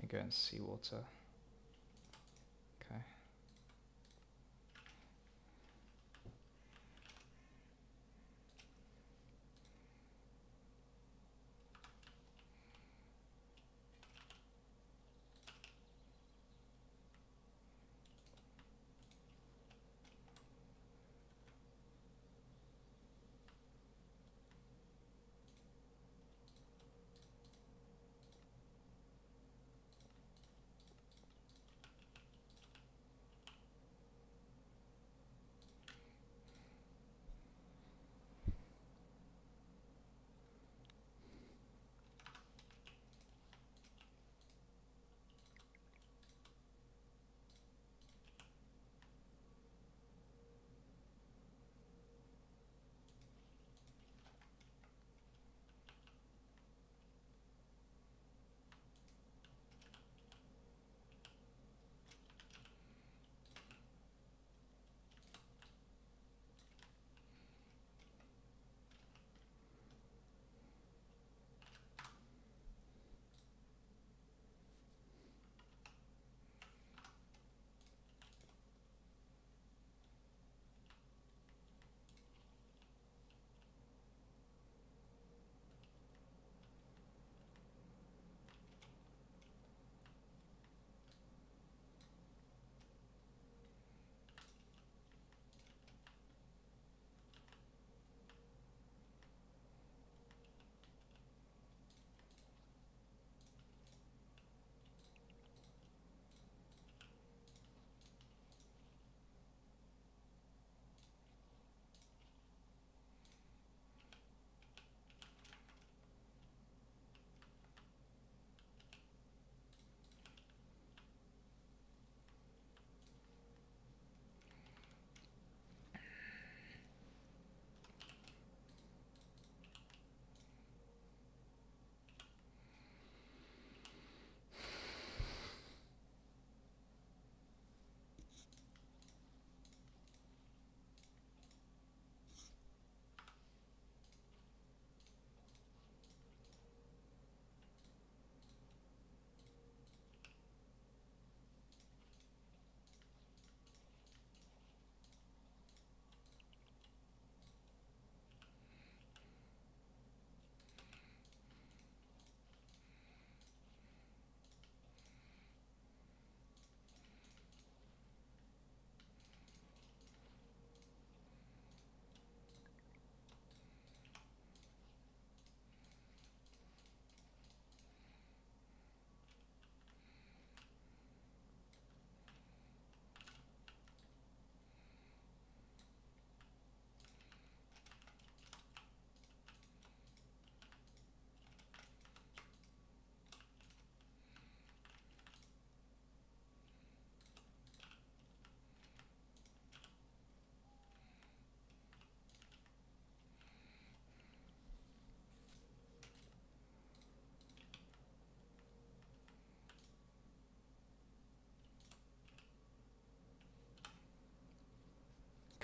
me go in seawater. Okay.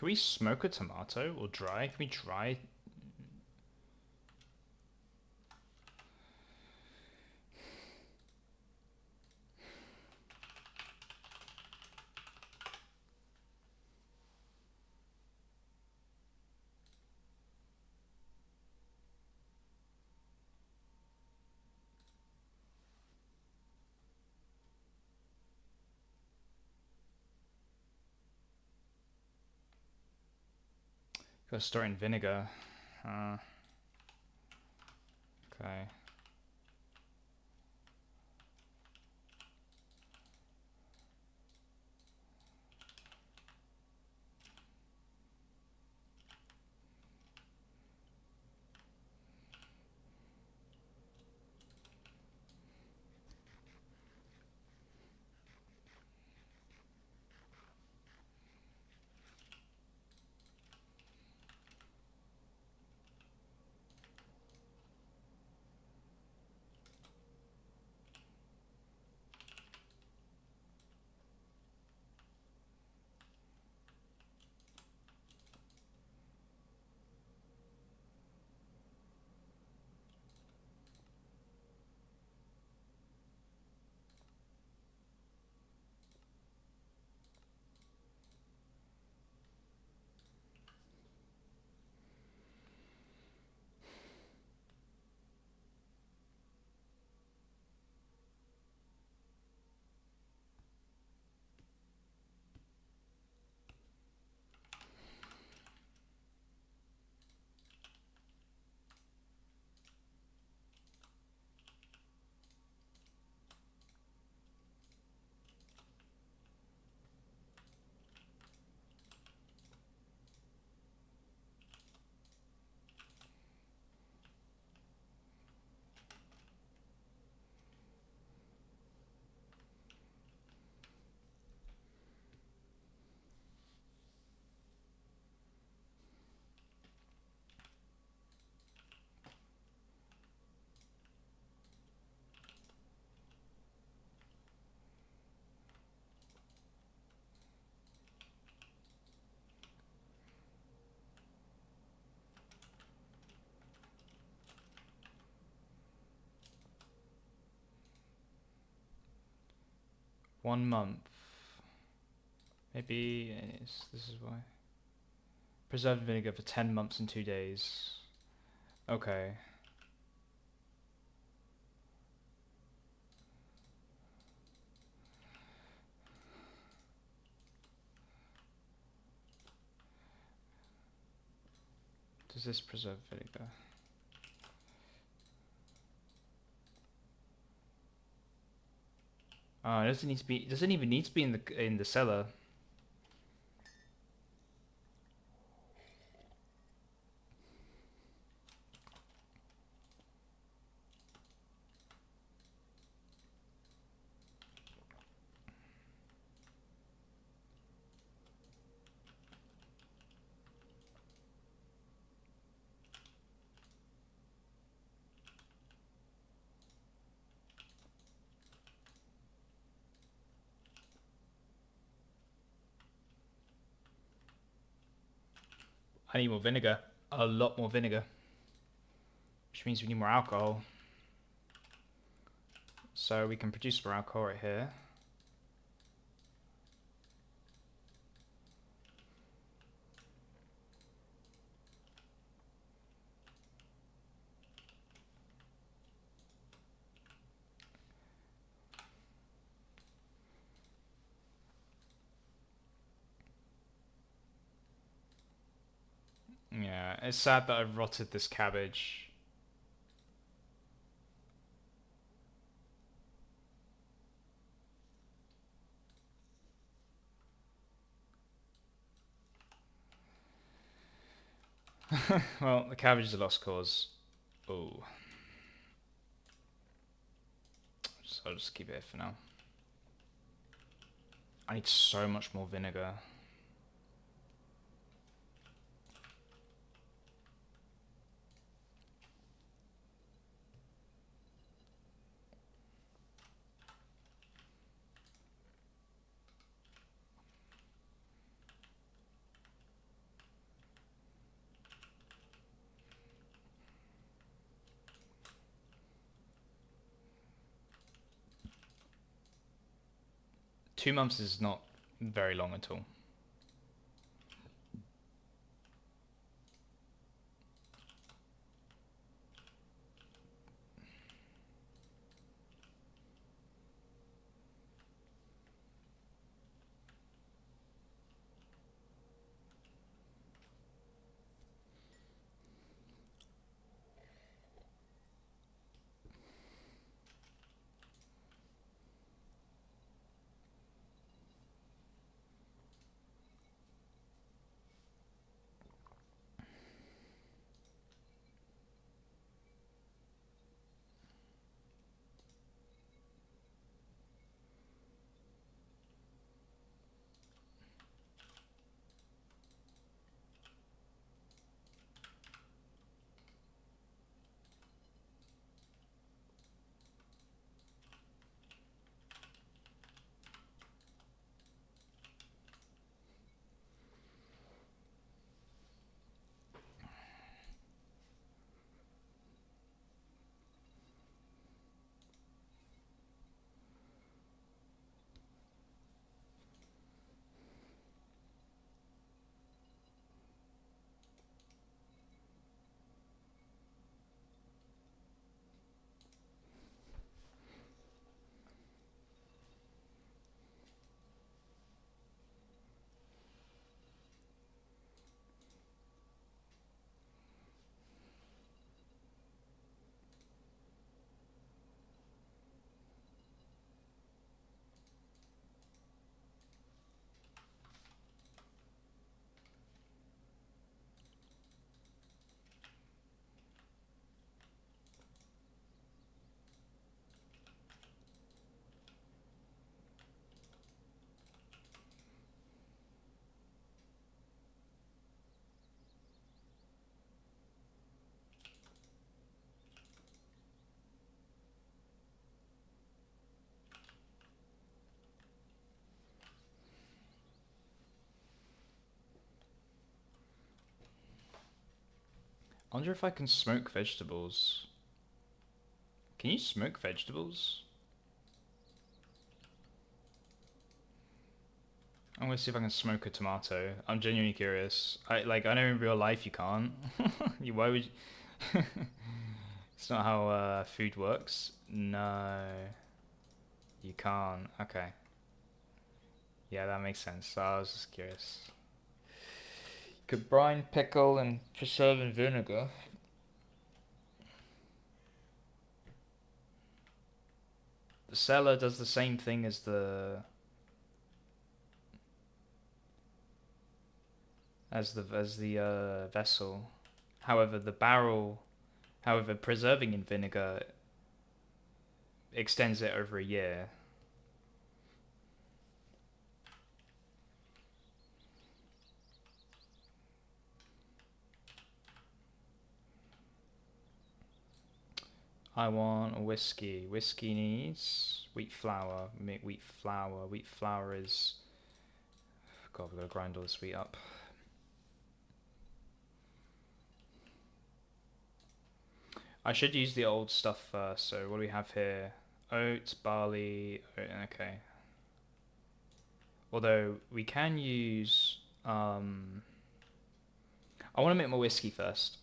Can we smoke a tomato or dry? Can we dry? Gotta store in vinegar. Okay. 1 month. Maybe this is why. Preserved vinegar for 10 months and 2 days. Okay. Does this preserve vinegar? Oh, it doesn't need to be. It doesn't even need to be in the cellar. I need more vinegar. A lot more vinegar. Which means we need more alcohol. So we can produce more alcohol right here. Yeah, it's sad that I've rotted this cabbage. Well, the cabbage is a lost cause. Oh. I'll just keep it here for now. I need so much more vinegar. Two months is not very long at all. I wonder if I can smoke vegetables. Can you smoke vegetables? I'm gonna see if I can smoke a tomato. I'm genuinely curious. I know in real life you can't. Why would you? It's not how food works. No, you can't. Okay. Yeah, that makes sense. So I was just curious. Could brine, pickle, and preserve in vinegar. The cellar does the same thing as the vessel. However, preserving in vinegar extends it over a year. I want a whiskey. Whiskey needs wheat flour. Make wheat flour. Wheat flour is... God, we've got to grind all this wheat up. I should use the old stuff first. So what do we have here? Oats, barley. Okay. Although we can use... I want to make my whiskey first.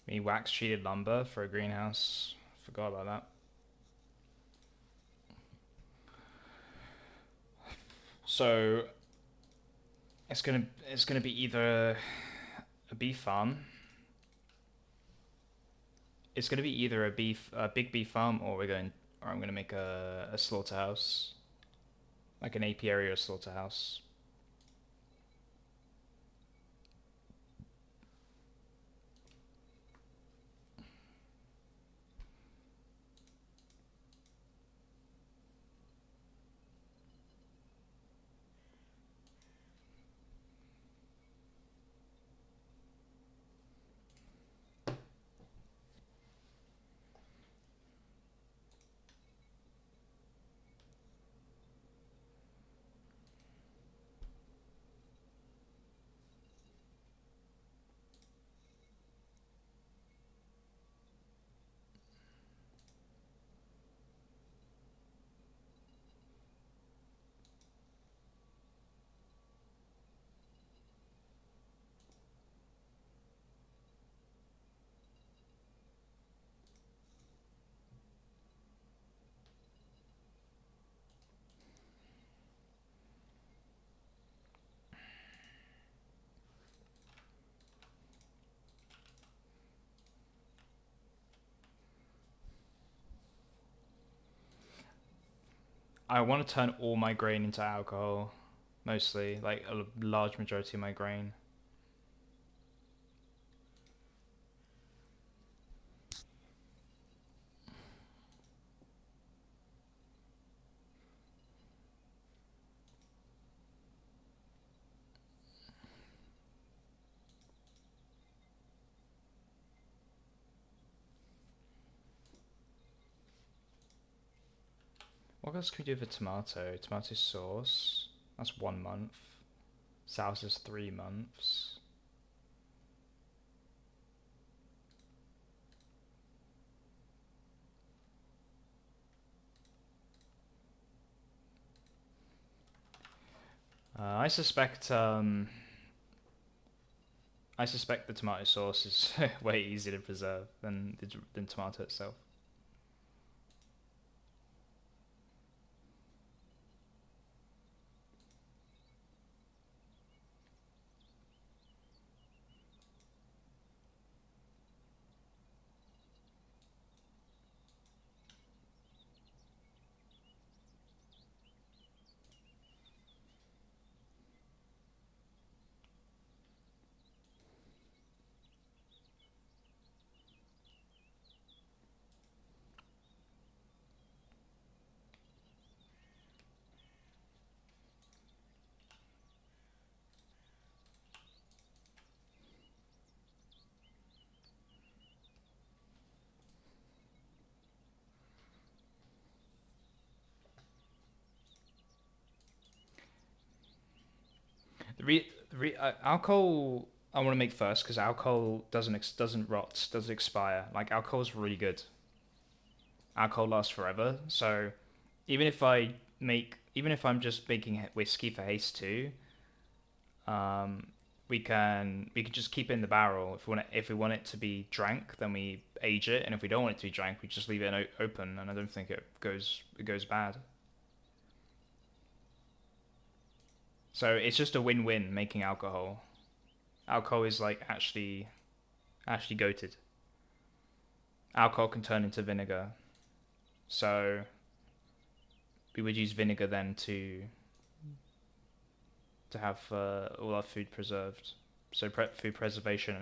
We need wax treated lumber for a greenhouse. Forgot about that. So it's gonna be either a beef farm. It's gonna be either a big beef farm, or I'm gonna make a slaughterhouse, like an apiary or slaughterhouse. I want to turn all my grain into alcohol, mostly, like a large majority of my grain. What else can we do for tomato? Tomato sauce. That's 1 month. Salsa's 3 months. I suspect the tomato sauce is way easier to preserve than tomato itself. Alcohol I want to make first because alcohol doesn't rot, doesn't expire. Like alcohol is really good. Alcohol lasts forever. So even if I'm just making whiskey for haste too, um, we could just keep it in the barrel. If we want it to be drank, then we age it, and if we don't want it to be drank, we just leave it open. And I don't think it goes bad. So it's just a win-win making alcohol. Alcohol is like actually goated. Alcohol can turn into vinegar, so we would use vinegar then to have all our food preserved. So food preservation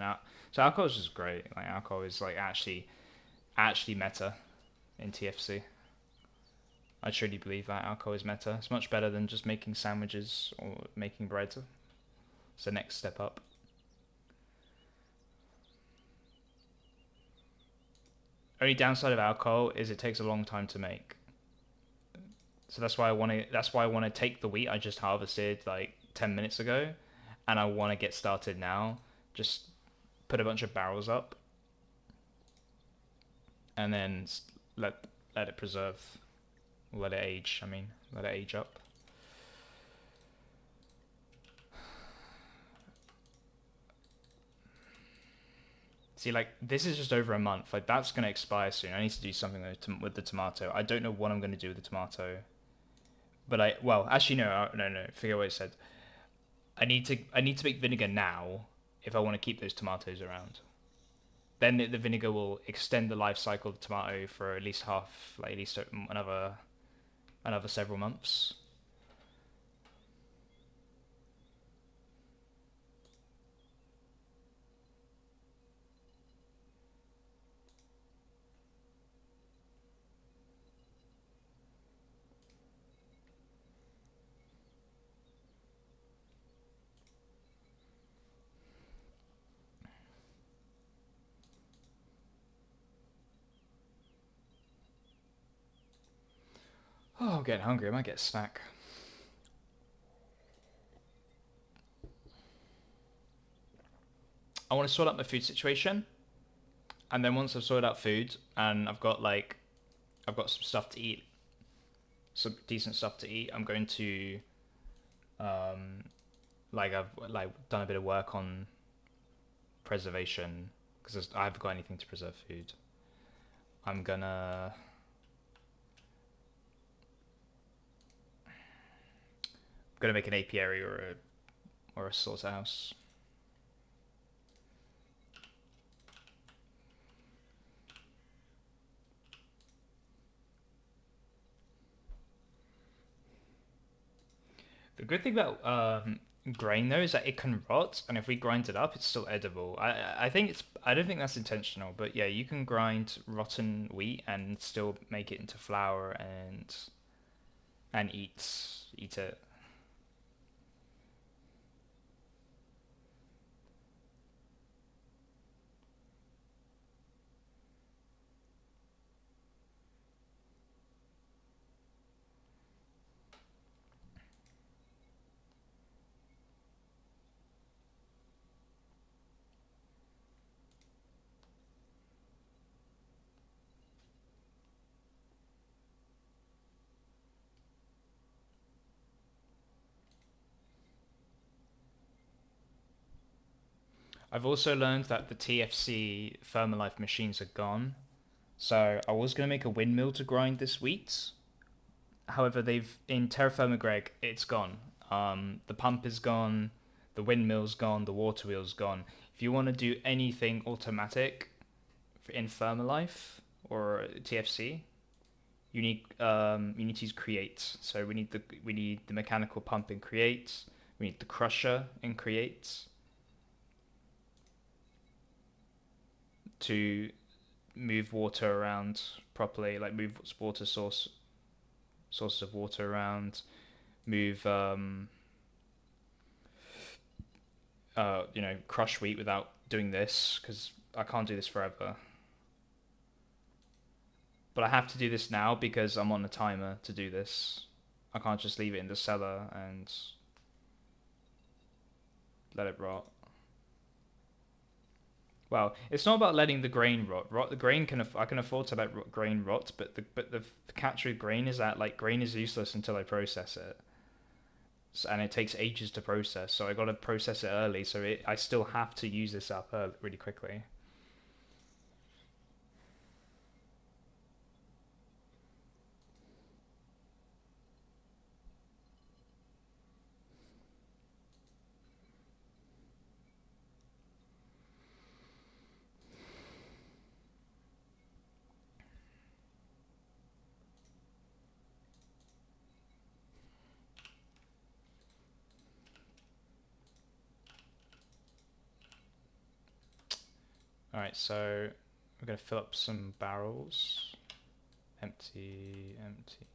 so alcohol is just great. Like alcohol is like actually meta in TFC. I truly believe that alcohol is meta. It's much better than just making sandwiches or making bread. It's the next step up. Only downside of alcohol is it takes a long time to make. So that's why I want to take the wheat I just harvested like 10 minutes ago and I want to get started now. Just put a bunch of barrels up and then let let it preserve, let it age. I mean, let it age up. See, like this is just over a month. Like that's gonna expire soon. I need to do something with the tomato. I don't know what I'm gonna do with the tomato, but actually no. Forget what I said. I need to make vinegar now if I want to keep those tomatoes around. Then the vinegar will extend the life cycle of the tomato for at least another several months. Oh, I'm getting hungry. I might get a snack. I want to sort out my food situation, and then once I've sorted out food and I've got some stuff to eat, some decent stuff to eat, I'm going to um I've done a bit of work on preservation because I haven't got anything to preserve food. I'm gonna make an apiary or a slaughterhouse. The good thing about grain though is that it can rot, and if we grind it up, it's still edible. I think it's I don't think that's intentional, but yeah, you can grind rotten wheat and still make it into flour and eat it. I've also learned that the TFC Thermalife machines are gone. So I was gonna make a windmill to grind this wheat. However, they've in TerraFirmaGreg, it's gone. The pump is gone, the windmill's gone, the water wheel's gone. If you want to do anything automatic in Thermalife or TFC, you need to use Create. So we need the mechanical pump in Create. We need the crusher in Create to move water around properly, like move water sources of water around, move crush wheat without doing this because I can't do this forever. But I have to do this now because I'm on a timer to do this. I can't just leave it in the cellar and let it rot. Well, it's not about letting the grain rot. The grain I can afford to let grain rot, but the catch with grain is that like grain is useless until I process it, and it takes ages to process. So I got to process it early. So I still have to use this up really quickly. All right, so we're gonna fill up some barrels. Empty, empty.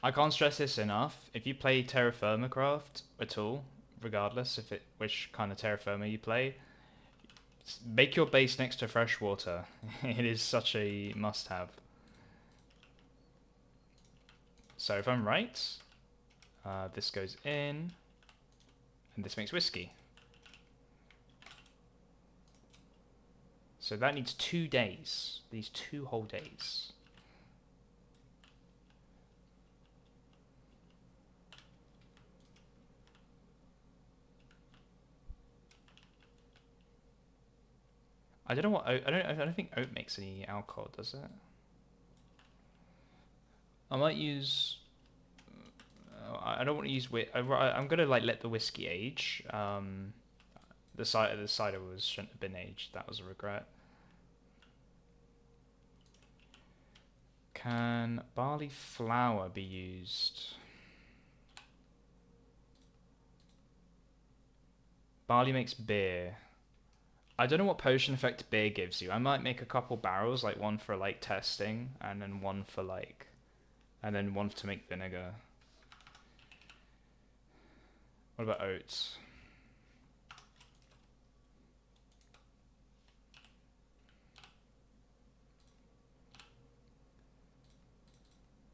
I can't stress this enough. If you play Terra Firma Craft at all, regardless if it which kind of Terra Firma you play, make your base next to fresh water. It is such a must-have. So if I'm right, this goes in, and this makes whiskey. So that needs 2 days. These 2 whole days. I don't know what oat, I don't think oat makes any alcohol, does it? I might use. I don't want to use wit. I'm gonna like let the whiskey age. The cider was shouldn't have been aged. That was a regret. Can barley flour be used? Barley makes beer. I don't know what potion effect beer gives you. I might make a couple barrels, like one for like testing, and then one for like, and then one to make vinegar. What about oats?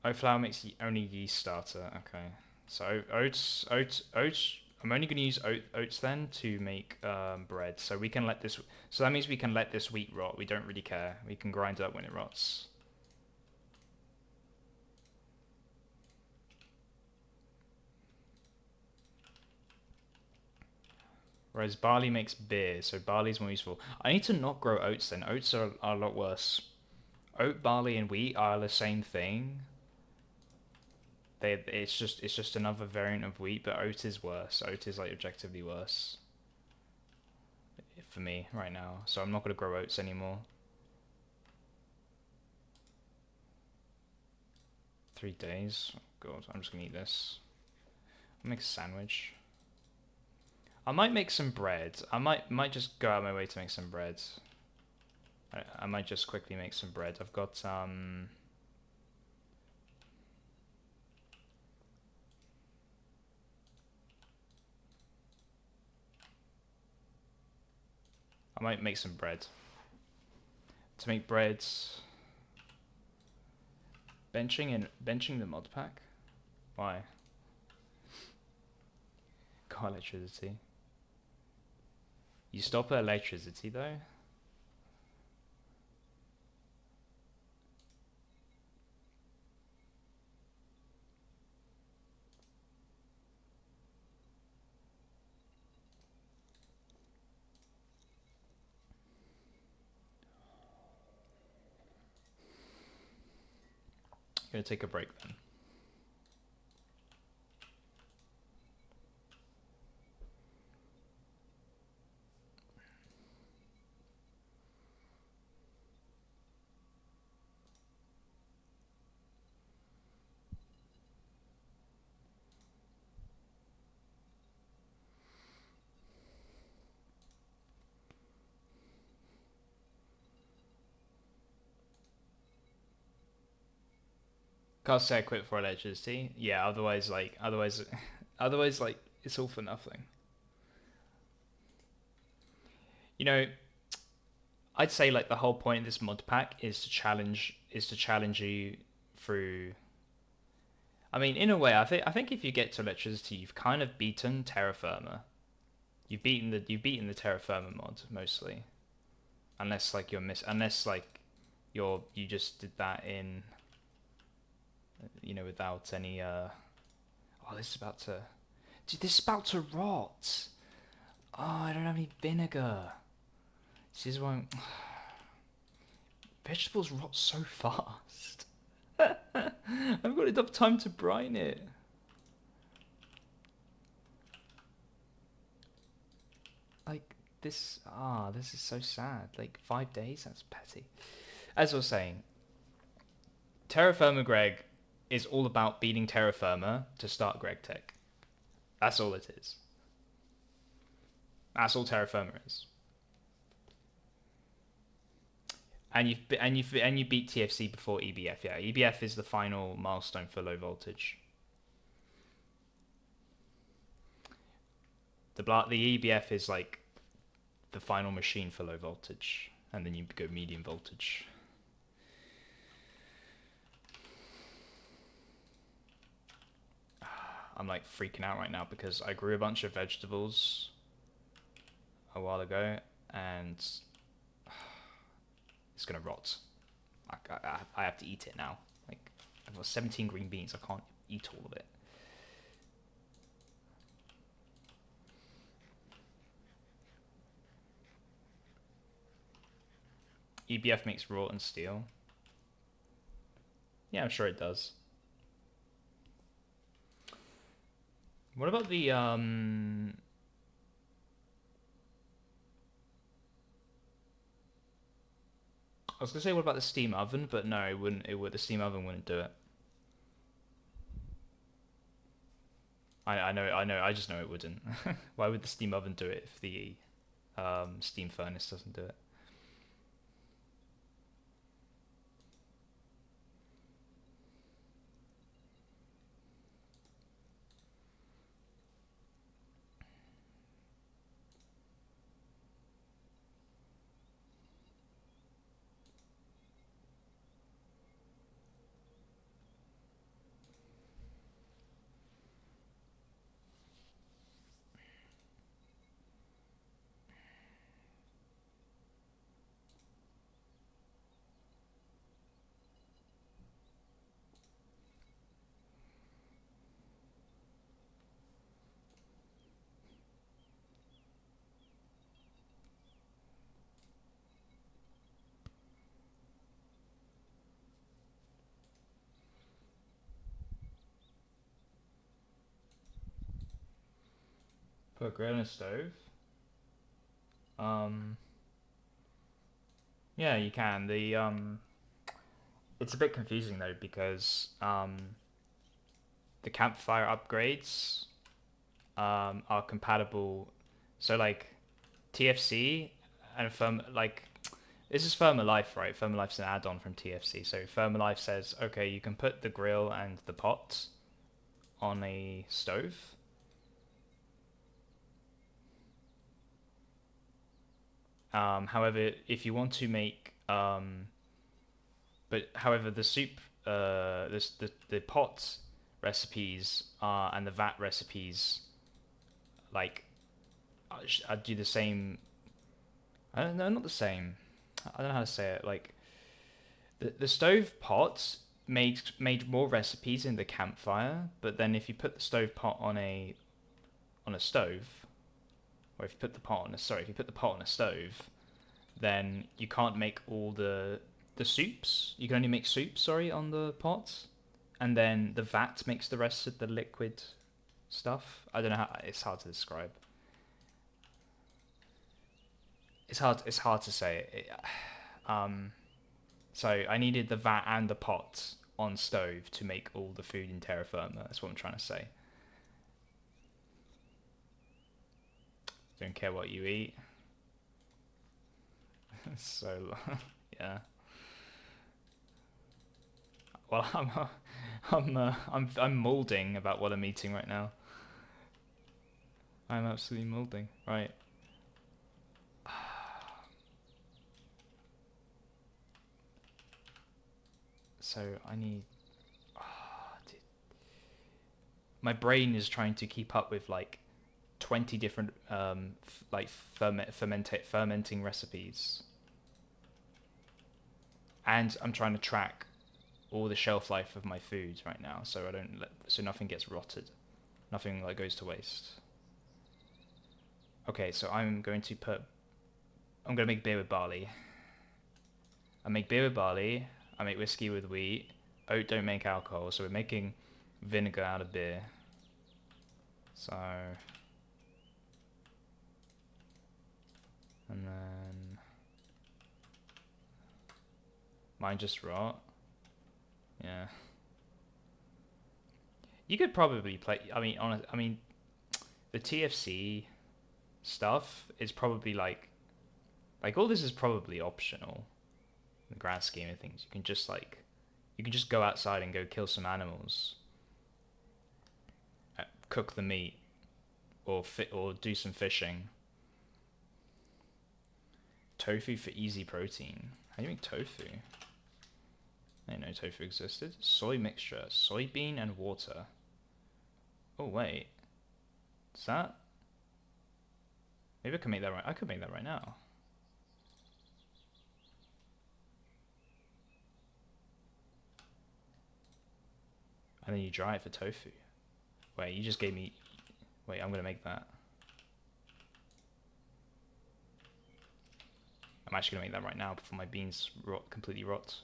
Oat flour makes only yeast starter. Okay, so oats. I'm only going to use oats then to make bread. So we can let this. So that means we can let this wheat rot. We don't really care. We can grind it up when it rots. Whereas barley makes beer, so barley's more useful. I need to not grow oats then. Oats are a lot worse. Oat, barley, and wheat are the same thing. It's just another variant of wheat, but oat is worse. Oat is like objectively worse for me right now. So I'm not gonna grow oats anymore. 3 days. Oh God, I'm just gonna eat this. I'll make a sandwich. I might make some bread. I might just go out of my way to make some bread. I might just quickly make some bread. I've got I might make some bread. To make bread, benching the mod pack. Why? Got electricity. You stop at electricity though. Gonna take a break then. Can't say I quit for electricity. Yeah, otherwise, like, it's all for nothing. You know, I'd say like the whole point of this mod pack is to challenge you through. I mean, in a way, I think if you get to electricity, you've kind of beaten Terra Firma. You've beaten the Terra Firma mod mostly, unless like you just did that in, without any. Oh, this is about to. Dude, this is about to rot. Oh, I don't have any vinegar. This is why vegetables rot so fast. I've got enough time to brine it. Like this is so sad. Like 5 days, that's petty. As I was saying, TerraFirmaGreg is all about beating Terra Firma to start Greg Tech. That's all it is. That's all Terra Firma is. And you beat TFC before EBF. Yeah, EBF is the final milestone for low voltage. The EBF is like the final machine for low voltage, and then you go medium voltage. I'm like freaking out right now because I grew a bunch of vegetables a while ago, and it's gonna rot. I have to eat it now. Like, I've got 17 green beans. I can't eat all of it. EBF makes wrought and steel. Yeah, I'm sure it does. What about the I was gonna say what about the steam oven, but no, it wouldn't. It would. The steam oven wouldn't do it. I know. I know. I just know it wouldn't. Why would the steam oven do it if the steam furnace doesn't do it? Got a grill and a stove. Um, yeah, you can. It's a bit confusing though because the campfire upgrades are compatible. So like TFC and this is Firma right? Firma an add-on from TFC. So Firma says, okay, you can put the grill and the pot on a stove. However, if you want to make but however, the soup, the pot recipes and the vat recipes, like I do the same. I don't know, not the same. I don't know how to say it. Like the stove pot made more recipes in the campfire, but then if you put the stove pot on a stove, or if you put the pot on a sorry, if you put the pot on a stove, then you can't make all the soups. You can only make soup, sorry, on the pot, and then the vat makes the rest of the liquid stuff. I don't know how. It's hard to describe. It's hard. It's hard to say. So I needed the vat and the pot on stove to make all the food in terra firma. That's what I'm trying to say. Don't care what you eat. So yeah. Well, I'm molding about what I'm eating right now. I'm absolutely molding. Right. So I need. Dude. My brain is trying to keep up with like 20 different fermenting recipes, and I'm trying to track all the shelf life of my foods right now, so so nothing gets rotted, nothing like goes to waste. Okay, so I'm going to make beer with barley. I make beer with barley. I make whiskey with wheat. Oat don't make alcohol, so we're making vinegar out of beer. So, and then mine just rot. Yeah. You could probably play. I mean, the TFC stuff is probably like all this is probably optional in the grand scheme of things. You can just go outside and go kill some animals, cook the meat, or do some fishing. Tofu for easy protein. How do you make tofu? I didn't know tofu existed. Soy mixture, soybean and water. Oh wait, is that? Maybe I can make that right. I could make that right now. And then you dry it for tofu. Wait, you just gave me. Wait, I'm gonna make that. I'm actually gonna make that right now before my beans completely rot.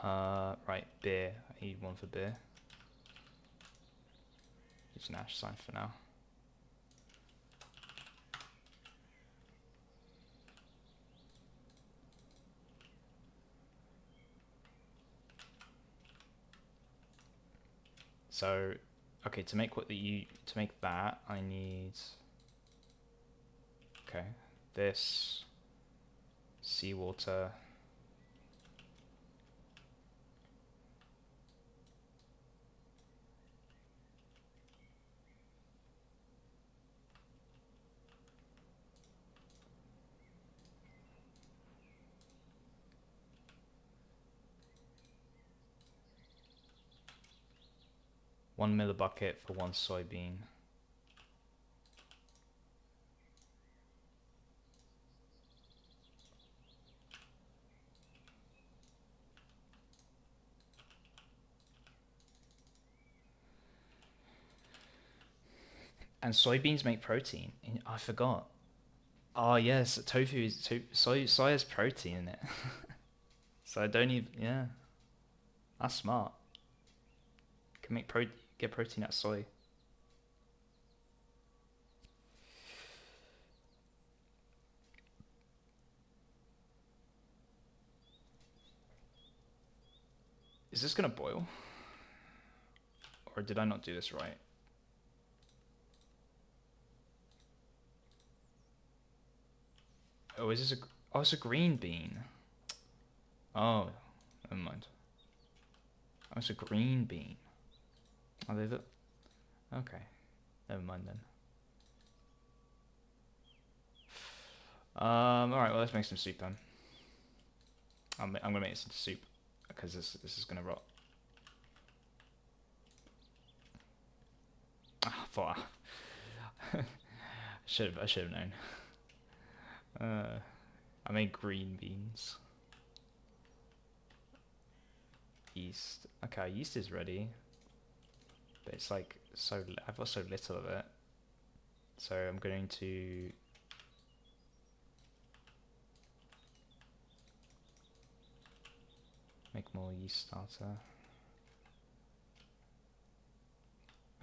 Right, beer. I need one for beer. Use an ash sign for now. So, okay, to make that, I need. Okay, this seawater. One millibucket for one soybean. And soybeans make protein. I forgot. Oh yes, tofu is soy has protein in it. So I don't even yeah. That's smart. Can make get protein out of soy. Is this gonna boil? Or did I not do this right? Oh, is this a... Oh, it's a green bean. Oh, never mind. Oh, it's a green bean. Are they the... Okay. Never mind then. Alright, well, let's make some soup then. I'm gonna make this into soup. Because this is gonna rot. Ah, thought I should have known. I made green beans. Yeast. Okay, yeast is ready. But it's like so... I've got so little of it. So I'm going to... make more yeast starter.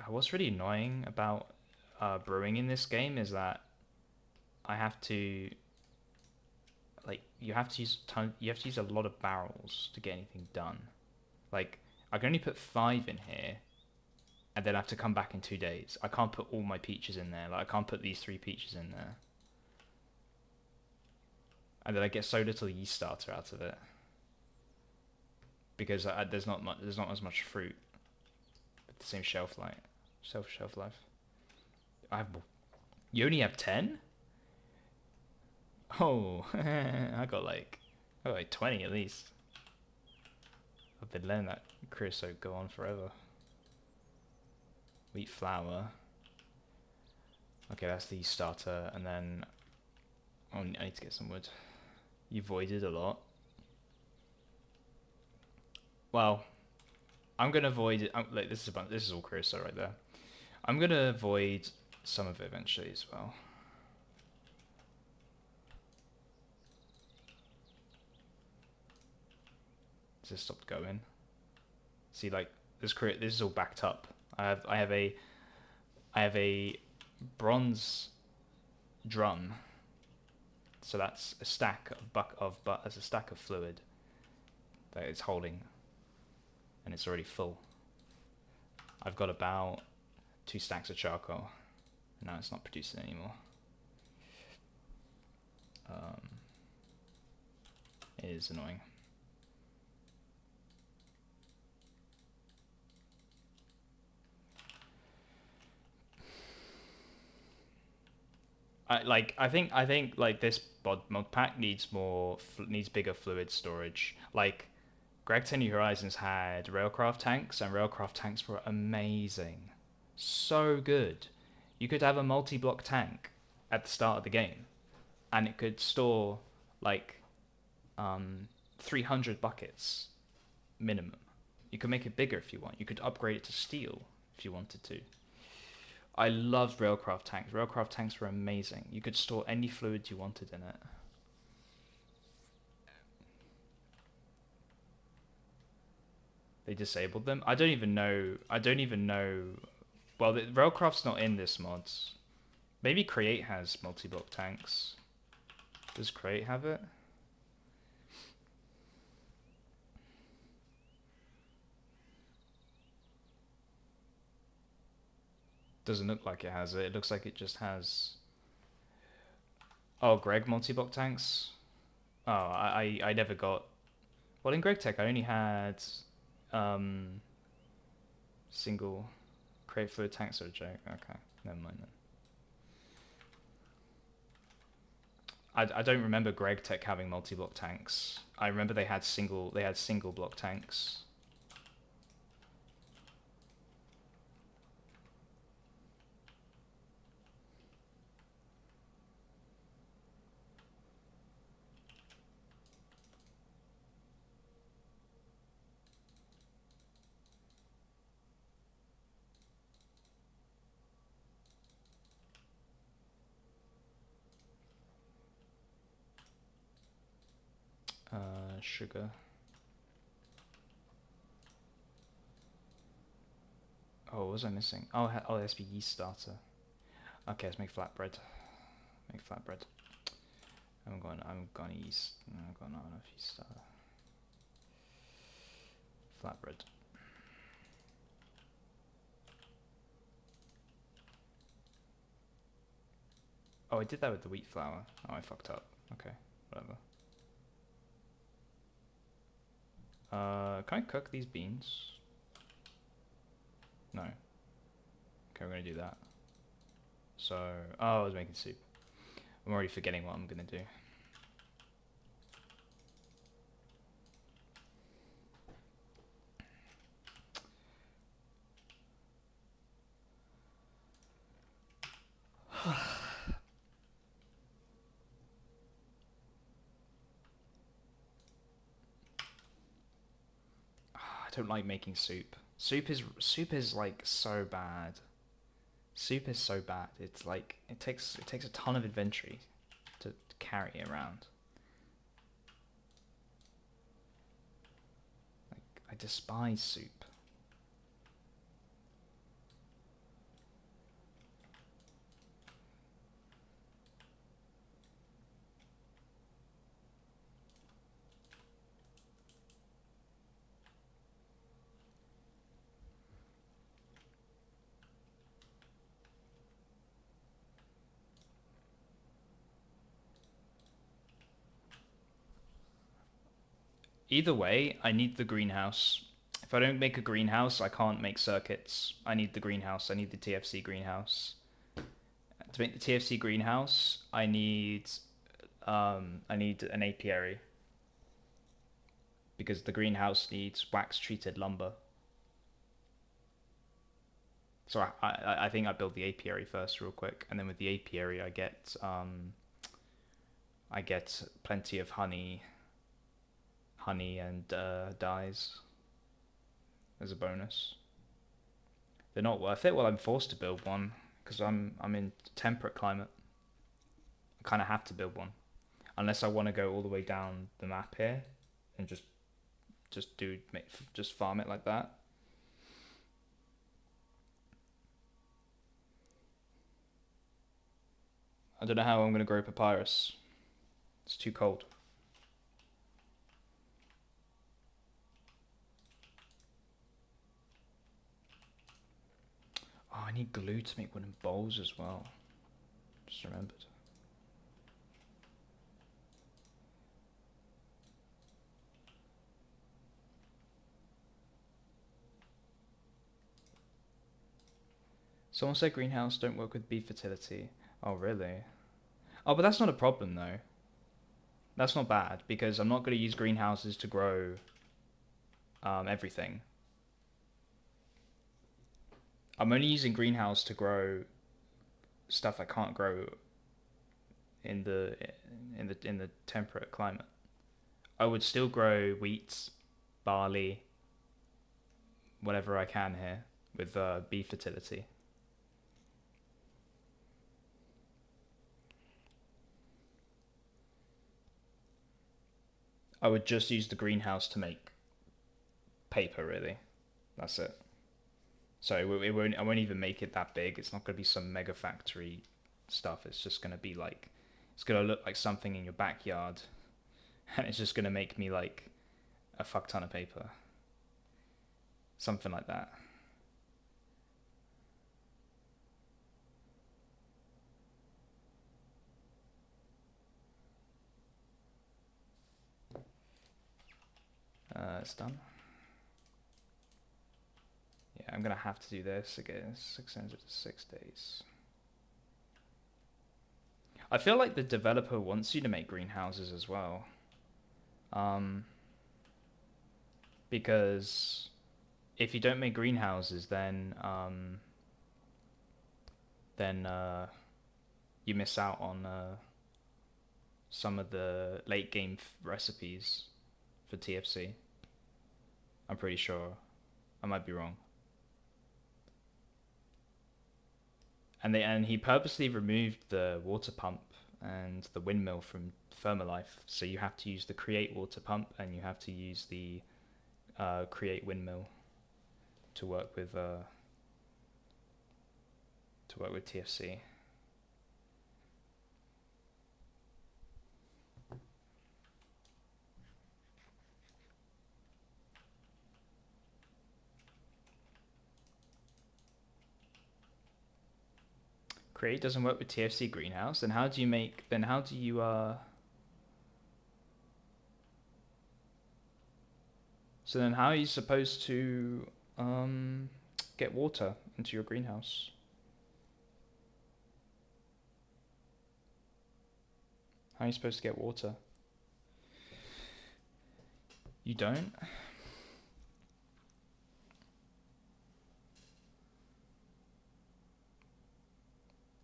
What's really annoying about brewing in this game is that I have to... Like, you have to use a lot of barrels to get anything done. Like, I can only put 5 in here, and then I have to come back in 2 days. I can't put all my peaches in there. Like, I can't put these 3 peaches in there. And then I get so little yeast starter out of it. Because there's not as much fruit with the same shelf life. Shelf life. You only have 10? Oh, I got like 20 at least. I've been letting that creosote go on forever. Wheat flour. Okay, that's the starter, and then I need to get some wood. You voided a lot. Well, I'm gonna void it. Like this is all creosote right there. I'm gonna void some of it eventually as well. Just stopped going. See, like this is all backed up. I have a bronze drum. So that's a stack that's a stack of fluid that it's holding, and it's already full. I've got about 2 stacks of charcoal. No, it's not producing anymore. It is annoying. I think like this mod pack needs bigger fluid storage. Like Greg 10 New Horizons had railcraft tanks, and railcraft tanks were amazing, so good. You could have a multi-block tank at the start of the game, and it could store like 300 buckets minimum. You could make it bigger if you want. You could upgrade it to steel if you wanted to. I loved railcraft tanks. Railcraft tanks were amazing. You could store any fluid you wanted in it. They disabled them? I don't even know. Well, the railcraft's not in this mod. Maybe Create has multi-block tanks. Does Create have it? Doesn't look like it has it. It looks like it just has... Oh, Greg multi-block tanks? Oh, I never got... Well, in Greg Tech, I only had single Create fluid tanks are a joke. Okay, never mind then. I don't remember Greg Tech having multi-block tanks. I remember they had single block tanks. Sugar. Oh, what was I missing? Oh, it has to be yeast starter. Okay, let's make flatbread. Make flatbread. I'm going yeast. No, I've got not enough yeast starter. Flatbread. Oh, I did that with the wheat flour. Oh, I fucked up. Okay, whatever. Can I cook these beans? No. Okay, we're gonna do that. So, oh, I was making soup. I'm already forgetting what I'm gonna do. I don't like making soup. Soup is like so bad. Soup is so bad. It's like it takes a ton of inventory to carry it around. Like I despise soup. Either way, I need the greenhouse. If I don't make a greenhouse, I can't make circuits. I need the greenhouse. I need the TFC greenhouse. To make the TFC greenhouse, I need an apiary because the greenhouse needs wax treated lumber. So I think I build the apiary first real quick, and then with the apiary I get plenty of honey and dyes as a bonus. They're not worth it. Well, I'm forced to build one because I'm in temperate climate. I kind of have to build one, unless I want to go all the way down the map here and just farm it like that. I don't know how I'm gonna grow papyrus. It's too cold. Oh, I need glue to make wooden bowls as well. Just remembered. Someone said greenhouse don't work with bee fertility. Oh, really? Oh, but that's not a problem though. That's not bad because I'm not going to use greenhouses to grow everything. I'm only using greenhouse to grow stuff I can't grow in the temperate climate. I would still grow wheat, barley, whatever I can here with bee fertility. I would just use the greenhouse to make paper, really. That's it. So it won't. I won't even make it that big. It's not going to be some mega factory stuff. It's just going to be like, it's going to look like something in your backyard, and it's just going to make me like a fuck ton of paper. Something like that. It's done. Yeah, I'm gonna have to do this again. 600 to 6 days. I feel like the developer wants you to make greenhouses as well. Because if you don't make greenhouses, then you miss out on some of the late game recipes for TFC. I'm pretty sure. I might be wrong. And he purposely removed the water pump and the windmill from Thermalife, so you have to use the create water pump and you have to use the create windmill to work with TFC. Create doesn't work with TFC greenhouse. Then how do you make? Then how do you So then how are you supposed to get water into your greenhouse? How are you supposed to get water? You don't?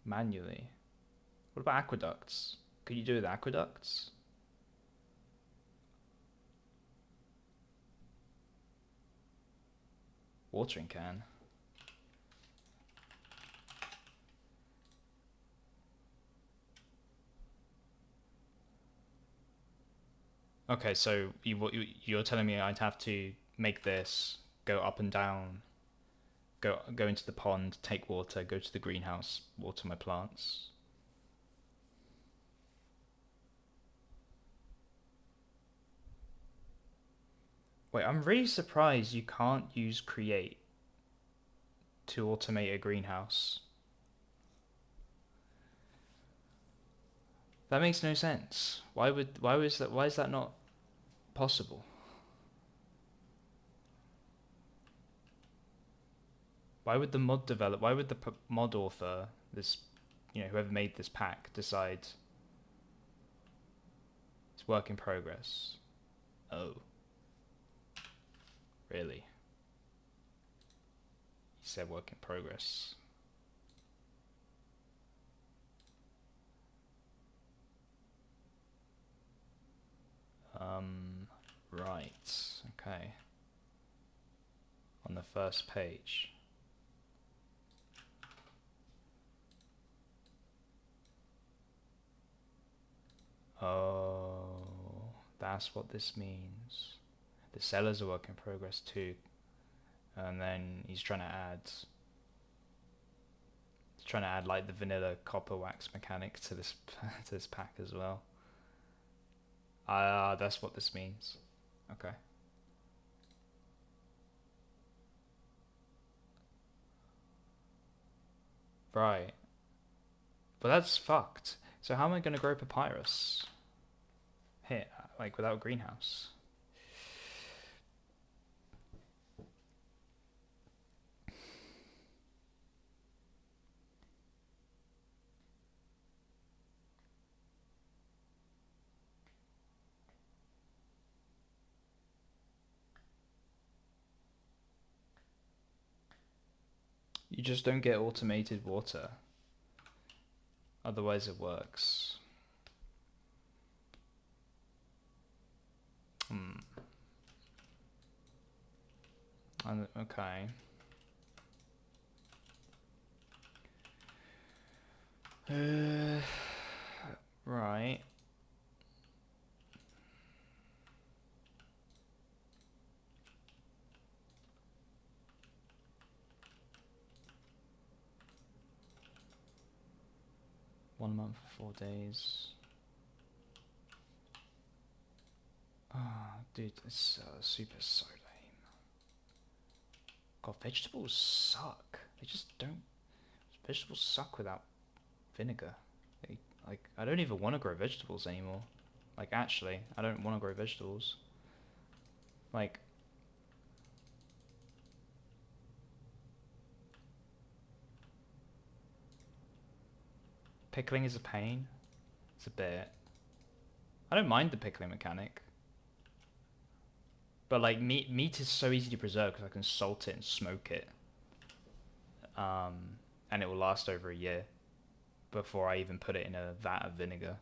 Manually. What about aqueducts? Could you do it with aqueducts? Watering can. Okay, so you're telling me I'd have to make this go up and down, go into the pond, take water, go to the greenhouse, water my plants. Wait, I'm really surprised you can't use create to automate a greenhouse. That makes no sense. Why is that not possible? Why would the why would the mod author, this, whoever made this pack, decide it's work in progress? Oh. Really? He said work in progress. Right. Okay. On the first page. Oh, that's what this means. The sellers are work in progress too. And then he's trying to add like the vanilla copper wax mechanic to this to this pack as well. That's what this means. Okay. Right. But that's fucked. So how am I going to grow papyrus here, like without a greenhouse? You just don't get automated water. Otherwise it works. Okay. Right. One month for 4 days. Ah, oh, dude, this super so lame. God, vegetables suck. They just don't. Vegetables suck without vinegar. I don't even want to grow vegetables anymore. Like, actually, I don't want to grow vegetables. Like, pickling is a pain. It's a bit. I don't mind the pickling mechanic. But like meat is so easy to preserve because I can salt it and smoke it. And it will last over a year before I even put it in a vat of vinegar.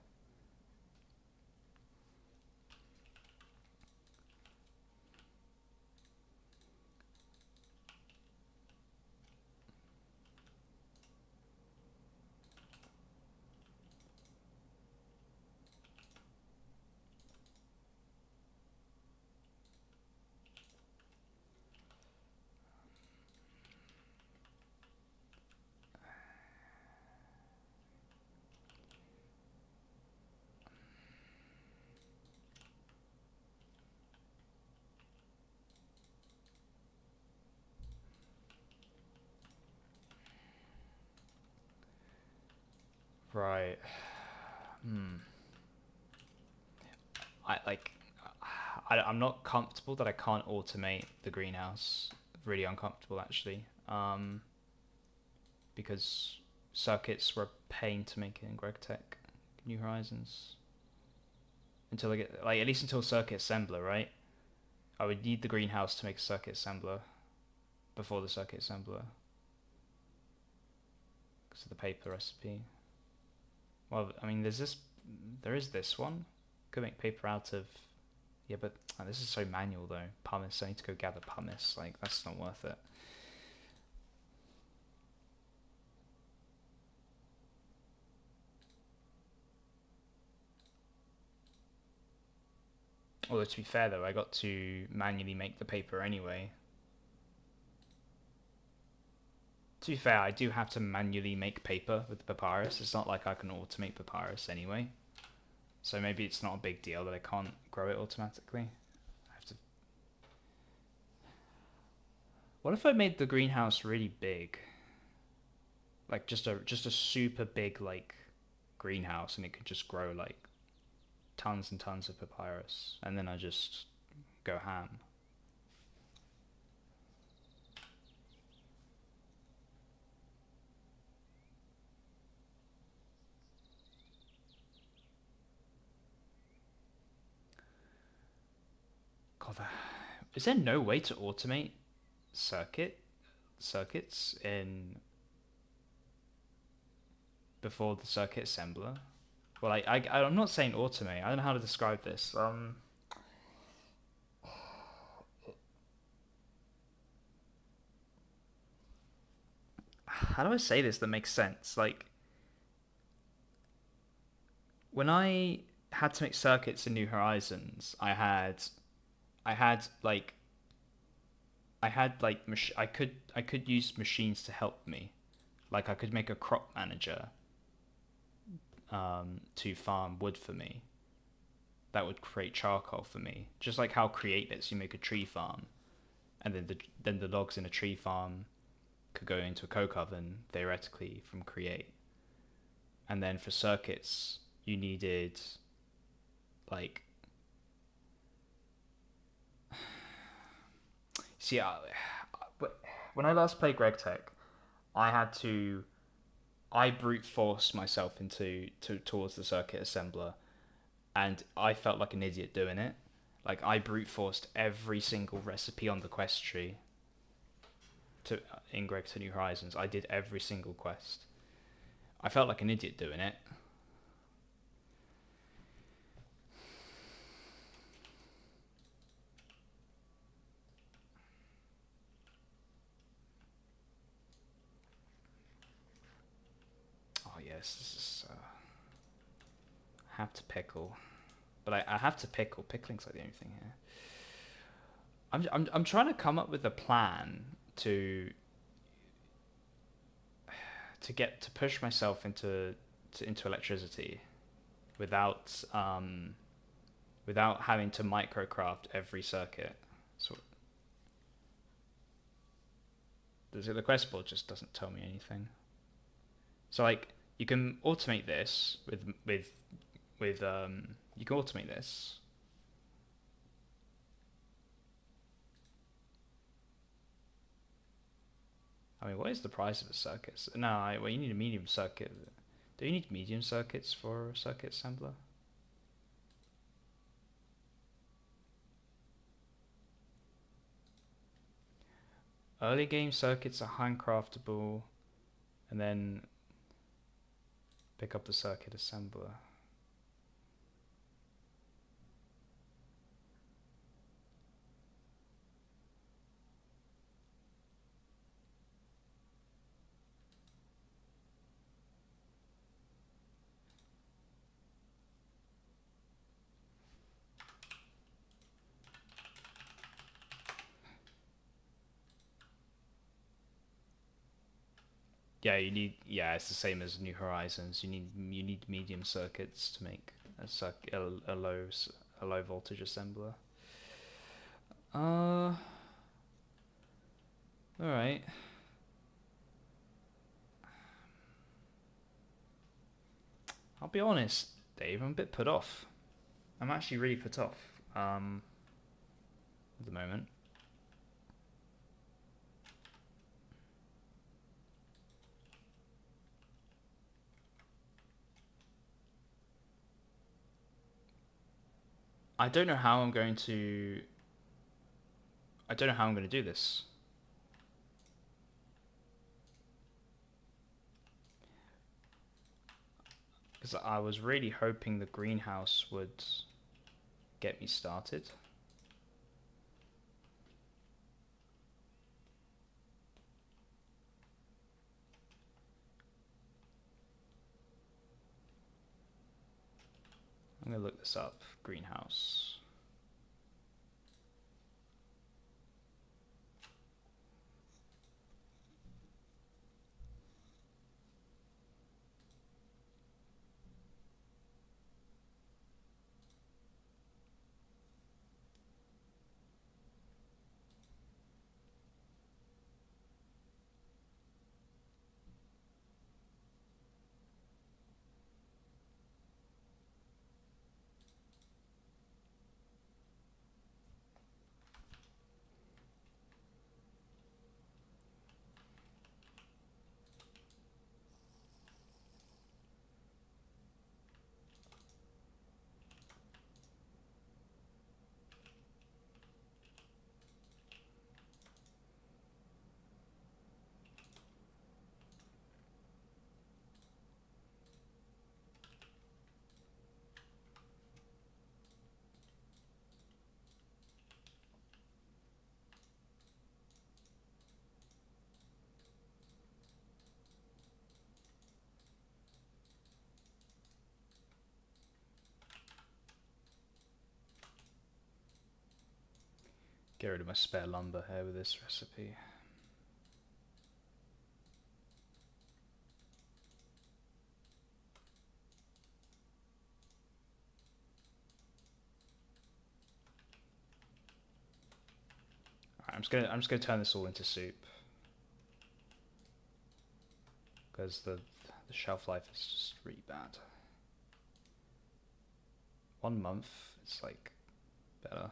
Right. Hmm. I like. I'm not comfortable that I can't automate the greenhouse. Really uncomfortable actually. Because circuits were a pain to make in GregTech New Horizons until I get like at least until circuit assembler, right? I would need the greenhouse to make a circuit assembler before the circuit assembler because of the paper recipe. Well, I mean, there is this one. Could make paper out of, yeah, but this is so manual though. Pumice, I need to go gather pumice. Like that's not worth it. Although to be fair though, I got to manually make the paper anyway. To be fair, I do have to manually make paper with the papyrus. It's not like I can automate papyrus anyway. So maybe it's not a big deal that I can't grow it automatically. I have to. What if I made the greenhouse really big? Like just a super big like greenhouse, and it could just grow like tons and tons of papyrus, and then I just go ham. God, is there no way to automate circuits in before the circuit assembler? Well, I'm not saying automate. I don't know how to describe this. How do I say this that makes sense? Like when I had to make circuits in New Horizons, I had like I could use machines to help me. Like I could make a crop manager to farm wood for me. That would create charcoal for me. Just like how Create lets you make a tree farm, and then the logs in a tree farm could go into a coke oven theoretically from Create. And then for circuits, you needed like see when I last played GregTech, I had to I brute forced myself towards the circuit assembler, and I felt like an idiot doing it. Like I brute forced every single recipe on the quest tree to in Greg to New Horizons. I did every single quest. I felt like an idiot doing it. Oh yes, this is. I have to pickle, but I have to pickle. Pickling's like the only thing here. I'm trying to come up with a plan to to push myself into electricity without without having to microcraft every circuit. So the quest board just doesn't tell me anything. So like you can automate this with you can automate this. I mean, what is the price of a circuit? No, well, you need a medium circuit. Do you need medium circuits for a circuit assembler? Early game circuits are handcraftable, and then pick up the circuit assembler. Yeah, yeah, it's the same as New Horizons. You need medium circuits to make a low voltage assembler. All right. I'll be honest, Dave, I'm a bit put off. I'm actually really put off at the moment. I don't know how I'm going to. I don't know how I'm going to do this. Because I was really hoping the greenhouse would get me started. I'm going to look this up. Greenhouse. Get rid of my spare lumber here with this recipe. Alright, I'm just gonna turn this all into soup. Because the shelf life is just really bad. 1 month, it's like better.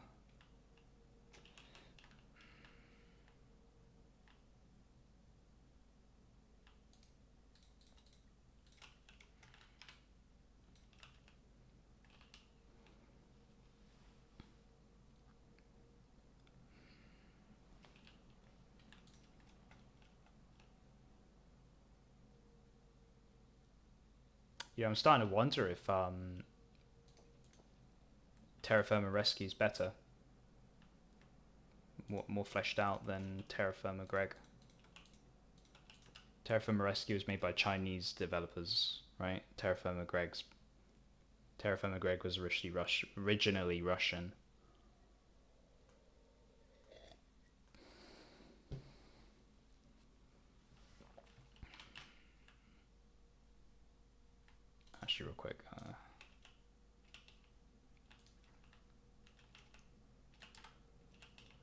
Yeah, I'm starting to wonder if TerraFirma Rescue is better, more fleshed out than TerraFirmaGreg. TerraFirma Rescue is made by Chinese developers, right? TerraFirmaGreg was originally Russian. Actually, real quick. I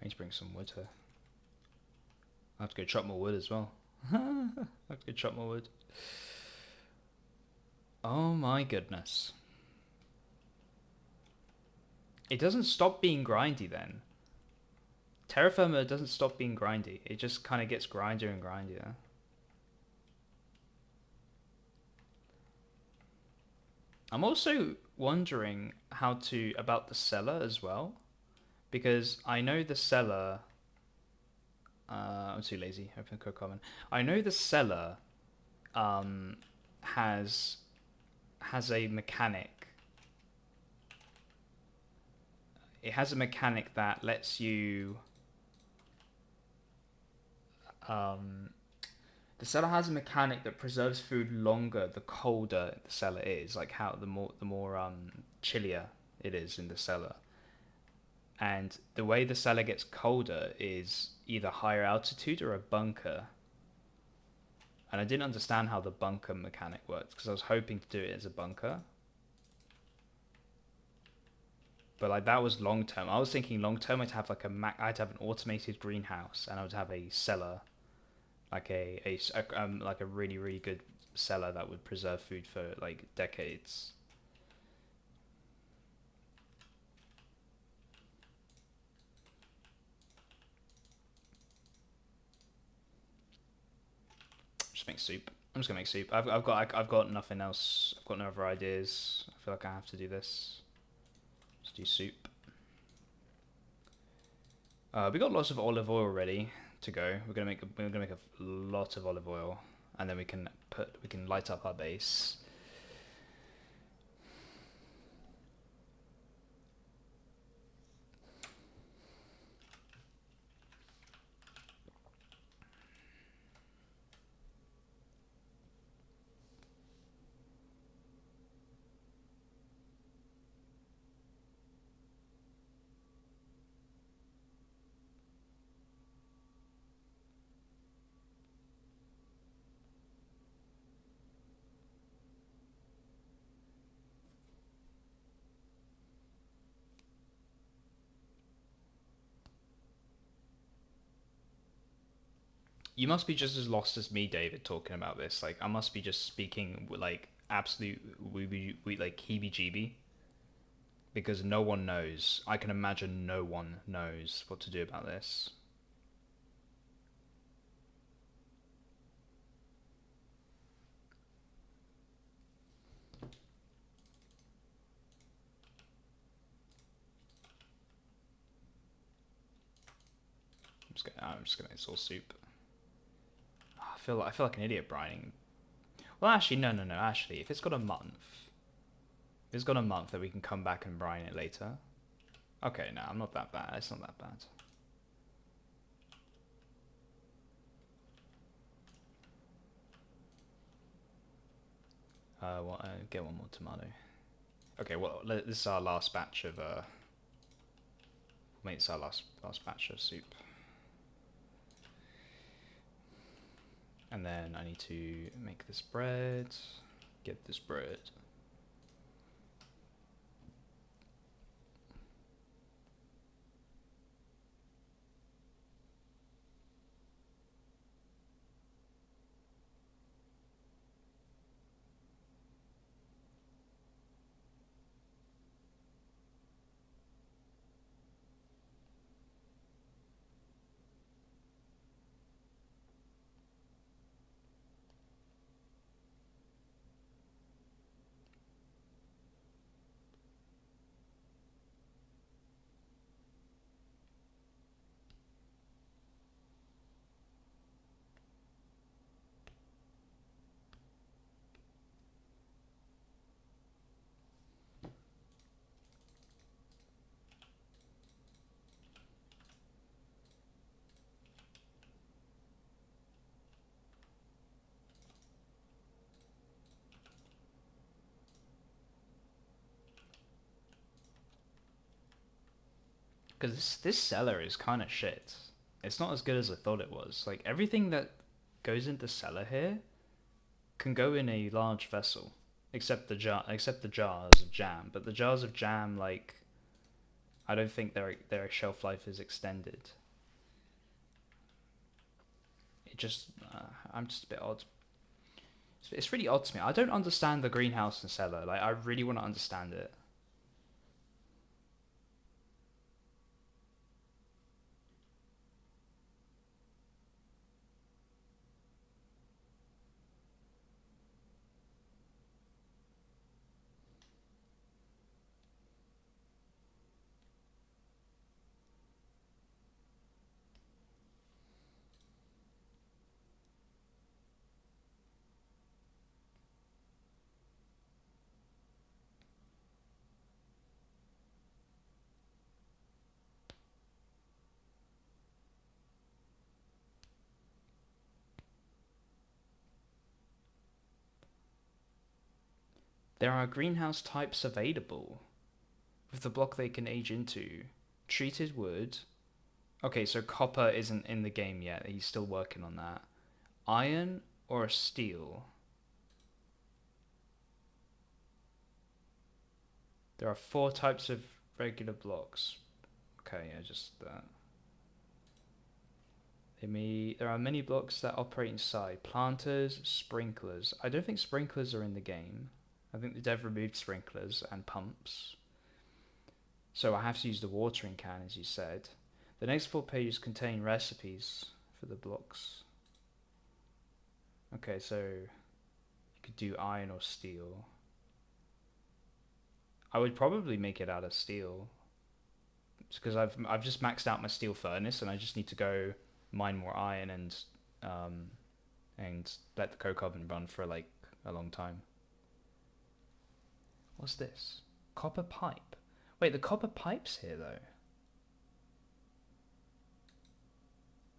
need to bring some wood here. I have to go chop more wood as well. I have to go chop more wood. Oh my goodness. It doesn't stop being grindy then. TerraFirma doesn't stop being grindy. It just kind of gets grindier and grindier. I'm also wondering about the seller as well, because I know the seller. I'm too lazy. Open code comment. I know the seller has a mechanic. It has a mechanic that lets you. The seller has a mechanic that preserves food longer the colder the cellar is, like how the more chillier it is in the cellar. And the way the cellar gets colder is either higher altitude or a bunker. And I didn't understand how the bunker mechanic works because I was hoping to do it as a bunker. But like that was long term. I was thinking long term I'd have I'd have an automated greenhouse and I would have a cellar, like a really really good cellar that would preserve food for like decades. Just make soup. I'm just gonna make soup. I've got nothing else. I've got no other ideas. I feel like I have to do this. Just do soup. We got lots of olive oil ready to go. We're gonna make a lot of olive oil, and then we can light up our base. You must be just as lost as me, David, talking about this. Like, I must be just speaking with, like, absolute like heebie-jeebie, because no one knows. I can imagine no one knows what to do about this. I'm just gonna it's all soup. I feel like an idiot brining. Well, actually, no. Actually, if it's got a month, if it's got a month that we can come back and brine it later. Okay, no, I'm not that bad. It's not that bad. Get one more tomato. Okay, well, this is our last batch of Mate, it's our last batch of soup. And then I need to make this bread. Get this bread. Because this cellar is kind of shit. It's not as good as I thought it was. Like, everything that goes into cellar here can go in a large vessel, except the jars of jam. But the jars of jam, like, I don't think their shelf life is extended. It just I'm just a bit odd. It's really odd to me. I don't understand the greenhouse and cellar. Like, I really want to understand it. There are greenhouse types available with the block they can age into. Treated wood. Okay, so copper isn't in the game yet. He's still working on that. Iron or a steel? There are 4 types of regular blocks. Okay, yeah, just that. There are many blocks that operate inside. Planters, sprinklers. I don't think sprinklers are in the game. I think the dev removed sprinklers and pumps. So I have to use the watering can, as you said. The next 4 pages contain recipes for the blocks. Okay, so you could do iron or steel. I would probably make it out of steel, because I've just maxed out my steel furnace and I just need to go mine more iron um, and let the coke oven run for like a long time. What's this? Copper pipe. Wait, the copper pipe's here though.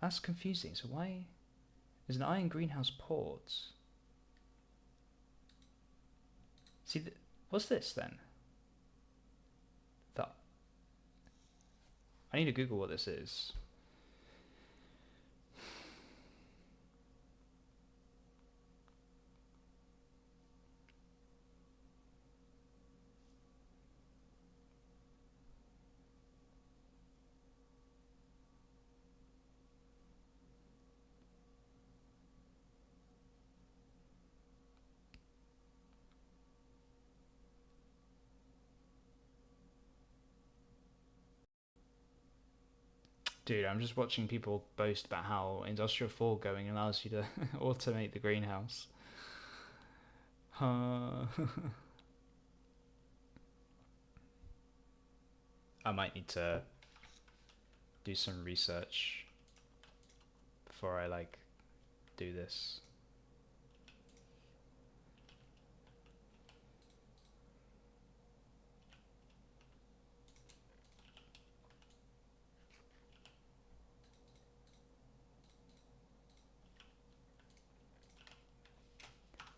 That's confusing. So why? There's an iron greenhouse port. See, what's this then? The I need to Google what this is. Dude, I'm just watching people boast about how Industrial 4 going allows you to automate the greenhouse. I might need to do some research before I like do this.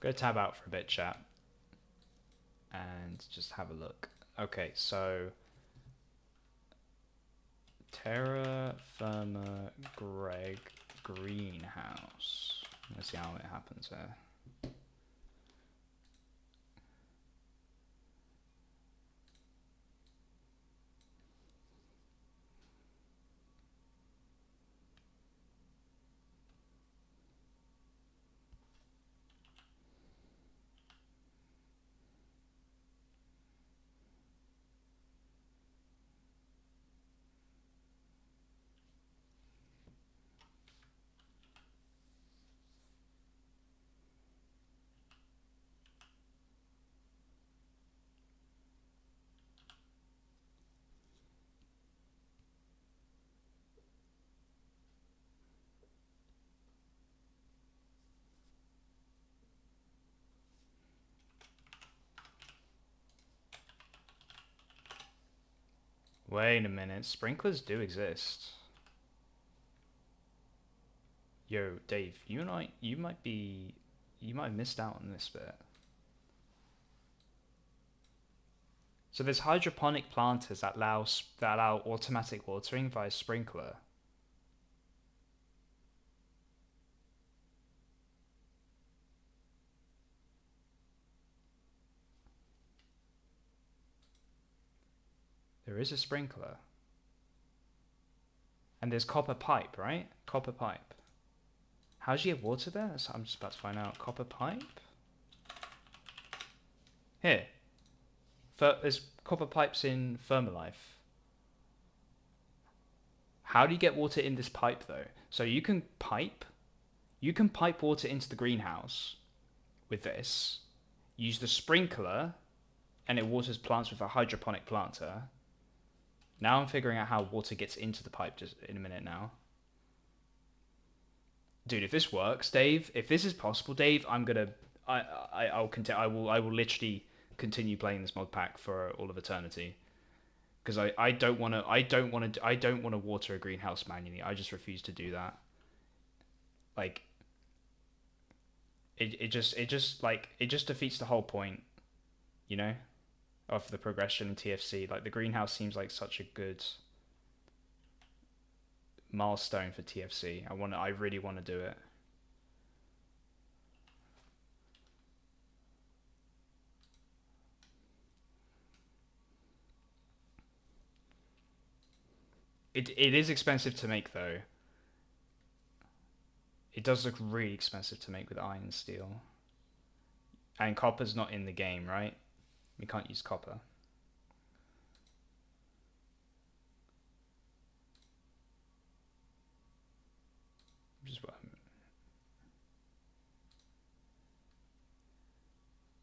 Go tab out for a bit, chat, and just have a look. Okay, so TerraFirmaGreg greenhouse. Let's see how it happens there. Wait a minute, sprinklers do exist. Yo, Dave, you might have missed out on this bit. So there's hydroponic planters that allow automatic watering via sprinkler. There is a sprinkler. And there's copper pipe, right? Copper pipe. How do you get water there? I'm just about to find out. Copper pipe? Here. There's copper pipes in Thermalife. How do you get water in this pipe though? So you can pipe water into the greenhouse with this. Use the sprinkler and it waters plants with a hydroponic planter. Now I'm figuring out how water gets into the pipe just in a minute now. Dude, if this works, Dave, if this is possible, Dave, I will literally continue playing this mod pack for all of eternity. Because I don't want to water a greenhouse manually. I just refuse to do that. Like it just defeats the whole point, you know, of the progression in TFC. Like the greenhouse seems like such a good milestone for TFC. I really want to do it. It is expensive to make though. It does look really expensive to make with iron and steel. And copper's not in the game, right? We can't use copper.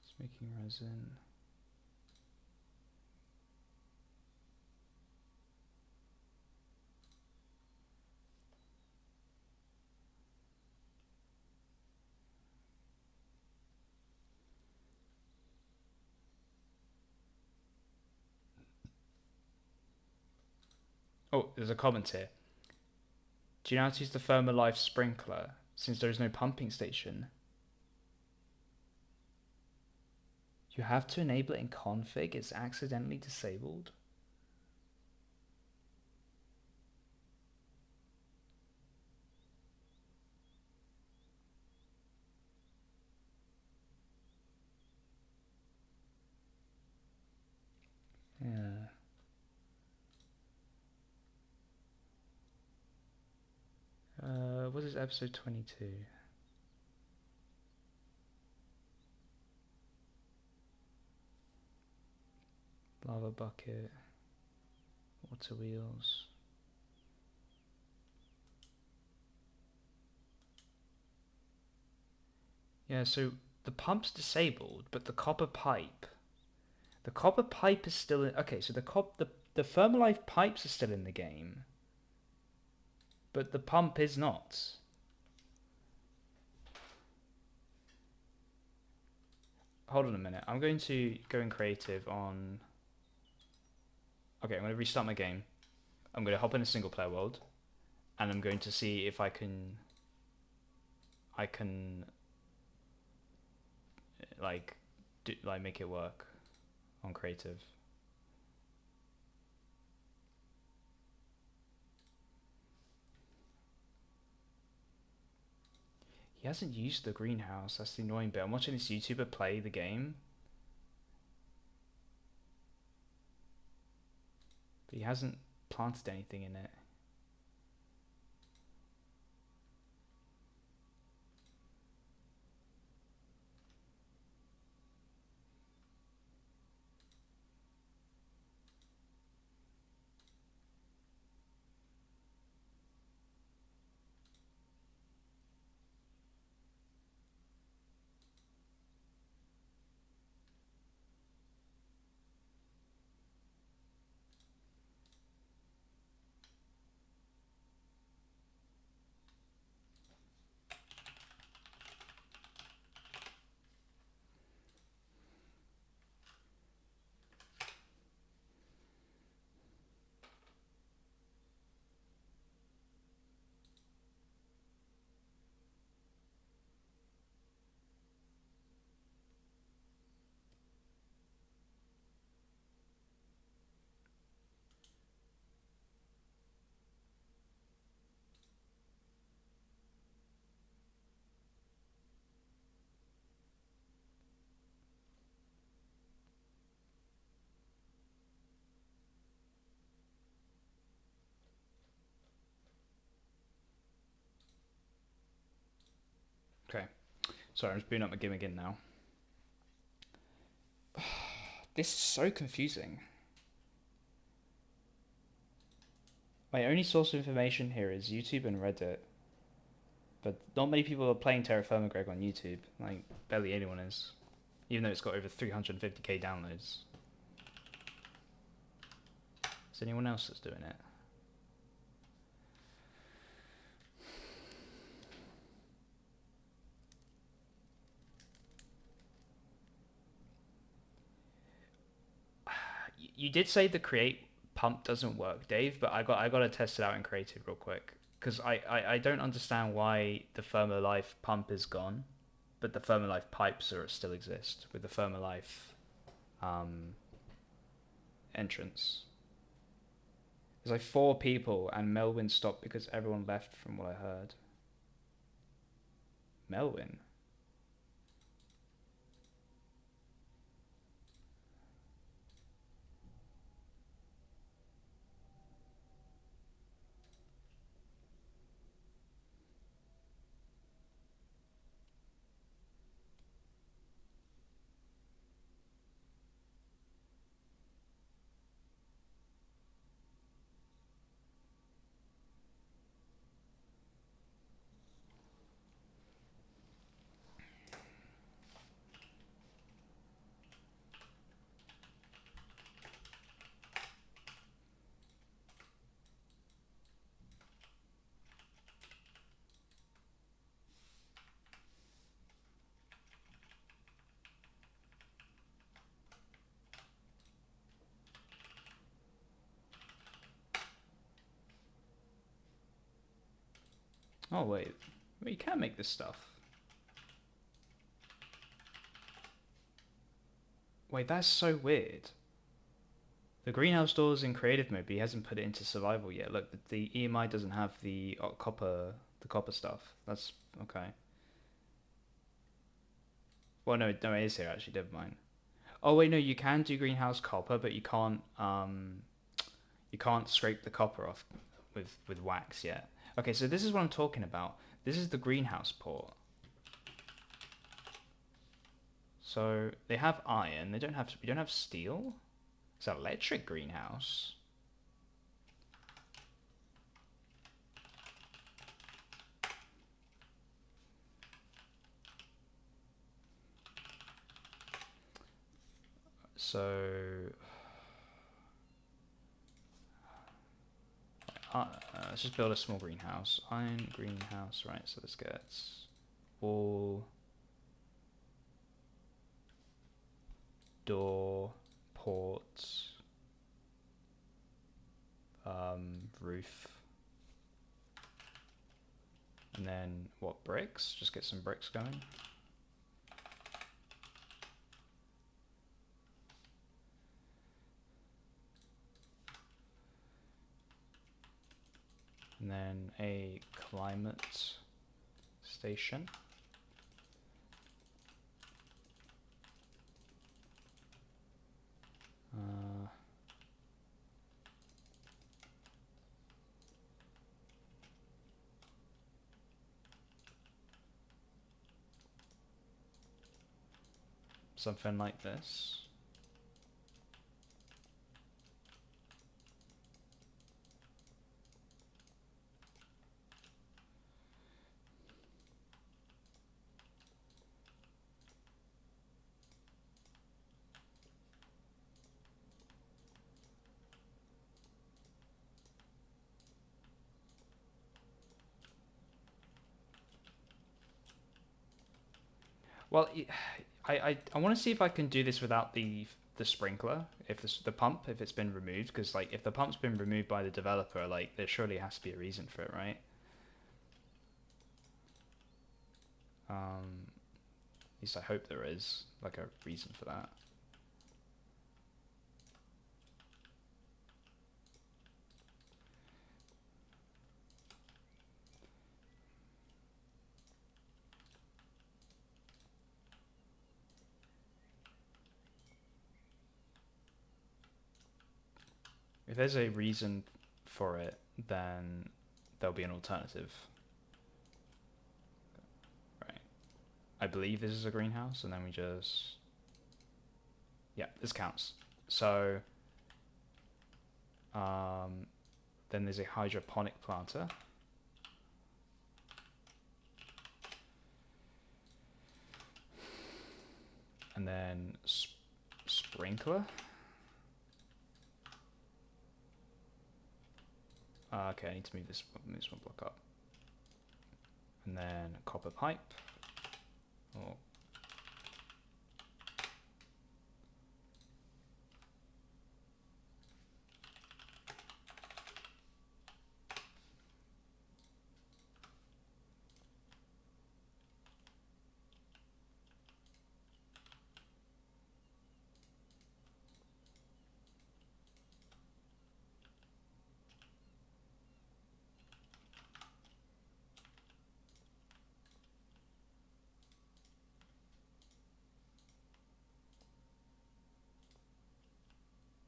Just making resin. Oh, there's a comment here. Do you know how to use the Thermalife sprinkler since there is no pumping station? You have to enable it in config. It's accidentally disabled. Yeah. What is episode 22? Lava bucket. Water wheels. Yeah, so the pump's disabled, but the copper pipe. The copper pipe is still in. Okay, so the Thermalife pipes are still in the game, but the pump is not. Hold on a minute. I'm going to go in creative on. Okay, I'm going to restart my game. I'm going to hop in a single player world, and I'm going to see if I can like make it work on creative. He hasn't used the greenhouse. That's the annoying bit. I'm watching this YouTuber play the game, but he hasn't planted anything in it. Okay, sorry, I'm just booting up my game again now. This is so confusing. My only source of information here is YouTube and Reddit, but not many people are playing TerraFirmaGreg on YouTube. Like, barely anyone is, even though it's got over 350k downloads. Is anyone else that's doing it? You did say the create pump doesn't work, Dave, but I got to test it out in creative real quick because I don't understand why the Thermalife pump is gone, but the Thermalife pipes are still exist with the Thermalife entrance. There's like 4 people, and Melwin stopped because everyone left, from what I heard. Melwin. Oh wait, well, you can make this stuff. Wait, that's so weird. The greenhouse door's in creative mode, but he hasn't put it into survival yet. Look, the EMI doesn't have the copper stuff. That's okay. Well, no, it is here actually. Never mind. Oh wait, no, you can do greenhouse copper, but you can't scrape the copper off with wax yet. Okay, so this is what I'm talking about. This is the greenhouse port. So they have iron. We don't have steel. It's an electric greenhouse. So let's just build a small greenhouse. Iron greenhouse, right? So this gets wall, door, ports, roof, and then what, bricks? Just get some bricks going. And then a climate station. Something like this. Well, I want to see if I can do this without the sprinkler, if the pump, if it's been removed, because like if the pump's been removed by the developer, like there surely has to be a reason for it, right? At least I hope there is like a reason for that. If there's a reason for it, then there'll be an alternative. Right. I believe this is a greenhouse, and then we just... Yeah, this counts. So, then there's a hydroponic planter. And then sprinkler. Okay, I need to move this one block up. And then a copper pipe. Oh.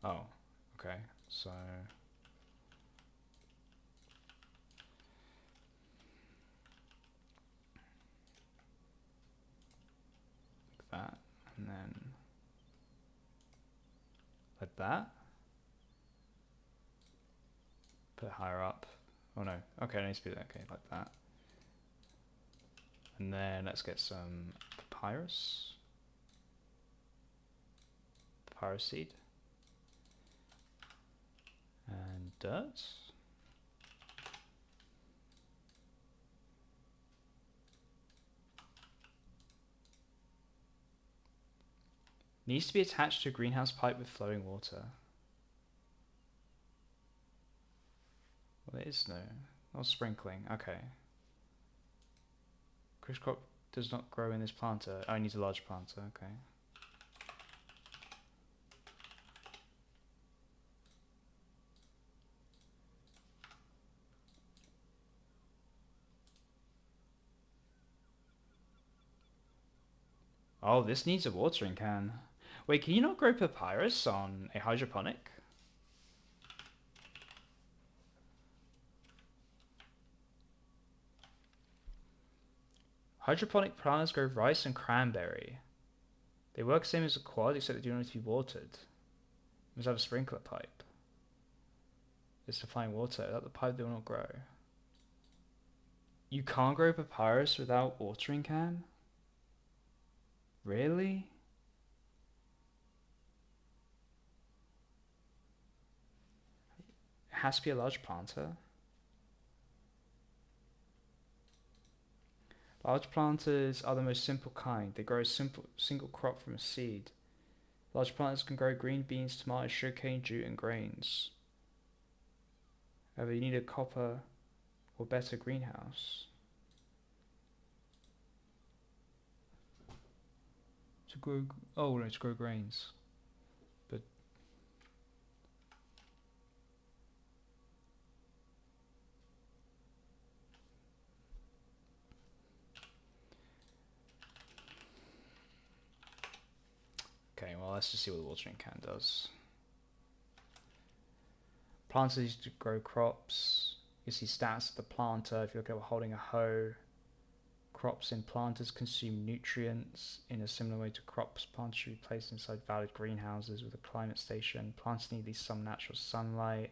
Oh, okay. So like that, and then like that. Put it higher up. Oh no. Okay, it needs to be okay like that. And then let's get some papyrus. Papyrus seed. And dirt. Needs to be attached to a greenhouse pipe with flowing water. Well, there is no sprinkling. Okay. Licorice crop does not grow in this planter. Oh, it needs a large planter. Okay. Oh, this needs a watering can. Wait, can you not grow papyrus on a hydroponic? Hydroponic plants grow rice and cranberry. They work same as a quad, except they do not need to be watered. You must have a sprinkler pipe. It's supplying water. Without the pipe, they will not grow. You can't grow papyrus without watering can? Really? It has to be a large planter. Large planters are the most simple kind. They grow a single crop from a seed. Large planters can grow green beans, tomatoes, sugarcane, jute, and grains. However, you need a copper or better greenhouse to grow. Oh no, to grow grains. But okay, well let's just see what the watering can does. Planters used to grow crops. You see stats of the planter. If you look at holding a hoe, crops in planters consume nutrients in a similar way to crops. Plants should be placed inside valid greenhouses with a climate station. Plants need at least some natural sunlight.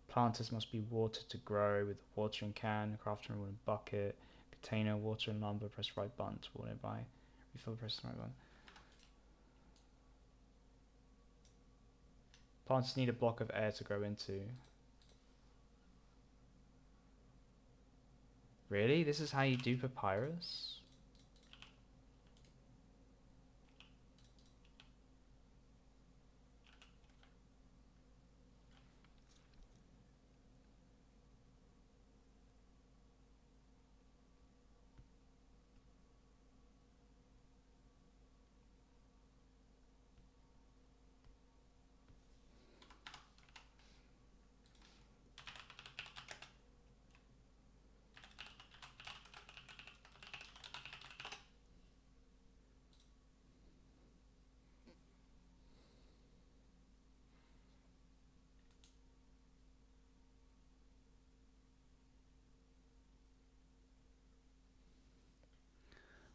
Planters must be watered to grow with a watering can, crafted in a wooden bucket, container, water and lumber. Press the right button to water nearby. Refill, press the right button. Plants need a block of air to grow into. Really? This is how you do papyrus?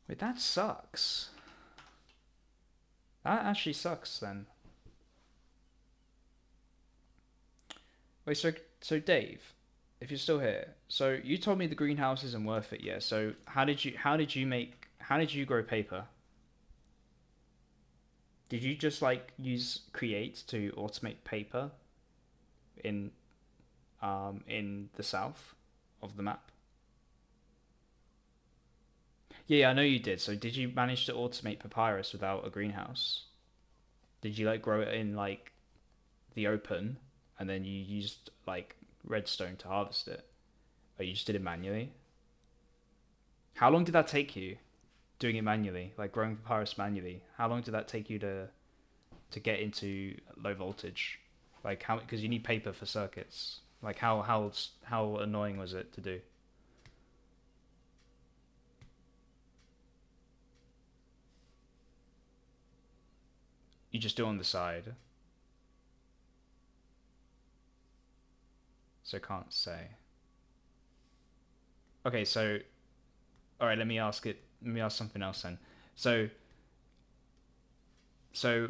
Wait, that sucks. That actually sucks then. Wait, so Dave, if you're still here, so you told me the greenhouse isn't worth it, yeah. So how did you grow paper? Did you just like use Create to automate paper in in the south of the map? Yeah, I know you did. So did you manage to automate papyrus without a greenhouse? Did you like grow it in like the open and then you used like redstone to harvest it? Or you just did it manually? How long did that take you doing it manually, like growing papyrus manually? How long did that take you to get into low voltage? Like how, because you need paper for circuits. Like how annoying was it to do? You just do it on the side, so I can't say. Okay, so all right, let me ask it. Let me ask something else then. So so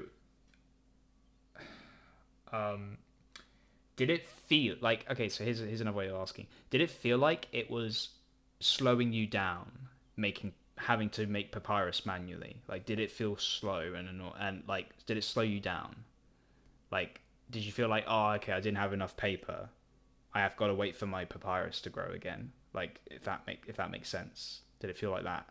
um, did it feel like okay? So here's another way of asking. Did it feel like it was slowing you down, making having to make papyrus manually? Like, did it feel slow and like did it slow you down? Like, did you feel like oh okay, I didn't have enough paper. I have got to wait for my papyrus to grow again. Like, if that makes sense. Did it feel like that?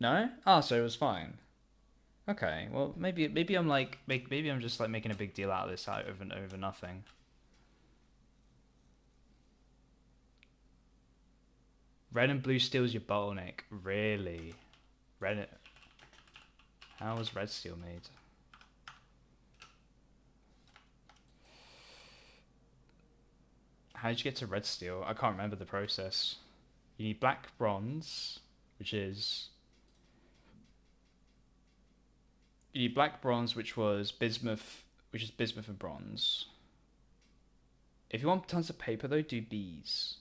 No? Oh, so it was fine. Okay, well maybe I'm like maybe I'm just like making a big deal out of this out over nothing. Red and blue steel's your bottleneck. Really? Red. How was red steel made? How did you get to red steel? I can't remember the process. You need black bronze, which is you need black bronze, which was bismuth, which is bismuth and bronze. If you want tons of paper though, do bees.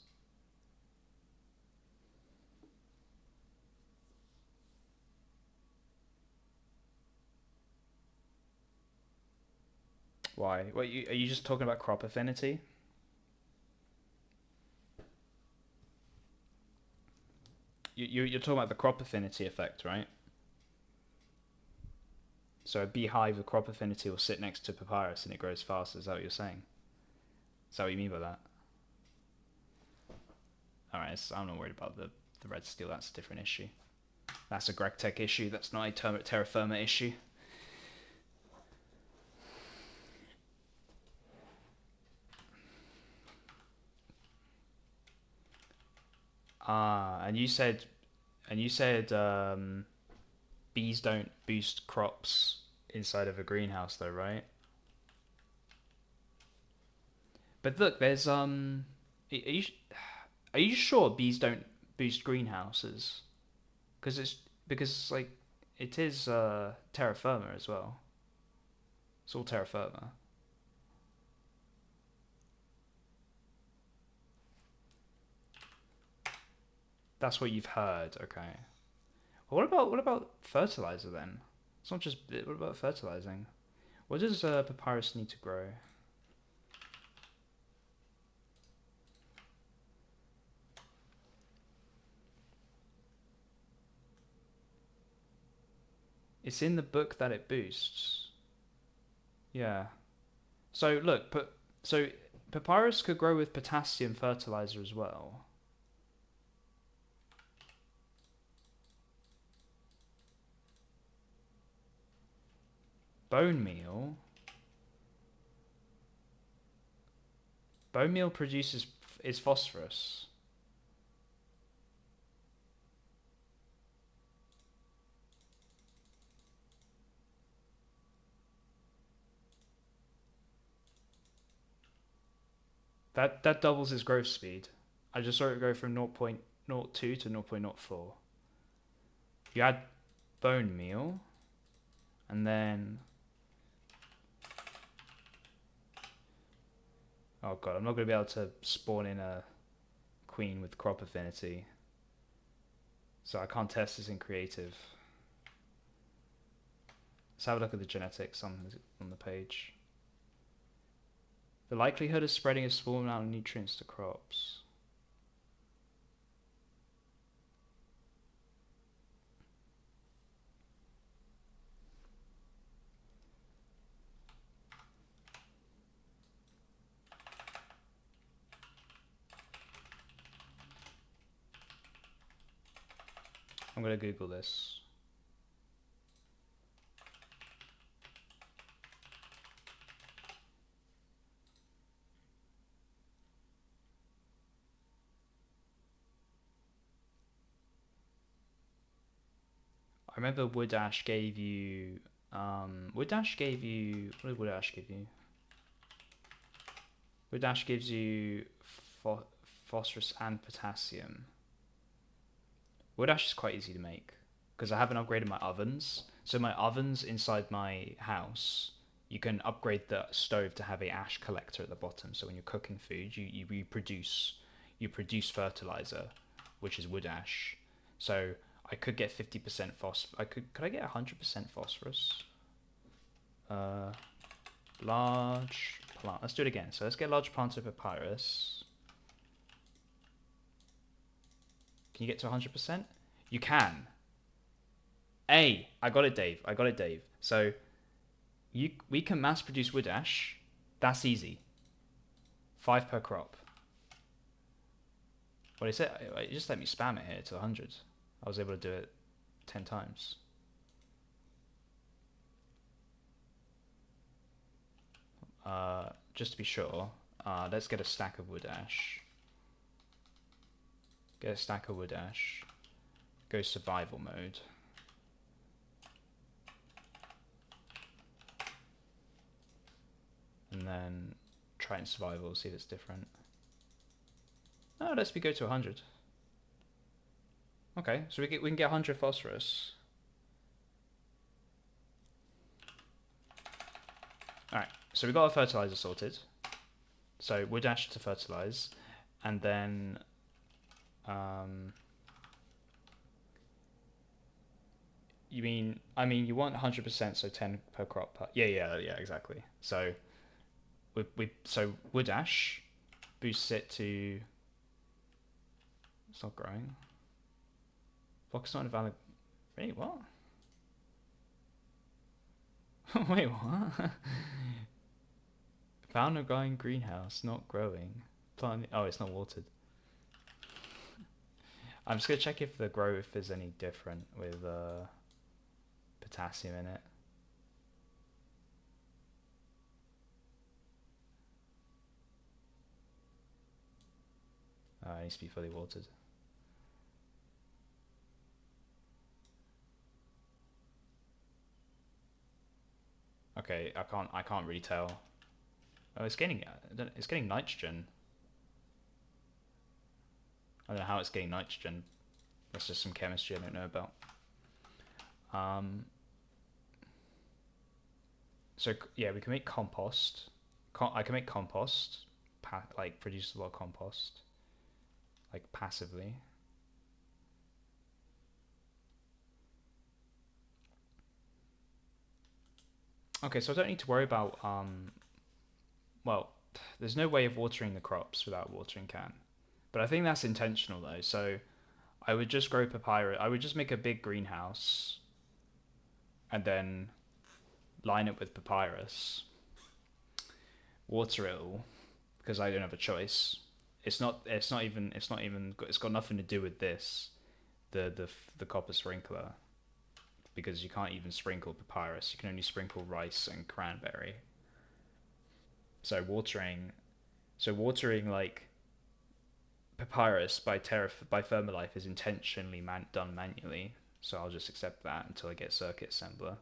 Why? What are you just talking about crop affinity? You're talking about the crop affinity effect, right? So a beehive with crop affinity will sit next to papyrus and it grows faster. Is that what you're saying? Is that what you mean by that? Alright, so I'm not worried about the red steel. That's a different issue. That's a GregTech issue. That's not a TerraFirma issue. Ah, and you said bees don't boost crops inside of a greenhouse though, right? But look, there's are you sure bees don't boost greenhouses? Because like it is terra firma as well. It's all terra firma. That's what you've heard. Okay. Well, what about fertilizer then? It's not just what about fertilizing? What does papyrus need to grow? It's in the book that it boosts. Yeah. So look, so papyrus could grow with potassium fertilizer as well. Bone meal. Bone meal produces is phosphorus. That doubles his growth speed. I just saw it go from 0.02 to 0.04. You add bone meal, and then oh god, I'm not gonna be able to spawn in a queen with crop affinity, so I can't test this in creative. Let's have a look at the genetics on the page. The likelihood of spreading a small amount of nutrients to crops. I'm gonna Google this. I remember Wood Ash gave you. Wood Ash gave you. What did Wood Ash give you? Wood Ash gives you phosphorus and potassium. Wood Ash is quite easy to make because I haven't upgraded my ovens. So my ovens inside my house, you can upgrade the stove to have a ash collector at the bottom. So when you're cooking food, you produce fertilizer, which is wood ash. So I could get 50% phosphorus. Could I get 100% phosphorus? Large plant. Let's do it again. So let's get large plants of papyrus. Can you get to 100%? You can. I got it, Dave. I got it, Dave. So we can mass produce wood ash. That's easy. 5 per crop. What is it? It just let me spam it here to 100. I was able to do it 10 times. just to be sure, let's get a stack of wood ash. Get a stack of wood ash. Go survival mode. And then try in survival, see if it's different. Oh, let's go to 100. Okay, so we can get 100 phosphorus. Alright, so we got our fertilizer sorted. So wood ash to fertilize, and then I mean you want 100%, so 10 per crop per, yeah, exactly. So so wood ash boosts it to, it's not growing. Block is not invalid. Wait, what? Wait, what? Found a growing greenhouse, not growing. Plant. Oh, it's not watered. I'm just gonna check if the growth is any different with potassium in it. It needs to be fully watered. Okay, I can't really tell. Oh, it's getting nitrogen. I don't know how it's getting nitrogen. That's just some chemistry I don't know about. So yeah, we can make compost. I can make compost, like produce a lot of compost, like passively. Okay, so I don't need to worry about well, there's no way of watering the crops without a watering can. But I think that's intentional though. So I would just grow papyrus. I would just make a big greenhouse and then line it with papyrus. Water it all because I don't have a choice. It's not even it's got nothing to do with this. The copper sprinkler, because you can't even sprinkle papyrus. You can only sprinkle rice and cranberry. So watering like papyrus by Thermalife is intentionally done manually. So I'll just accept that until I get circuit assembler.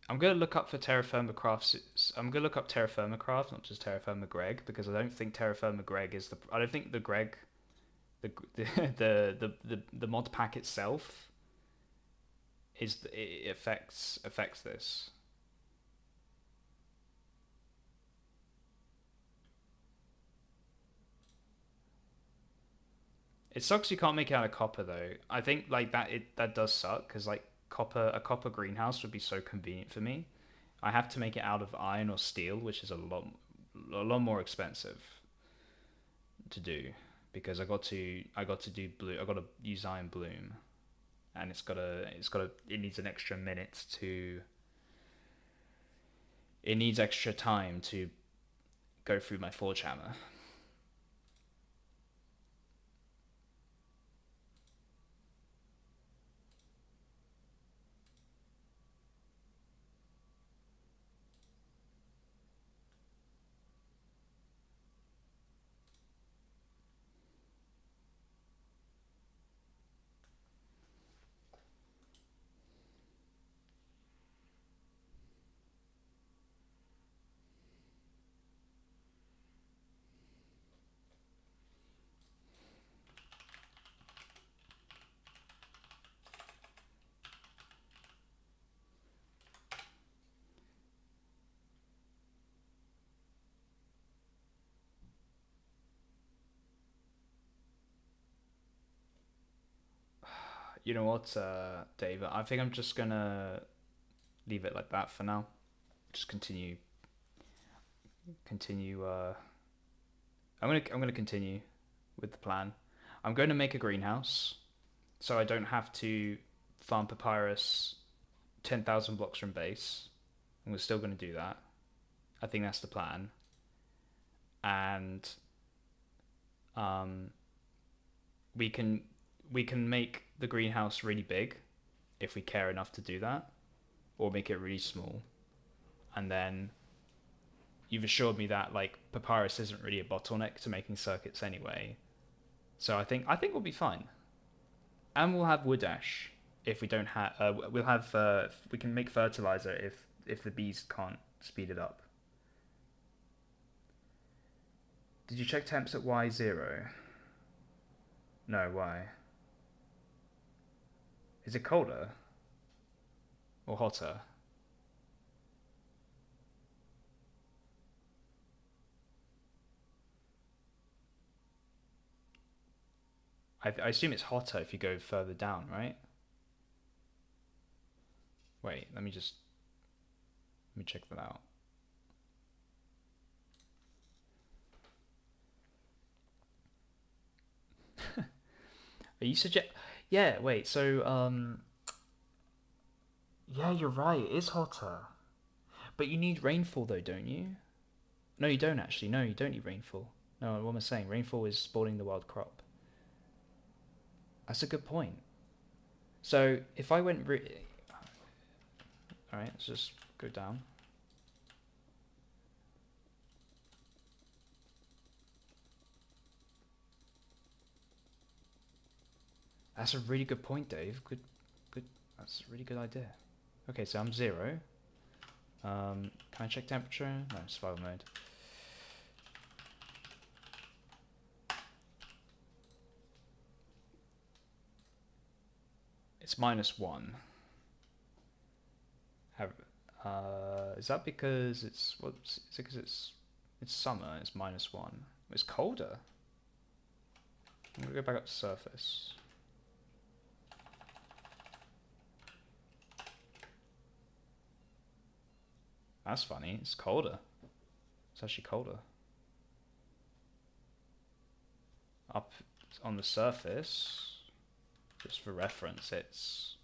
I'm gonna look up for TerraFirmaCraft. I'm gonna look up TerraFirmaCraft, not just TerraFirmaGreg, because I don't think TerraFirmaGreg is the. I don't think the Greg, the the mod pack itself it affects this. It sucks you can't make it out of copper though. I think like that does suck because like a copper greenhouse would be so convenient for me. I have to make it out of iron or steel, which is a lot more expensive to do because I got to do blue. I got to use iron bloom, and it needs an extra minute to. It needs extra time to go through my forge hammer. You know what, Dave? I think I'm just gonna leave it like that for now. Just continue. I'm gonna continue with the plan. I'm going to make a greenhouse, so I don't have to farm papyrus 10,000 blocks from base. And we're still going to do that. I think that's the plan. And we can make the greenhouse really big if we care enough to do that, or make it really small. And then you've assured me that like papyrus isn't really a bottleneck to making circuits anyway. So I think we'll be fine. And we'll have wood ash if we don't have. We'll have. We can make fertilizer if the bees can't speed it up. Did you check temps at Y0? No, why? Is it colder or hotter? I assume it's hotter if you go further down, right? Wait, let me check that out. Are you suggest? Yeah, wait. So yeah, you're right. It is hotter, but you need rainfall though, don't you? No, you don't actually. No, you don't need rainfall. No, what am I saying? Rainfall is spawning the wild crop. That's a good point. So if I went all right, let's just go down. That's a really good point, Dave. Good. That's a really good idea. Okay, so I'm 0. Can I check temperature? No, survival mode. It's -1. Is that because it's is it because it's summer? It's -1. It's colder. I'm gonna go back up to surface. That's funny. It's colder. It's actually colder. Up on the surface, just for reference, it's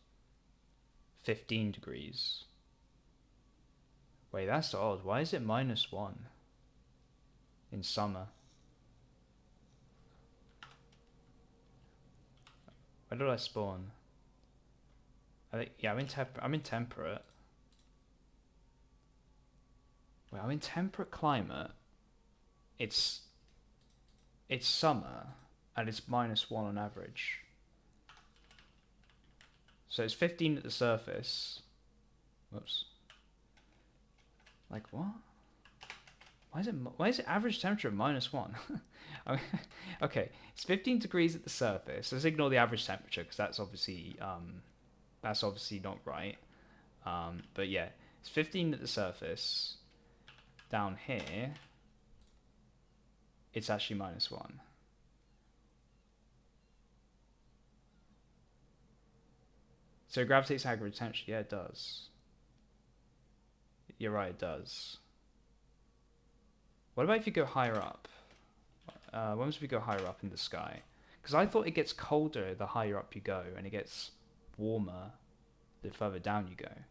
15 degrees. Wait, that's odd. Why is it -1 in summer? Where did I spawn? I think, yeah, I'm in temperate. Well, I'm in temperate climate. It's summer, and it's -1 on average. So it's 15 at the surface. Whoops. Like what? Why is it average temperature of -1? I mean, okay, it's 15 degrees at the surface. Let's ignore the average temperature because that's obviously not right. But yeah, it's 15 at the surface. Down here, it's actually -1. So it gravitates average temperature. Yeah, it does. You're right, it does. What about if you go higher up? When was we go higher up in the sky? Because I thought it gets colder the higher up you go, and it gets warmer the further down you go.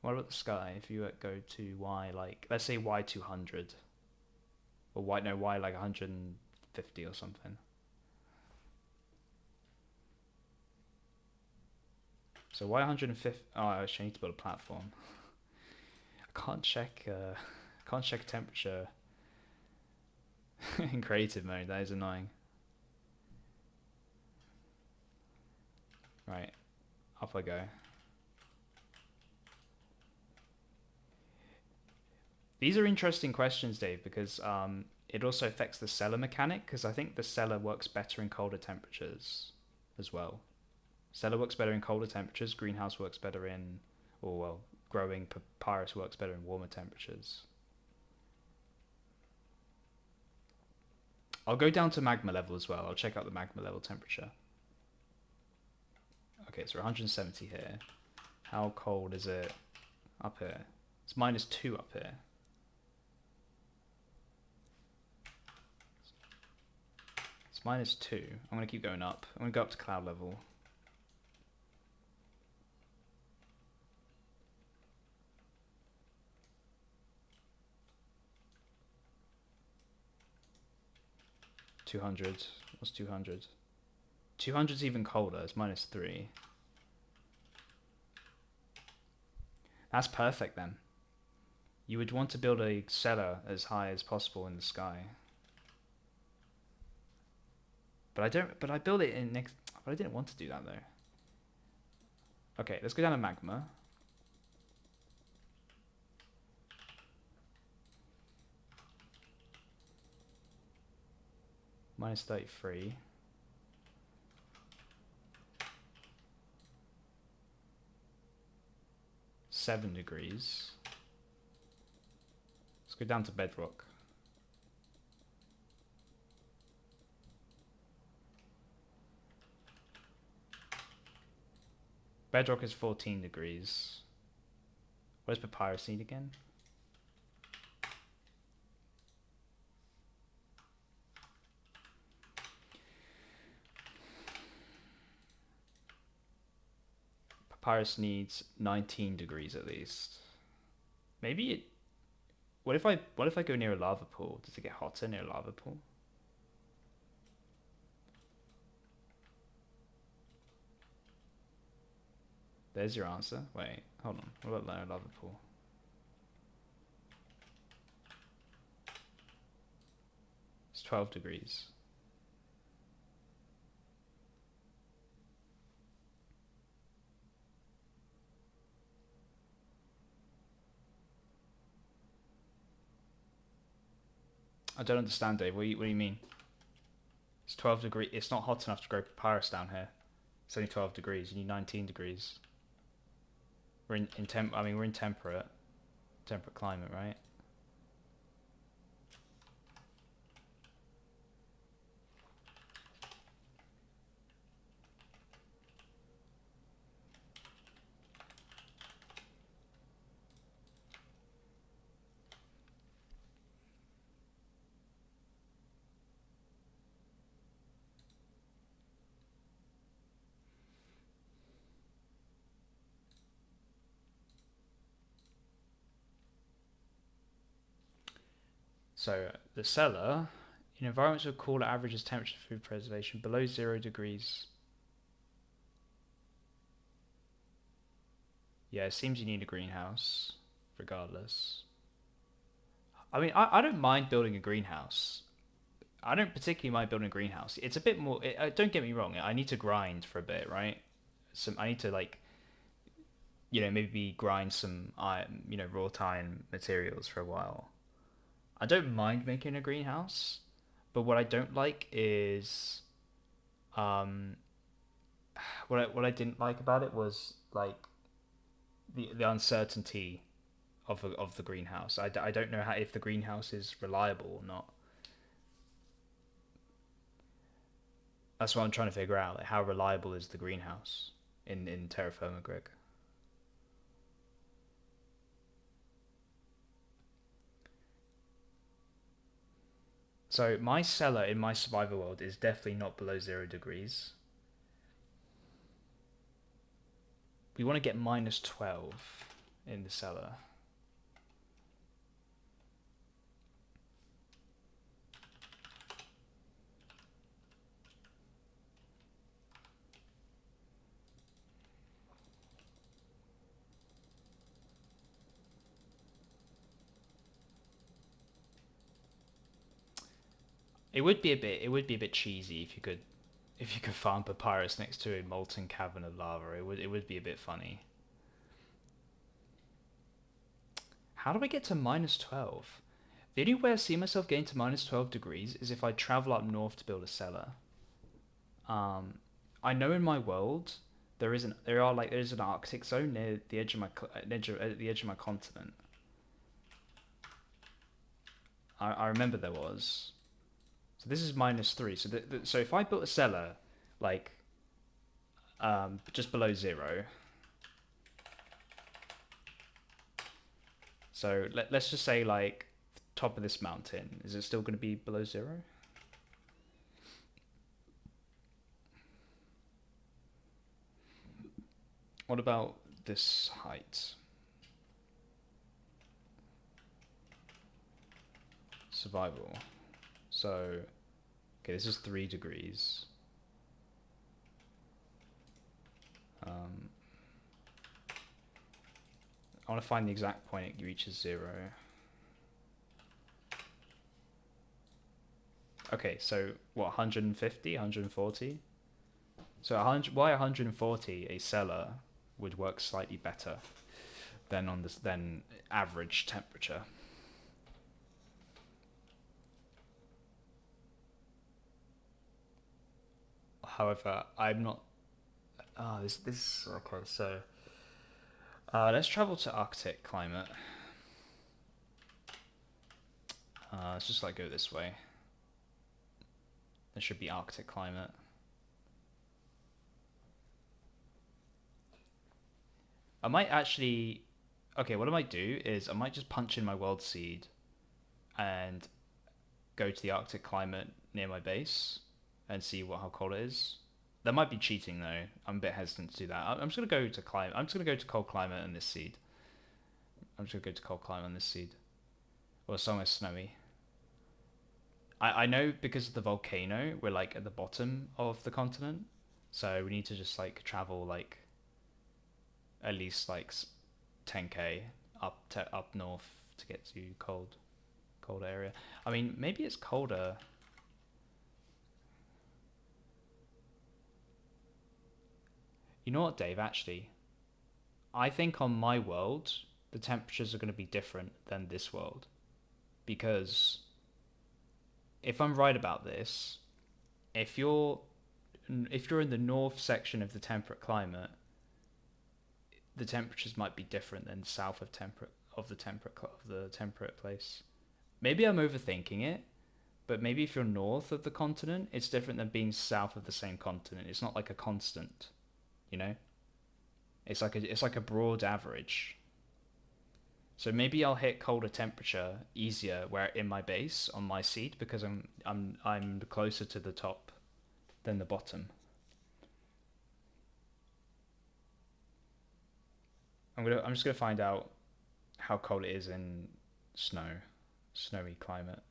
What about the sky? If you go to Y, like, let's say Y200. Or Y like 150 or something. So Y150, oh, I actually need to build a platform. I can't check temperature in creative mode, that is annoying. Right, up I go. These are interesting questions, Dave, because it also affects the cellar mechanic, because I think the cellar works better in colder temperatures as well. Cellar works better in colder temperatures, greenhouse works better in, or well, growing papyrus works better in warmer temperatures. I'll go down to magma level as well. I'll check out the magma level temperature. Okay, so 170 here. How cold is it up here? It's -2 up here. It's It's -2. I'm going to keep going up. I'm going to go up to cloud level. $200. What's 200? 200's even colder. It's -3. That's perfect then. You would want to build a cellar as high as possible in the sky. But I don't. But I built it in next. But I didn't want to do that though. Okay, let's go down to magma. -33. 7 degrees. Let's go down to bedrock. Bedrock is 14 degrees. Where's papyrus need again? Papyrus needs 19 degrees at least. Maybe it... What if I go near a lava pool? Does it get hotter near a lava pool? There's your answer. Wait, hold on. What about near a lava pool? It's 12 degrees. I don't understand, Dave. What do you mean? It's 12 degrees. It's not hot enough to grow papyrus down here. It's only 12 degrees. You need 19 degrees. We're in we're in temperate climate, right? So the cellar, in environments with cooler averages temperature for food preservation below 0 degrees. Yeah, it seems you need a greenhouse, regardless. I mean, I don't mind building a greenhouse. I don't particularly mind building a greenhouse. It's a bit more. Don't get me wrong. I need to grind for a bit, right? I need to like, maybe grind some raw iron materials for a while. I don't mind making a greenhouse, but what I don't like is, um, what I didn't like about it was like the uncertainty of the greenhouse. I don't know if the greenhouse is reliable or not. That's what I'm trying to figure out. Like, how reliable is the greenhouse in TerraFirmaGreg? So my cellar in my survivor world is definitely not below 0 degrees. We want to get -12 in the cellar. It would be a bit cheesy if you could farm papyrus next to a molten cavern of lava. It would be a bit funny. How do I get to -12? The only way I see myself getting to -12 degrees is if I travel up north to build a cellar. I know in my world there's an Arctic zone near the edge of my continent. I remember there was. So this is -3. So if I built a cellar, like, just below 0. So let's just say like top of this mountain. Is it still going to be below 0? What about this height? Survival. So, okay, this is 3 degrees. I want to find the exact point it reaches 0. Okay, so what, 150, 140? So why 140? A cellar would work slightly better than on this than average temperature. However, I'm not. This okay. So, let's travel to Arctic climate. Let's just like go this way. There should be Arctic climate. I might actually. Okay, what I might do is I might just punch in my world seed and go to the Arctic climate near my base and see how cold it is. That might be cheating though. I'm a bit hesitant to do that. I'm just gonna go to climate. I'm just gonna go to cold climate on this seed. I'm just gonna go to cold climate on this seed, or somewhere snowy. I know because of the volcano, we're like at the bottom of the continent, so we need to just like travel like at least like 10k up north to get to cold area. I mean, maybe it's colder. You know what, Dave? Actually, I think on my world the temperatures are going to be different than this world, because if I'm right about this, if you're in the north section of the temperate climate, the temperatures might be different than south of the temperate place. Maybe I'm overthinking it, but maybe if you're north of the continent, it's different than being south of the same continent. It's not like a constant, you know? It's like a broad average. So maybe I'll hit colder temperature easier where in my base on my seed because I'm closer to the top than the bottom. I'm just gonna find out how cold it is in snowy climate.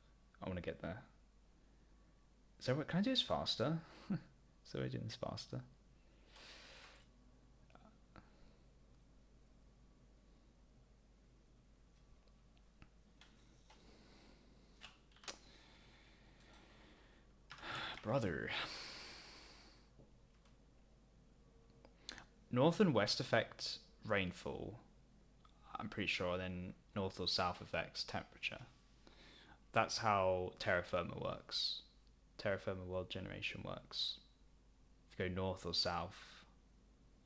I want to get there. So can I do this faster? So we're doing this faster. Brother. North and west affect rainfall, I'm pretty sure, then north or south affects temperature. That's how terra firma works. Terra firma world generation works. If you go north or south,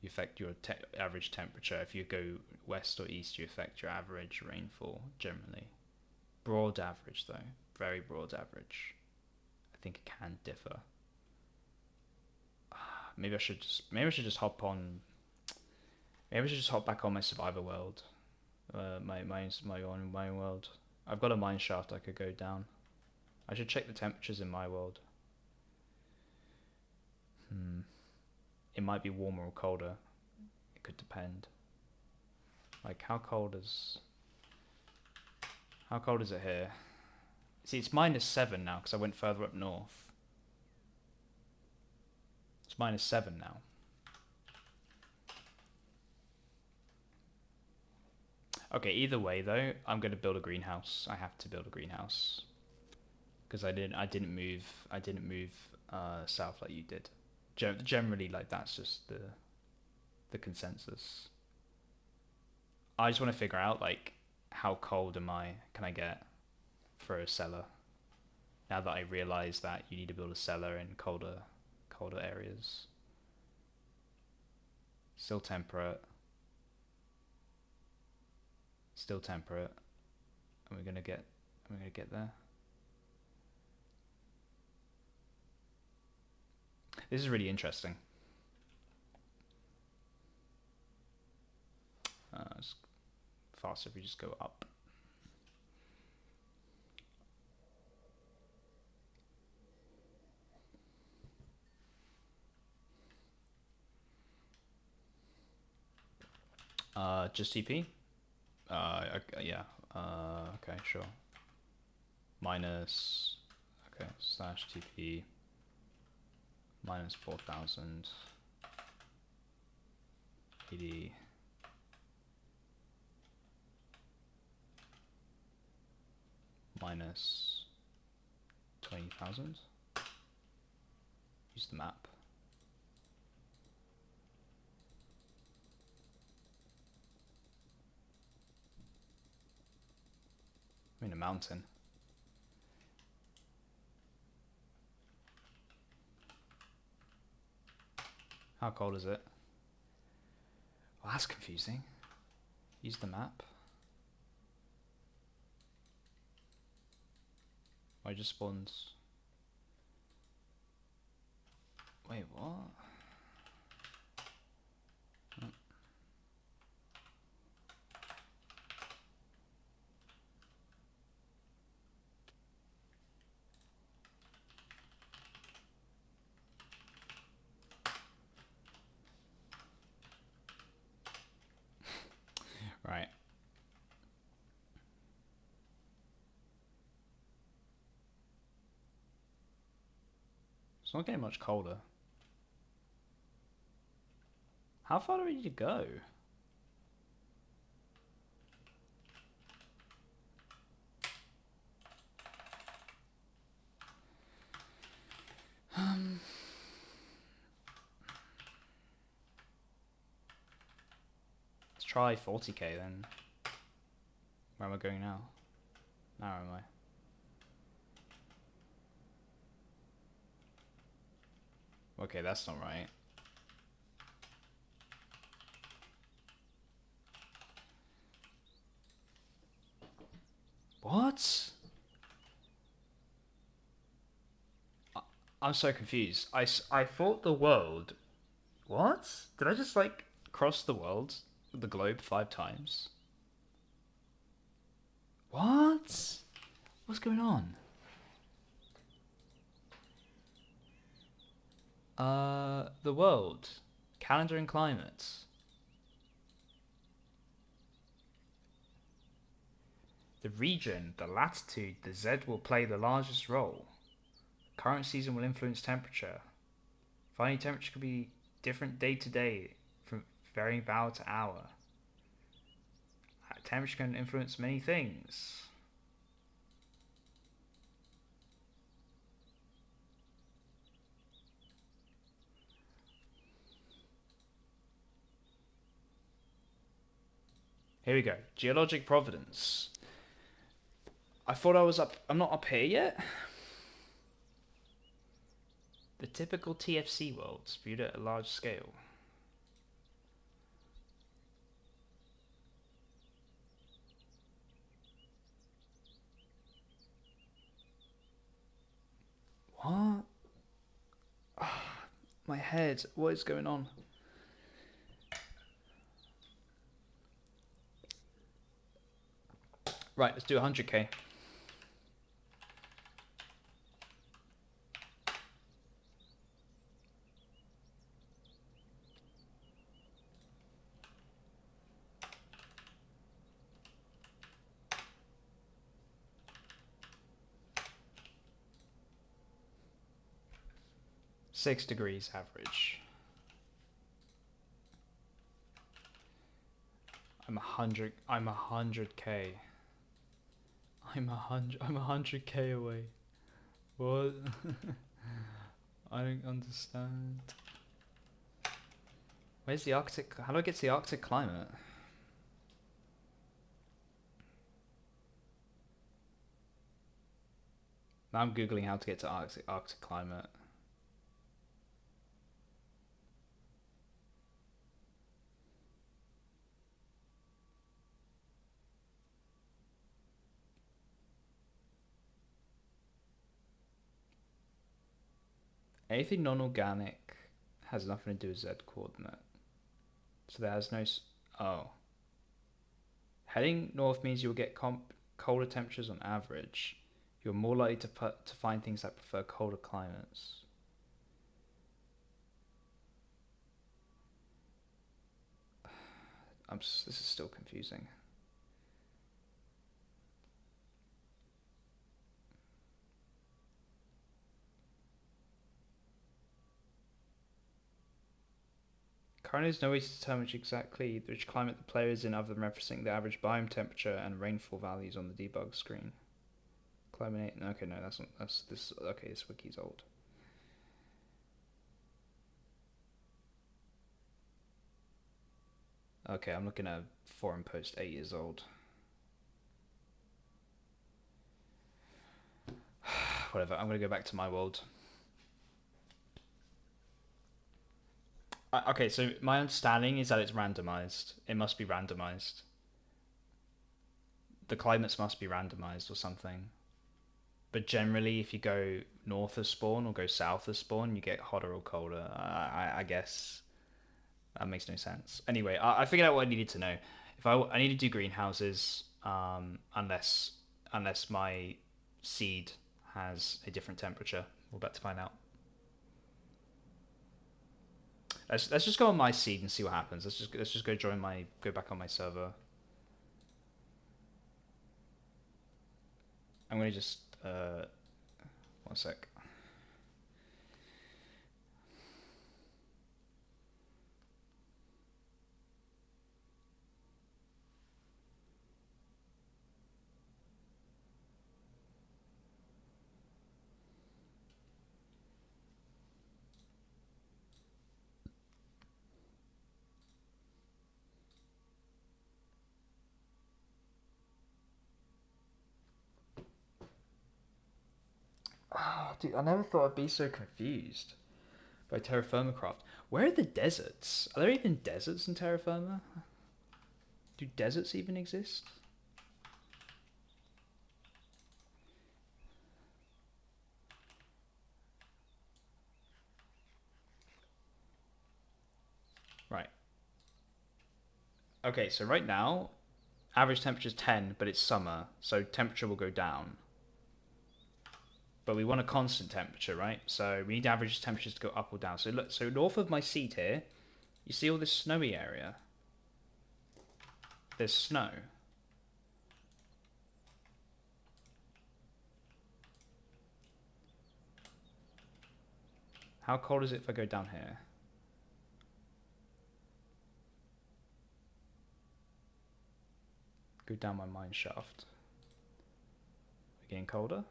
you affect your average temperature. If you go west or east, you affect your average rainfall generally. Broad average though, very broad average. I think it can differ. Maybe I should just hop on. Maybe I should just hop back on my survivor world. My own world. I've got a mine shaft I could go down. I should check the temperatures in my world. It might be warmer or colder. It could depend. Like how cold is it here? See, it's -7 now because I went further up north. It's -7 now. Okay, either way though, I'm going to build a greenhouse. I have to build a greenhouse because I didn't move south like you did. Generally, like that's just the consensus. I just want to figure out like how cold can I get for a cellar. Now that I realize that you need to build a cellar in colder areas. Still temperate. Still temperate. And we're gonna get there. This is really interesting. It's faster if we just go up. Just TP? Okay, yeah. Okay, sure. Minus, okay, slash TP minus 4000 80 minus 20,000. Use the map. I'm in a mountain. How cold is it? Well, that's confusing. Use the map. I just spawns. Wait, what? Oh. Right. It's not getting much colder. How far do we need to go? Let's try 40k then. Where am I going now? Now where am I? Okay, that's not right. What? I'm so confused. I thought the world... What? Did I just, like, cross the world, the globe 5 times? What? What's going on? The world. Calendar and climate. The region, the latitude, the Z will play the largest role. Current season will influence temperature. Finding temperature could be different day to day, from varying hour to hour. Temperature can influence many things. Here we go. Geologic providence. I thought I was up. I'm not up here yet. The typical TFC worlds viewed at a large scale. What? My head. What is going on? Right, let's do 100k. Six degrees average. I'm 100k. I'm 100k away. What? I don't understand. Where's the Arctic? How do I get to the Arctic climate? Now I'm googling how to get to Arctic climate. Anything non-organic has nothing to do with Z coordinate. So there has no... Oh. Heading north means you'll get colder temperatures on average. You're more likely to find things that prefer colder climates. This is still confusing. Currently, there's no way to determine exactly which climate the player is in other than referencing the average biome temperature and rainfall values on the debug screen. Climate 8. Okay, no, that's not. That's this. Okay, this wiki's old. Okay, I'm looking at a forum post 8 years old. Whatever, I'm gonna go back to my world. Okay, so my understanding is that it's randomized. It must be randomized. The climates must be randomized or something. But generally, if you go north of spawn or go south of spawn, you get hotter or colder. I guess that makes no sense. Anyway, I figured out what I needed to know. If I need to do greenhouses, unless my seed has a different temperature. We're about to find out. Let's just go on my seed and see what happens. Let's just go back on my server. I'm gonna just 1 sec. Oh, dude, I never thought I'd be so confused by TerraFirmaCraft. Where are the deserts? Are there even deserts in Terra Firma? Do deserts even exist? Right. Okay, so right now, average temperature is 10, but it's summer, so temperature will go down. But we want a constant temperature, right? So we need average temperatures to go up or down. So look, so north of my seat here, you see all this snowy area? There's snow. How cold is it if I go down here? Go down my mine shaft. Getting colder?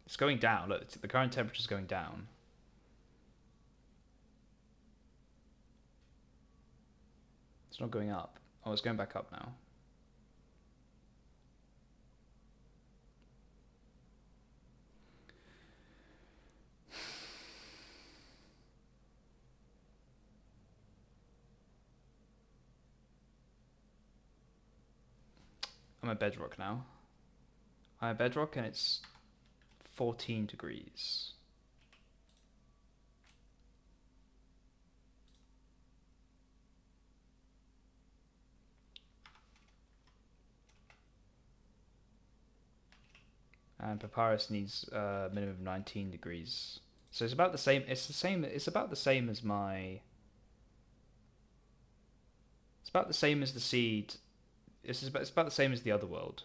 It's going down. Look, the current temperature is going down. It's not going up. Oh, it's going back up now. I'm at bedrock now. I'm at bedrock and it's 14 degrees. And Papyrus needs a minimum of 19 degrees. So it's about the same. It's about the same as my. It's about the same as the seed. It's about the same as the other world.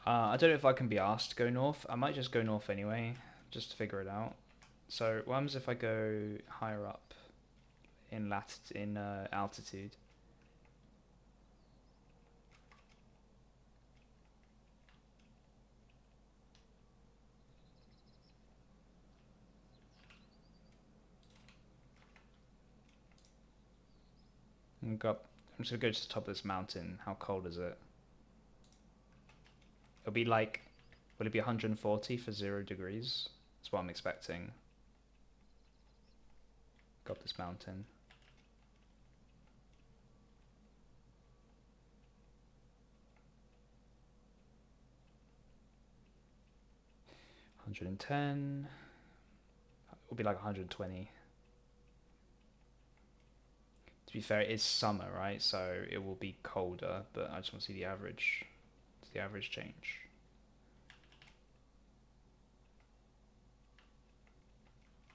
I don't know if I can be asked to go north. I might just go north anyway, just to figure it out. So what happens if I go higher up in altitude? I'm just gonna go to the top of this mountain. How cold is it? It'll be like, will it be 140 for 0 degrees? That's what I'm expecting. Go up this mountain. $110. It'll be like 120. To be fair, it is summer, right? So it will be colder, but I just want to see the average. It's the average change.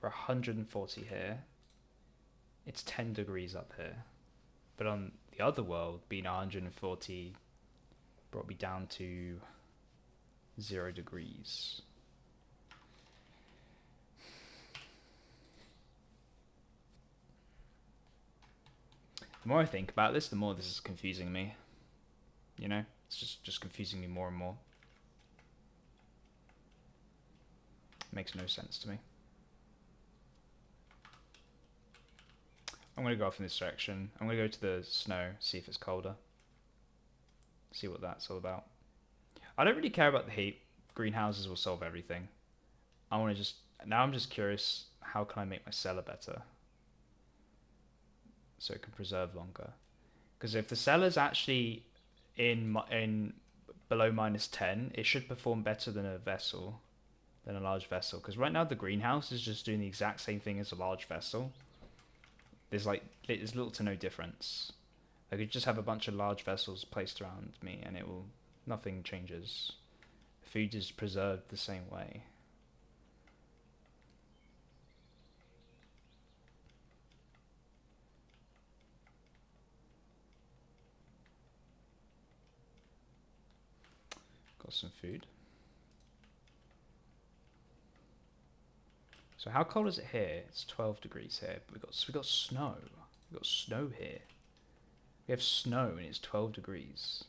We're 140 here. It's 10 degrees up here. But on the other world, being 140 brought me down to 0 degrees. The more I think about this, the more this is confusing me. You know, it's just confusing me more and more. It makes no sense to me. I'm going to go off in this direction. I'm going to go to the snow, see if it's colder. See what that's all about. I don't really care about the heat. Greenhouses will solve everything. I want to just... Now I'm just curious, how can I make my cellar better? So it can preserve longer. Because if the cellar's actually in below -10, it should perform better than a vessel, than a large vessel. Because right now the greenhouse is just doing the exact same thing as a large vessel. There's little to no difference. I could just have a bunch of large vessels placed around me and nothing changes. Food is preserved the same way. Got some food. So how cold is it here? It's 12 degrees here. But we got snow. We got snow here. We have snow and it's 12 degrees.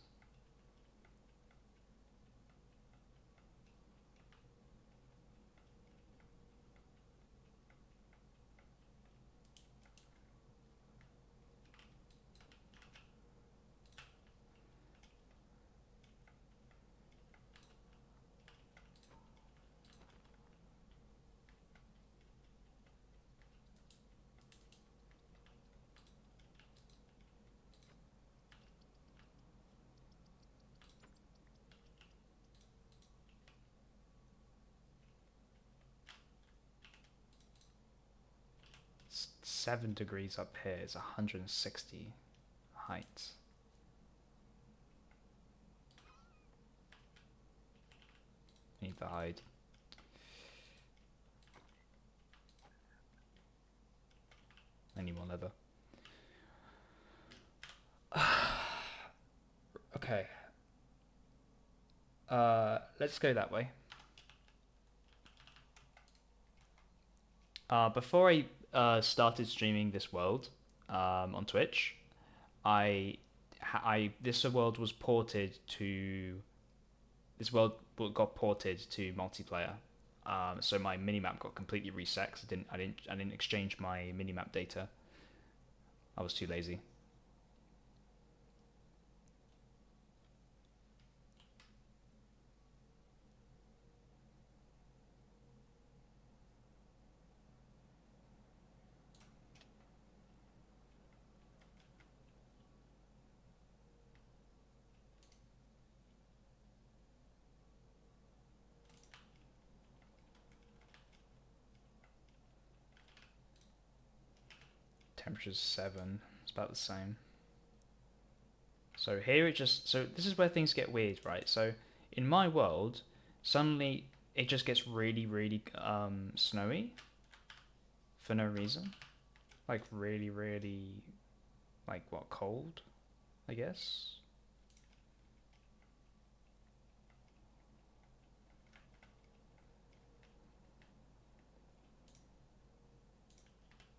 It's 7 degrees up here. It's 160 height. Need to hide. I need more leather. Okay. Let's go that way. Before I started streaming this world on Twitch, this world was ported to this world got ported to multiplayer. So my minimap got completely reset 'cause I didn't exchange my minimap data. I was too lazy. Temperature's 7. It's about the same. So here so this is where things get weird, right? So in my world, suddenly it just gets really, really snowy for no reason. Like really, really, like what, cold, I guess.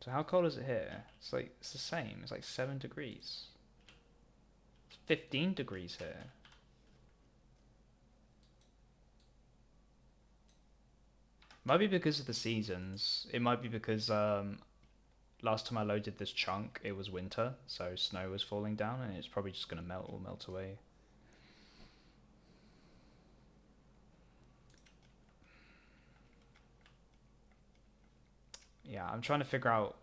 So how cold is it here? It's the same. It's like 7 degrees. It's 15 degrees here. Might be because of the seasons. It might be because last time I loaded this chunk, it was winter, so snow was falling down, and it's probably just gonna melt or melt away. Yeah, I'm trying to figure out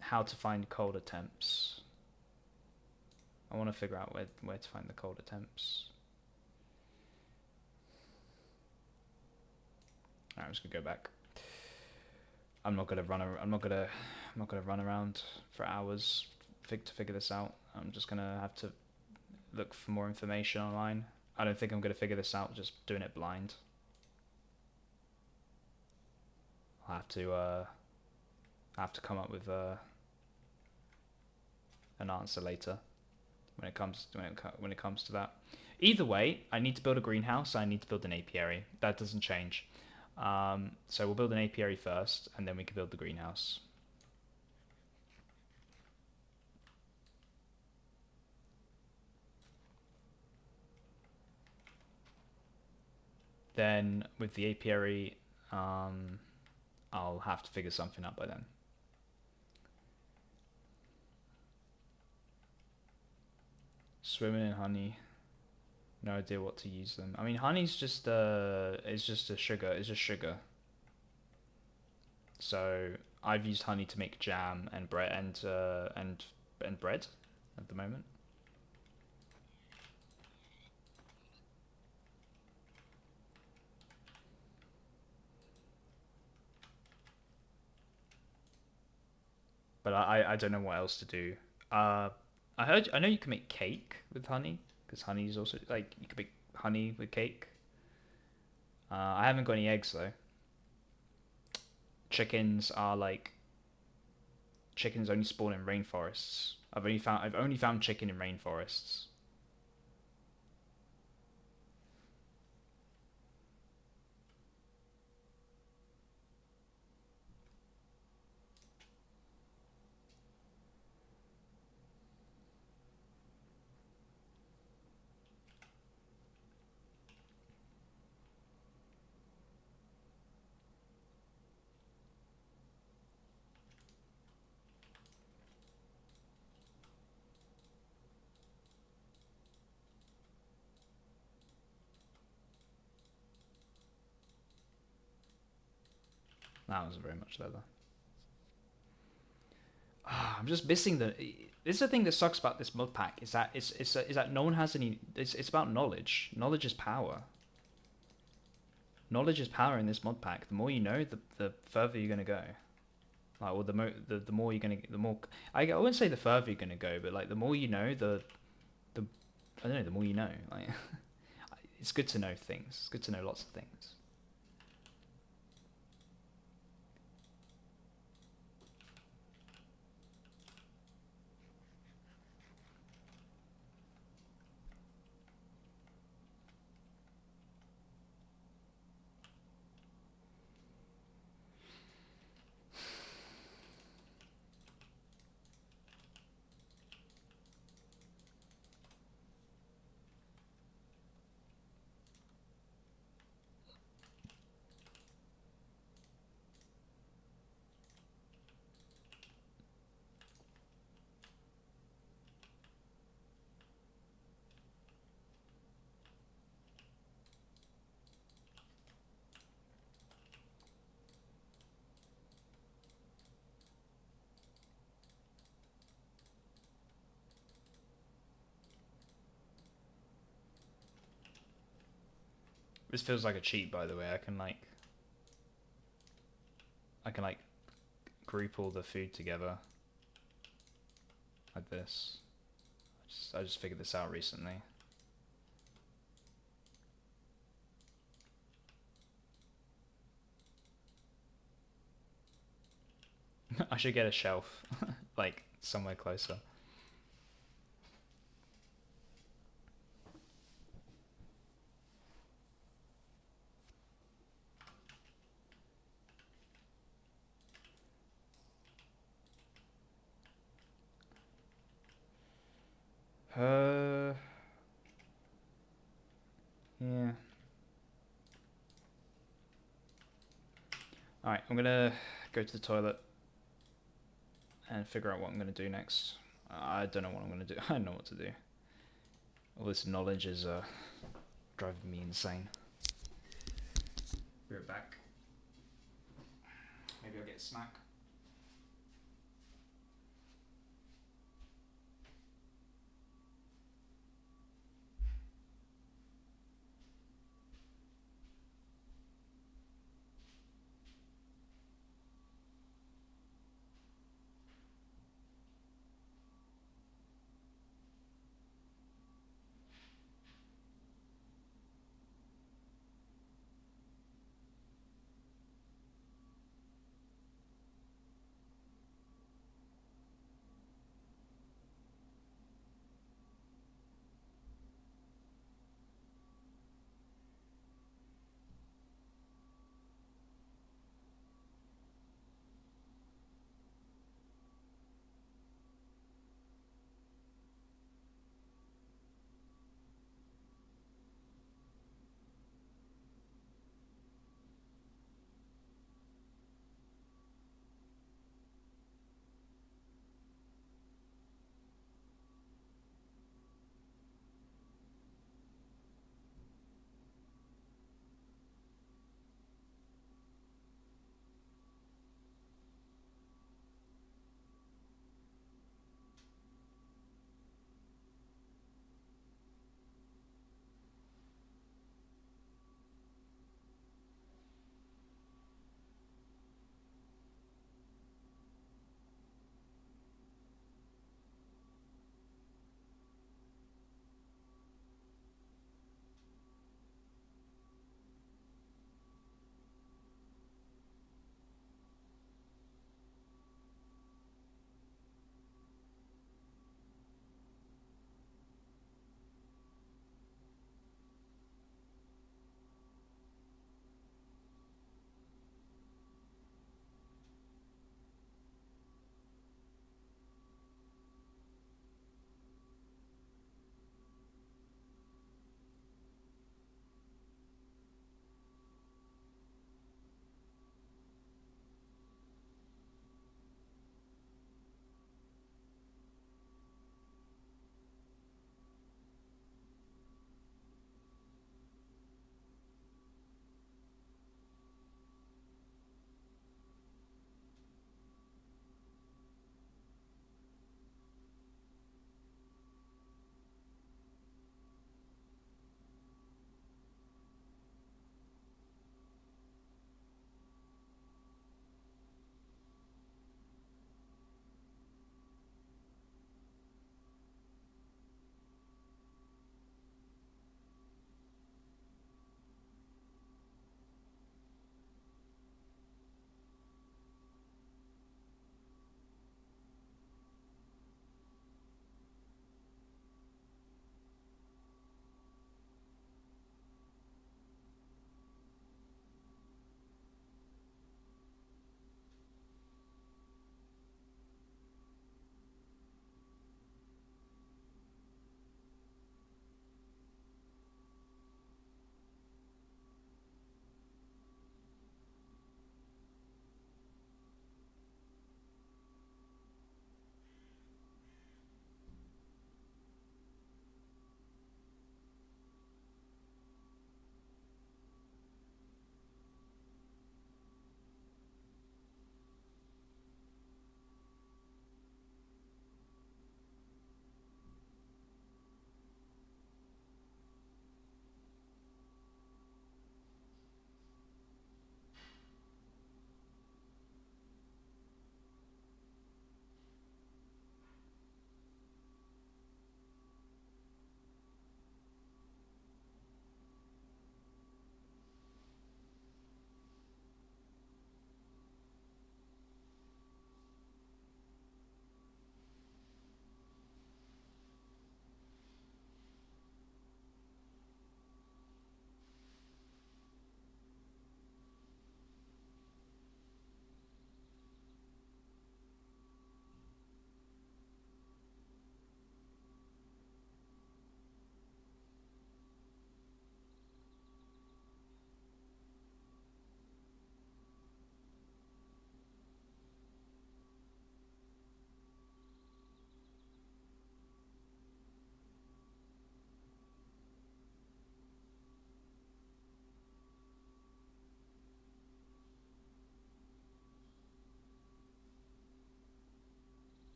how to find colder temps. I want to figure out where to find the colder temps. Alright, I'm just gonna go back. I'm not gonna run around for hours to figure this out. I'm just gonna have to look for more information online. I don't think I'm gonna figure this out just doing it blind. I'll have to come up with an answer later when it comes to that. Either way, I need to build a greenhouse. I need to build an apiary. That doesn't change. So we'll build an apiary first, and then we can build the greenhouse. Then with the apiary, I'll have to figure something out by then. Swimming in honey. No idea what to use them. I mean, honey's just it's just a sugar. It's just sugar. So I've used honey to make jam and bread and bread at the moment. But I don't know what else to do. I know you can make cake with honey, because honey is also like you can make honey with cake. I haven't got any eggs though. Chickens are like chickens only spawn in rainforests. I've only found chicken in rainforests. That wasn't very much leather. I'm just missing the. This is the thing that sucks about this mod pack is that is that no one has any. It's about knowledge. Knowledge is power. Knowledge is power in this mod pack. The more you know, the further you're gonna go. Like, or the more you're gonna the more. I wouldn't say the further you're gonna go, but like the more you know, the I don't know. The more you know. Like, it's good to know things. It's good to know lots of things. This feels like a cheat, by the way. I can like group all the food together like this. I just figured this out recently. I should get a shelf, like somewhere closer. Yeah. Alright, I'm gonna go to the toilet and figure out what I'm going to do next. I don't know what I'm going to do. I don't know what to do. All this knowledge is driving me insane. Be right back. Maybe I'll get a snack.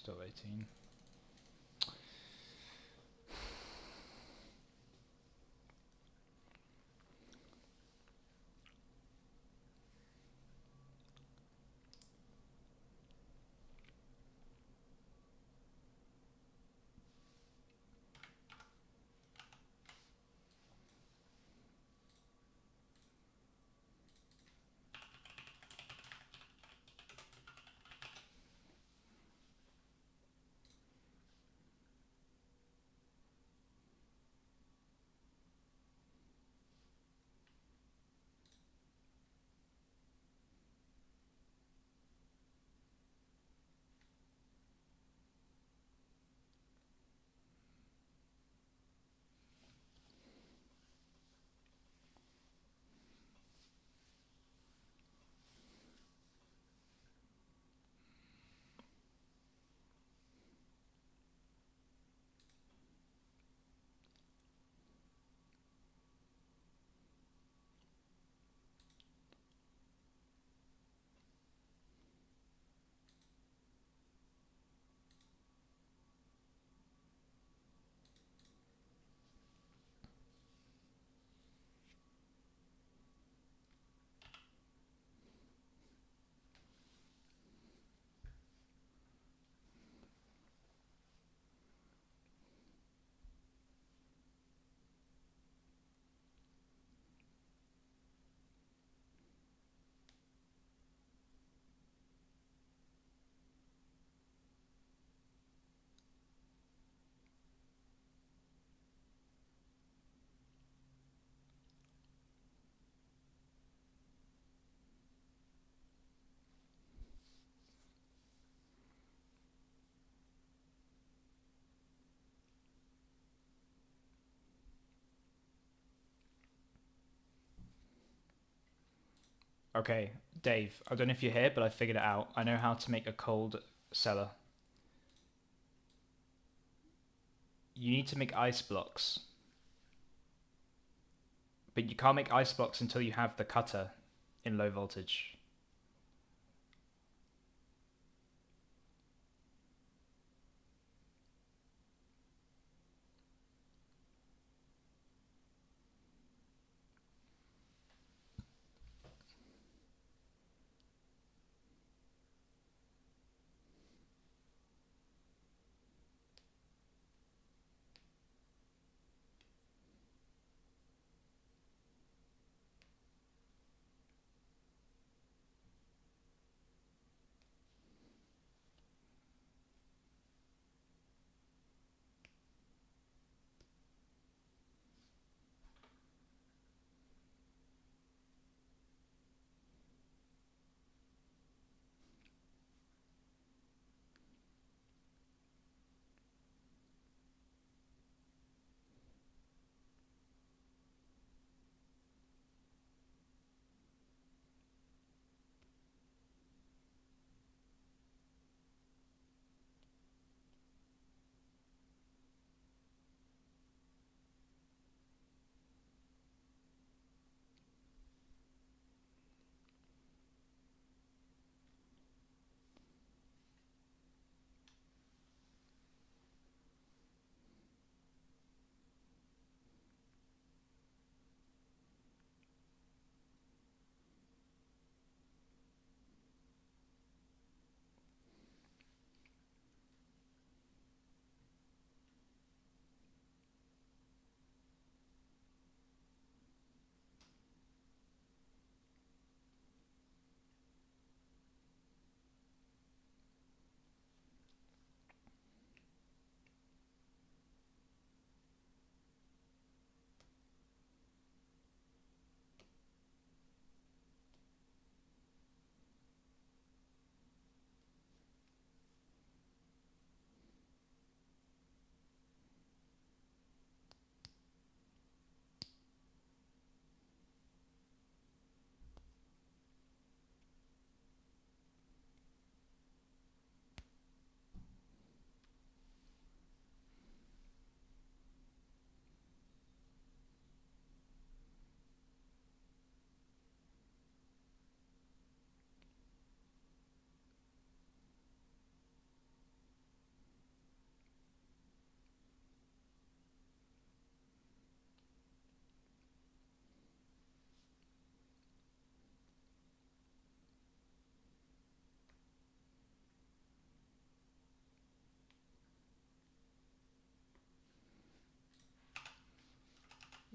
Still 18. Okay, Dave, I don't know if you're here, but I figured it out. I know how to make a cold cellar. You need to make ice blocks, but you can't make ice blocks until you have the cutter in low voltage.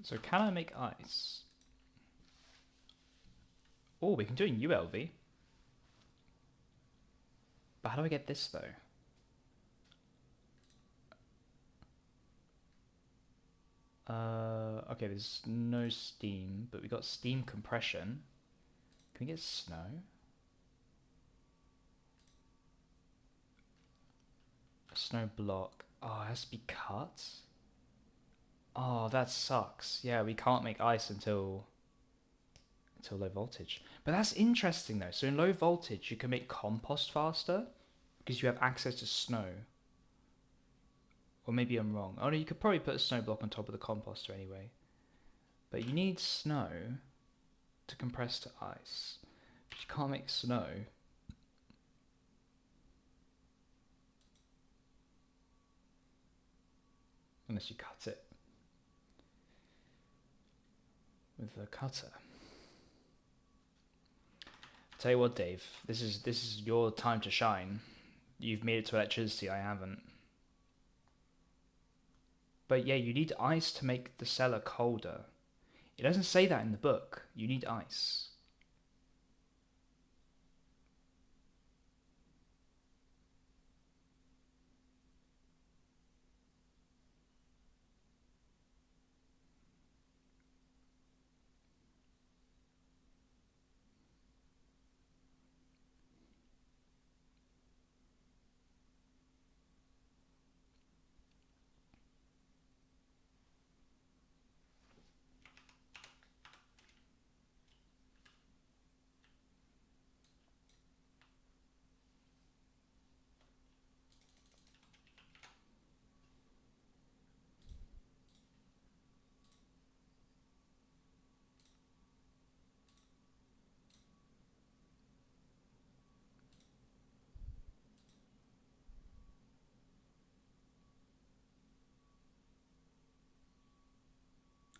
So can I make ice? Oh, we can do it in ULV. But how do I get this though? Okay, there's no steam, but we got steam compression. Can we get snow? Snow block. Oh, it has to be cut? Oh, that sucks. Yeah, we can't make ice until low voltage. But that's interesting though. So in low voltage, you can make compost faster because you have access to snow. Or maybe I'm wrong. Oh no, you could probably put a snow block on top of the composter anyway. But you need snow to compress to ice. But you can't make snow. Unless you cut it with a cutter. Tell you what, Dave, this is your time to shine. You've made it to electricity, I haven't. But yeah, you need ice to make the cellar colder. It doesn't say that in the book. You need ice.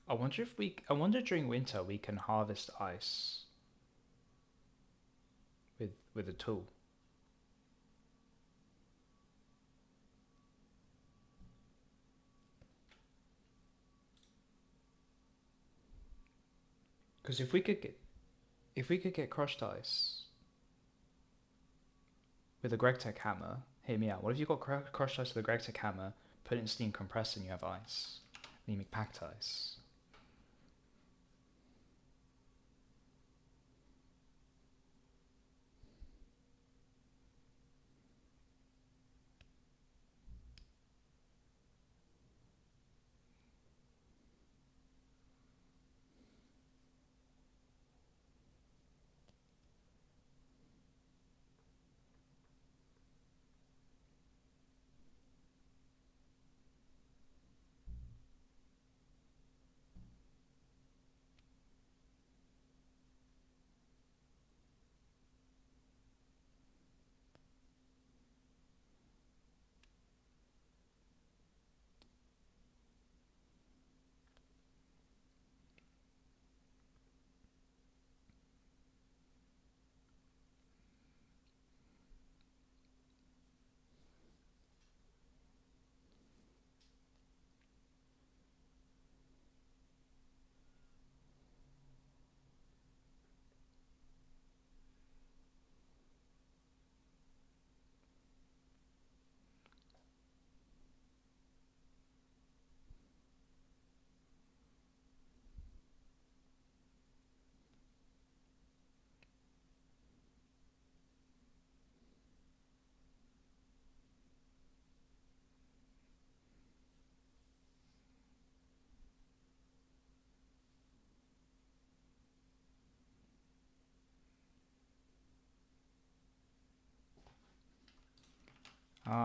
I wonder during winter we can harvest ice with a tool. Because if we could get crushed ice with a GregTech hammer, hear me out. What if you got crushed ice with a GregTech hammer, put it in steam, compress, and you have ice? Then you make packed ice.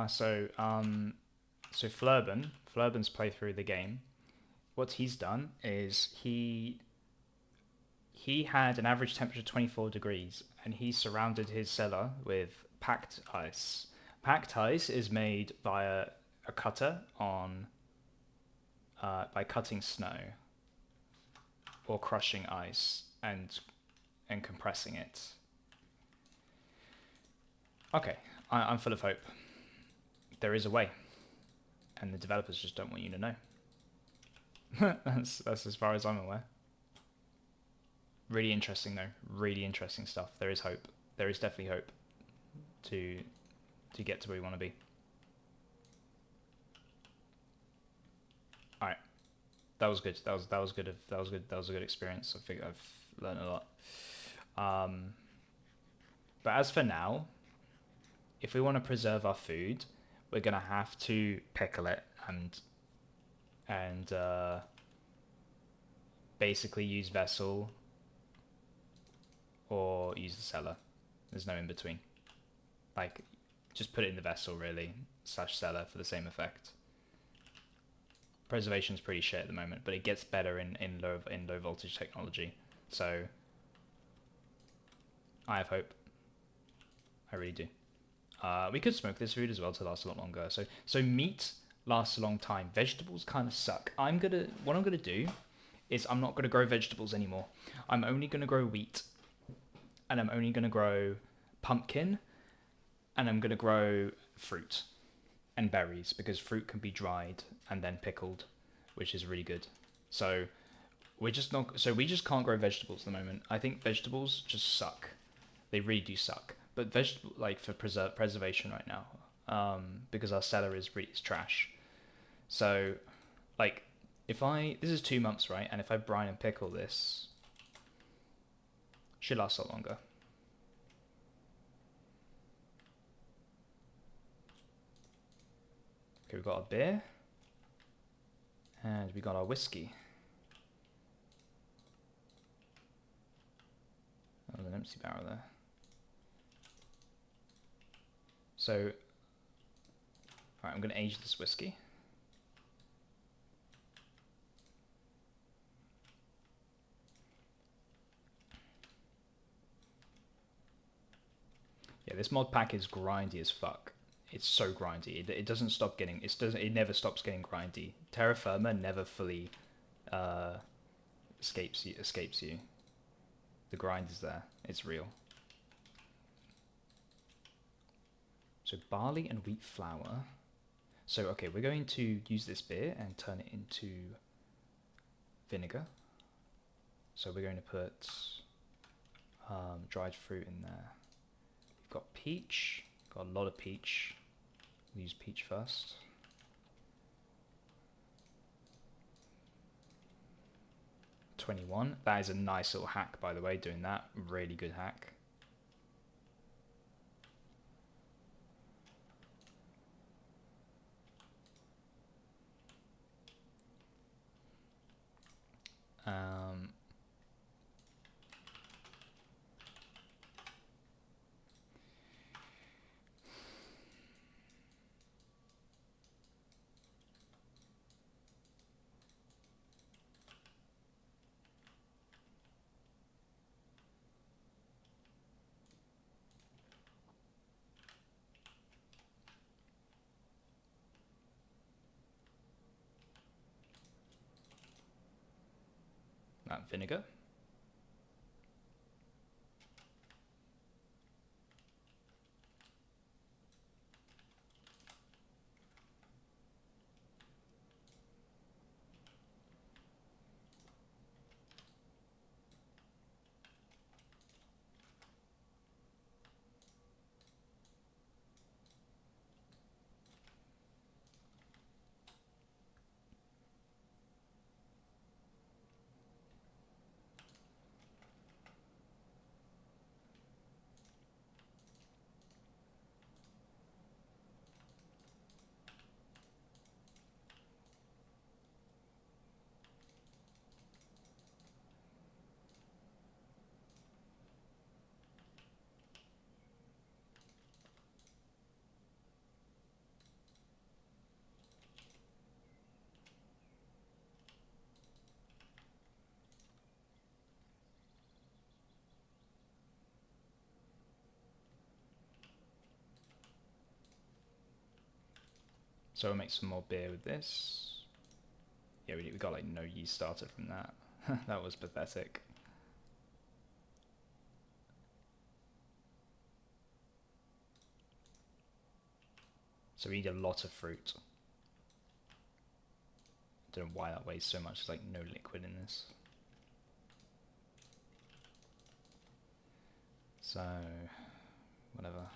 So Flurban's played through the game. What he's done is he had an average temperature of 24 degrees, and he surrounded his cellar with packed ice. Packed ice is made via a cutter on by cutting snow or crushing ice and compressing it. Okay, I'm full of hope. There is a way, and the developers just don't want you to know. That's as far as I'm aware. Really interesting though. Really interesting stuff. There is hope. There is definitely hope to get to where we want to be. All right, that was good. That was good. That was good. That was a good experience. I think I've learned a lot. Um, but as for now, if we want to preserve our food, we're gonna have to pickle it and basically use vessel or use the cellar. There's no in between. Like, just put it in the vessel really / cellar for the same effect. Preservation's pretty shit at the moment, but it gets better in low voltage technology. So I have hope. I really do. We could smoke this food as well to last a lot longer. So meat lasts a long time. Vegetables kind of suck. What I'm gonna do is I'm not gonna grow vegetables anymore. I'm only gonna grow wheat, and I'm only gonna grow pumpkin, and I'm gonna grow fruit and berries because fruit can be dried and then pickled, which is really good. So we're just not. So we just can't grow vegetables at the moment. I think vegetables just suck. They really do suck. But vegetable like for preservation right now, because our cellar is trash. So, like, if I this is 2 months, right? And if I brine and pickle this, should last a lot longer. Okay, we've got our beer, and we got our whiskey. Oh, there's an empty barrel there. So, alright, I'm going to age this whiskey. Yeah, this mod pack is grindy as fuck. It's so grindy. It doesn't stop getting. It never stops getting grindy. Terra Firma never fully escapes you. The grind is there. It's real. So barley and wheat flour. So okay, we're going to use this beer and turn it into vinegar. So we're going to put dried fruit in there. We've got peach. Got a lot of peach. We'll use peach first. $21. That is a nice little hack, by the way, doing that. Really good hack. That vinegar. So we'll make some more beer with this. Yeah, we got like no yeast starter from that. That was pathetic. So we need a lot of fruit. Don't know why that weighs so much. There's like no liquid in this. So, whatever.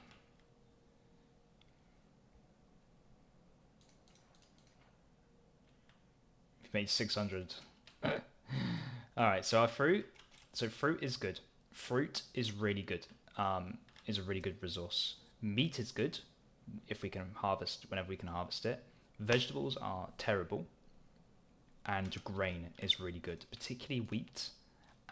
We've made 600. Alright, so our fruit. So fruit is good. Fruit is really good. Is a really good resource. Meat is good if we can harvest, whenever we can harvest it. Vegetables are terrible. And grain is really good, particularly wheat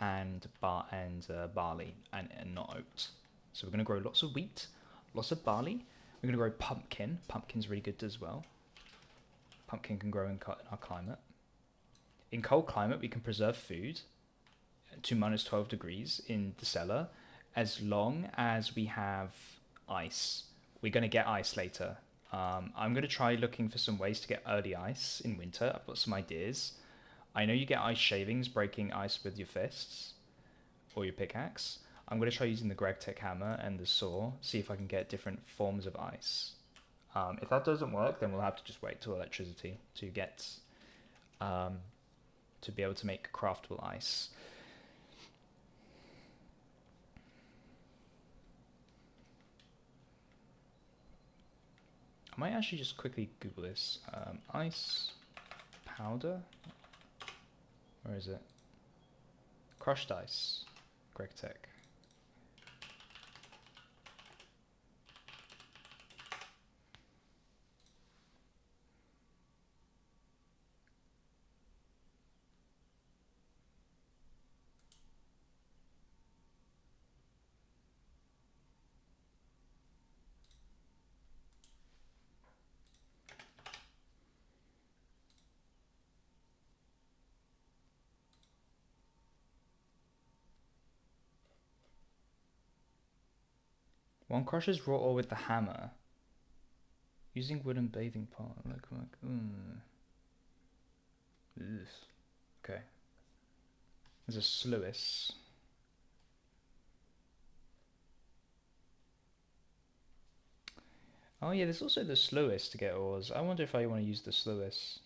and barley and not oats. So we're going to grow lots of wheat, lots of barley. We're going to grow pumpkin. Pumpkin's really good as well. Pumpkin can grow in our climate. In cold climate, we can preserve food to minus 12 degrees in the cellar as long as we have ice. We're going to get ice later. I'm going to try looking for some ways to get early ice in winter. I've got some ideas. I know you get ice shavings, breaking ice with your fists or your pickaxe. I'm going to try using the GregTech hammer and the saw, see if I can get different forms of ice. If that doesn't work, then we'll have to just wait till electricity to get to be able to make craftable ice. I might actually just quickly Google this. Ice powder? Where is it? Crushed ice. GregTech. One crushes raw ore with the hammer. Using wooden bathing pot. Okay. There's a sluice. Oh yeah, there's also the sluice to get ores. I wonder if I want to use the sluice.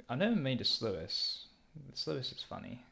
I've never made a sluice. The sluice is funny.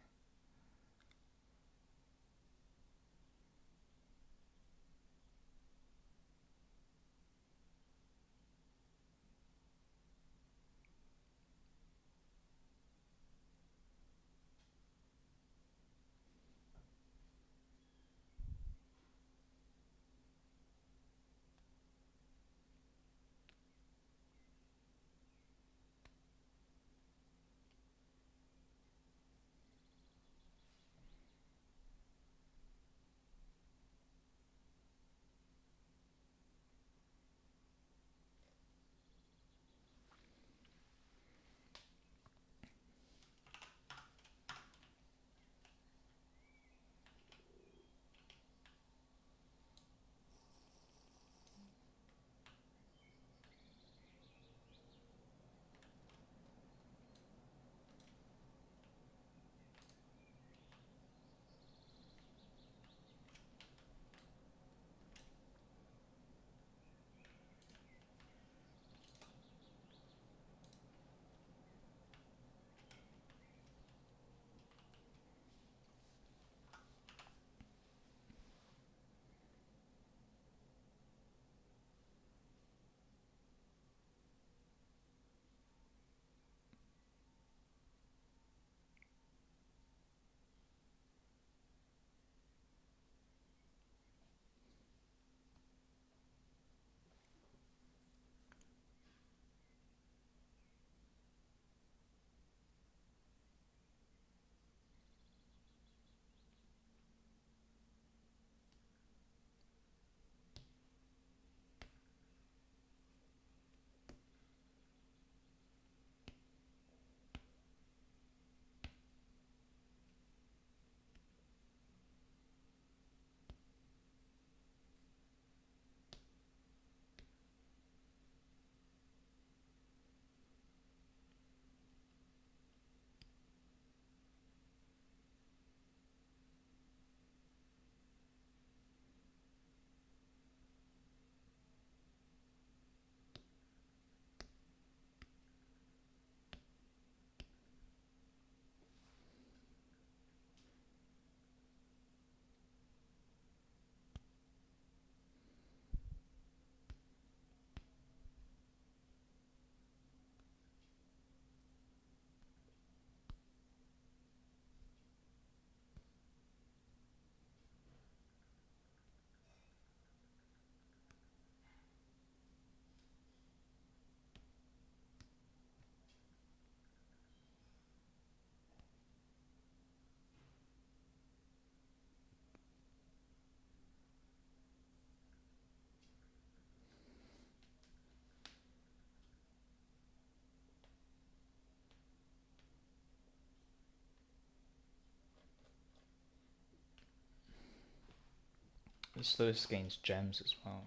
The slowest gains gems as well.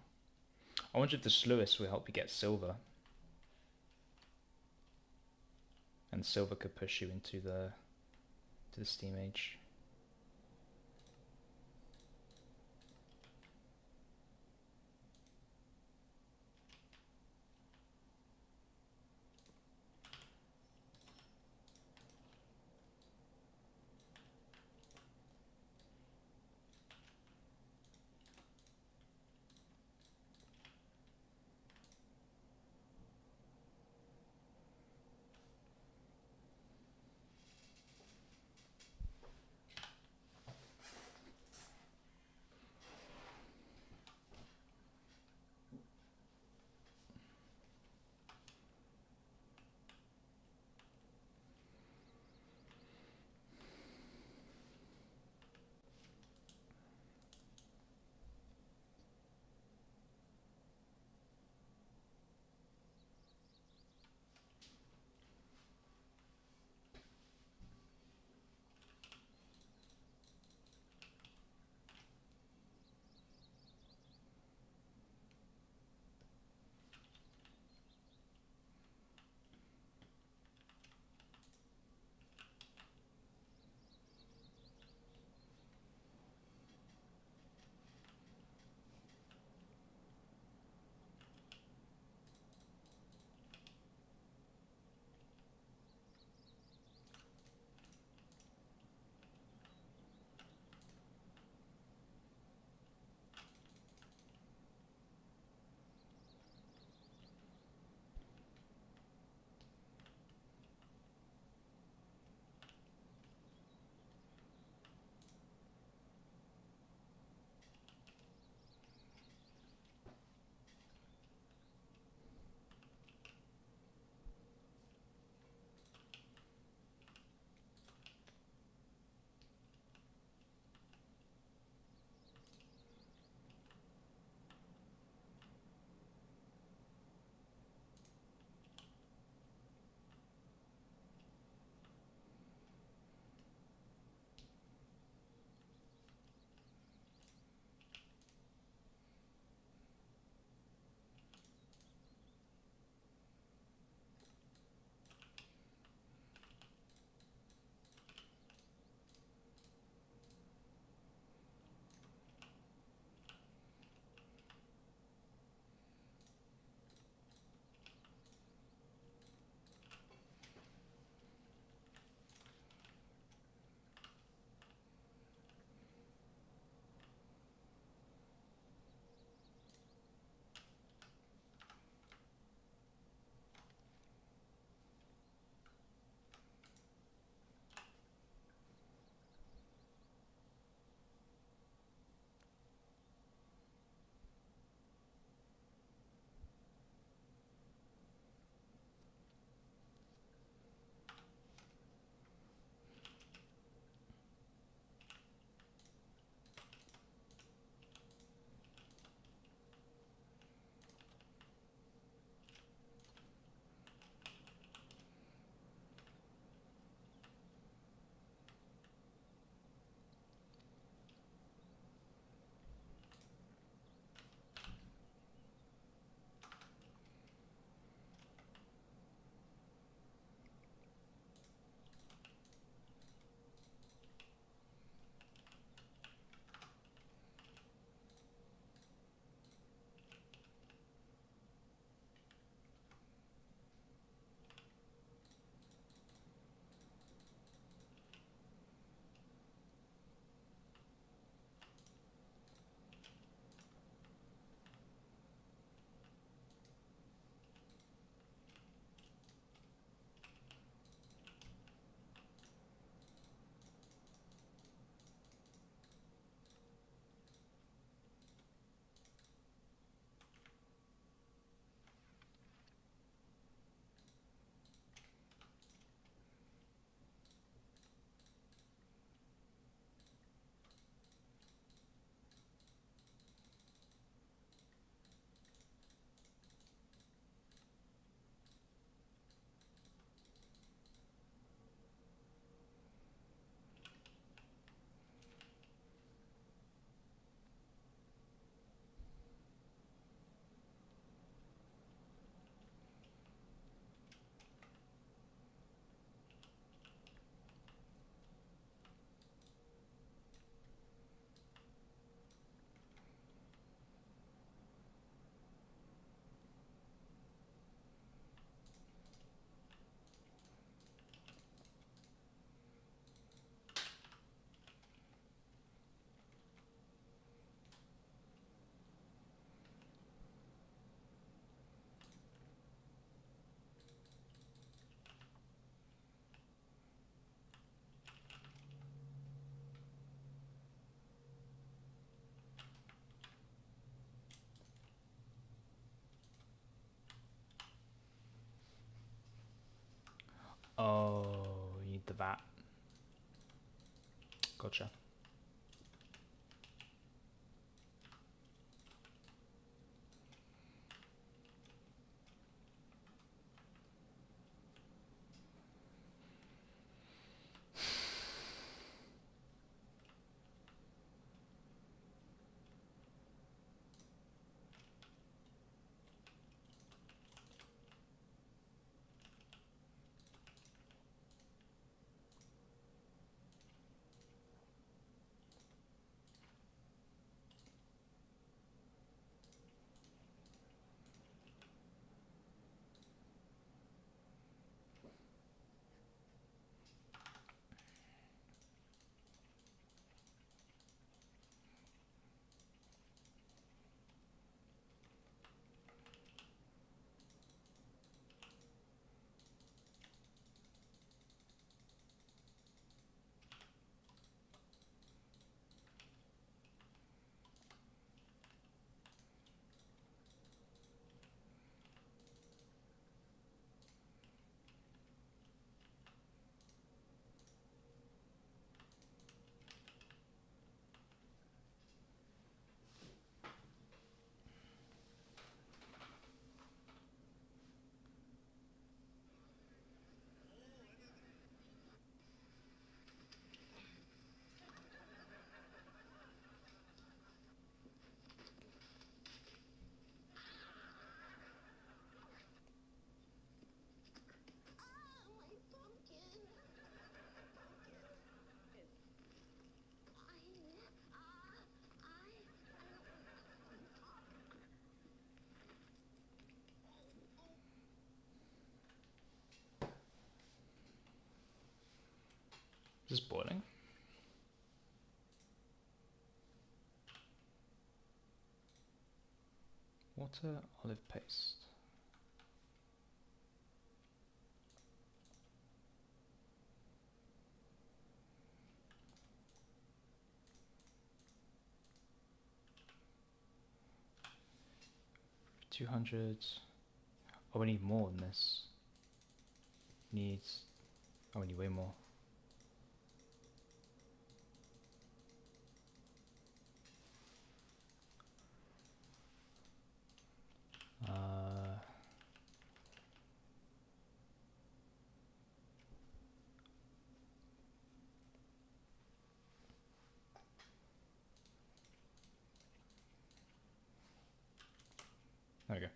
I wonder if the slowest will help you get silver. And silver could push you into the Steam Age. Oh, you need the vat. Gotcha. Is this boiling? Water, olive paste. $200. Oh, we need more than this. Needs. Oh, we need way more. There we go.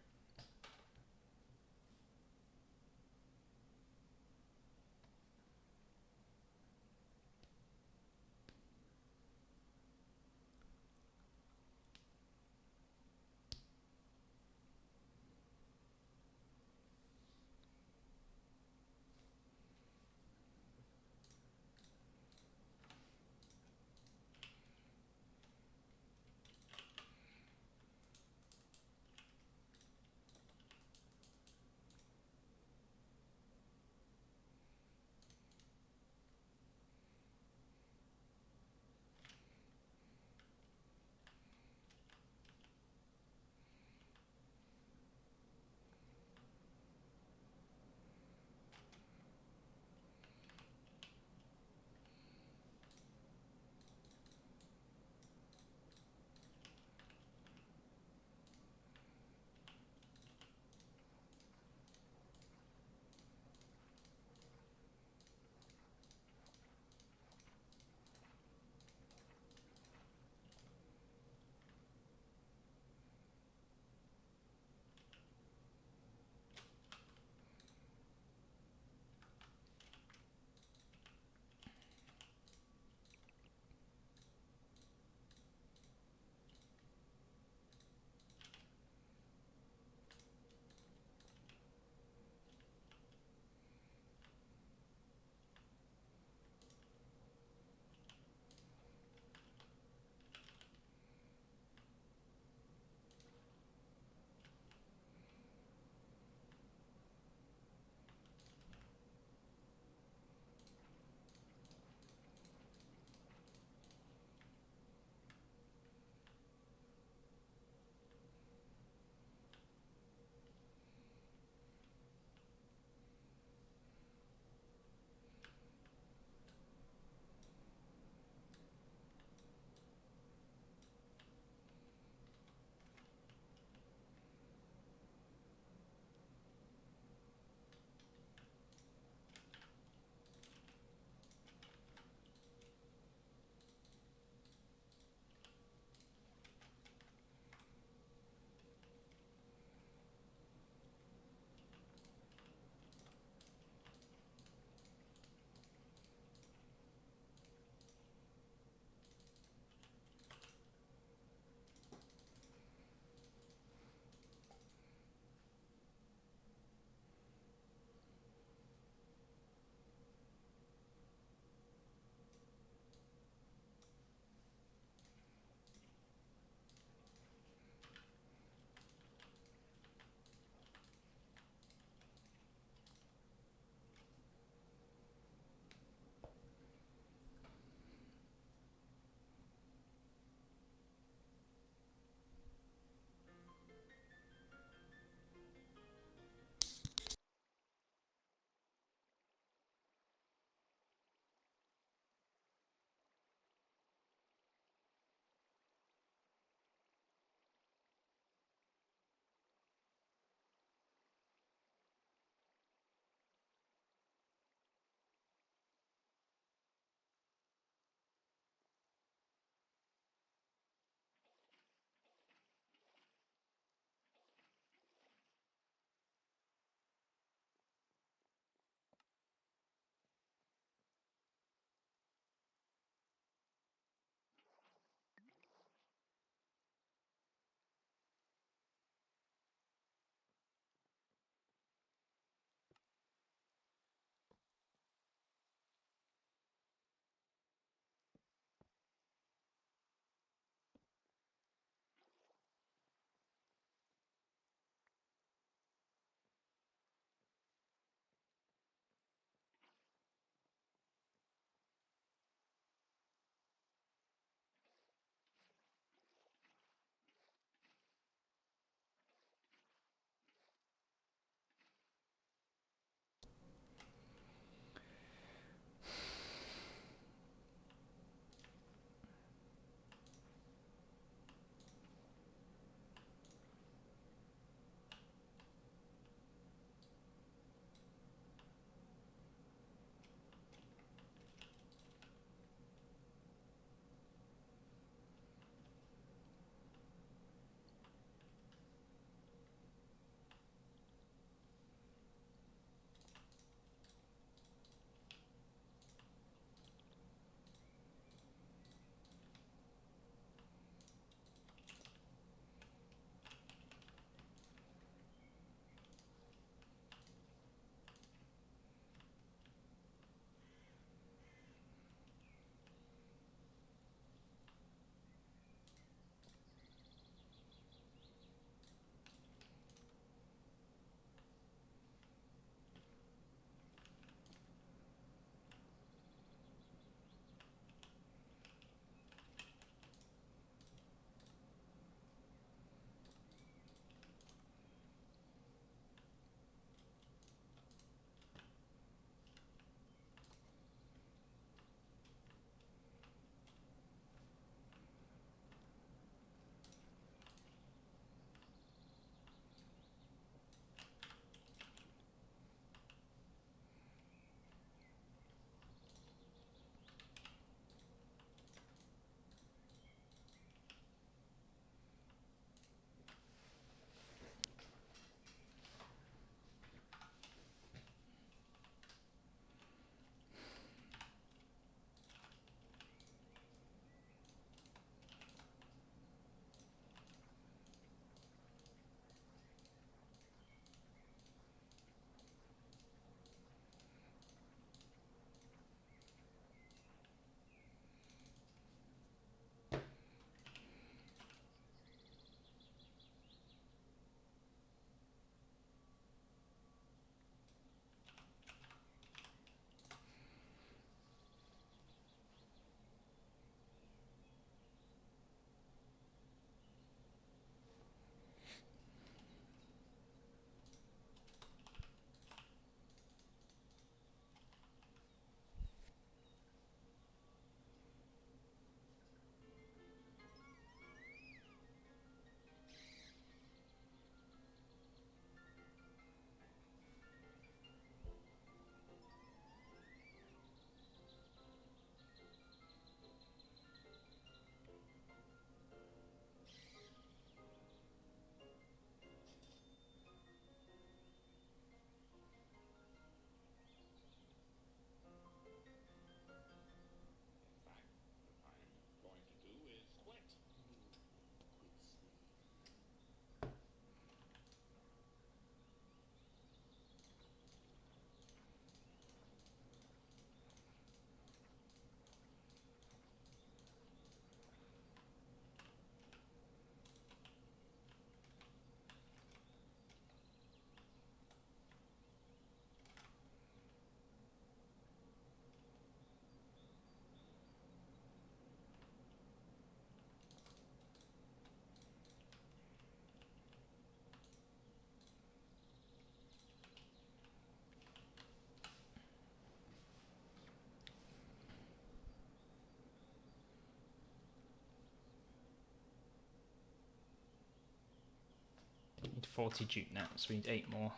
40 jute net, so we need 8 more.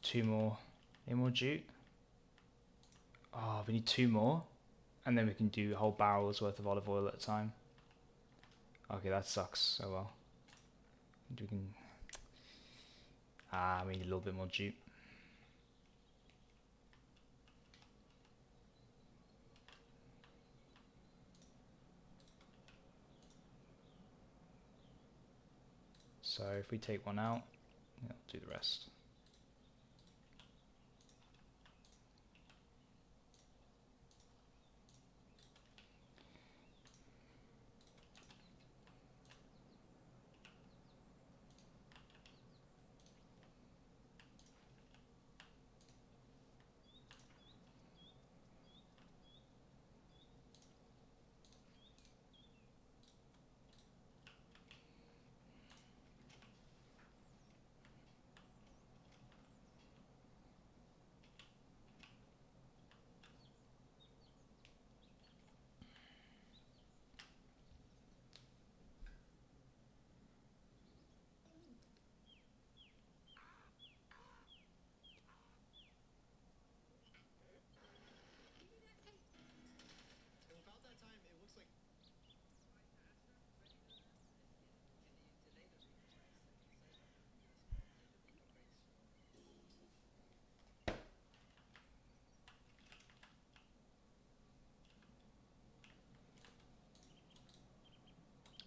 Two more. Any more jute? Oh, we need 2 more. And then we can do a whole barrel's worth of olive oil at a time. Okay, that sucks. Oh well. We can... we need a little bit more jute. So if we take one out, I'll do the rest.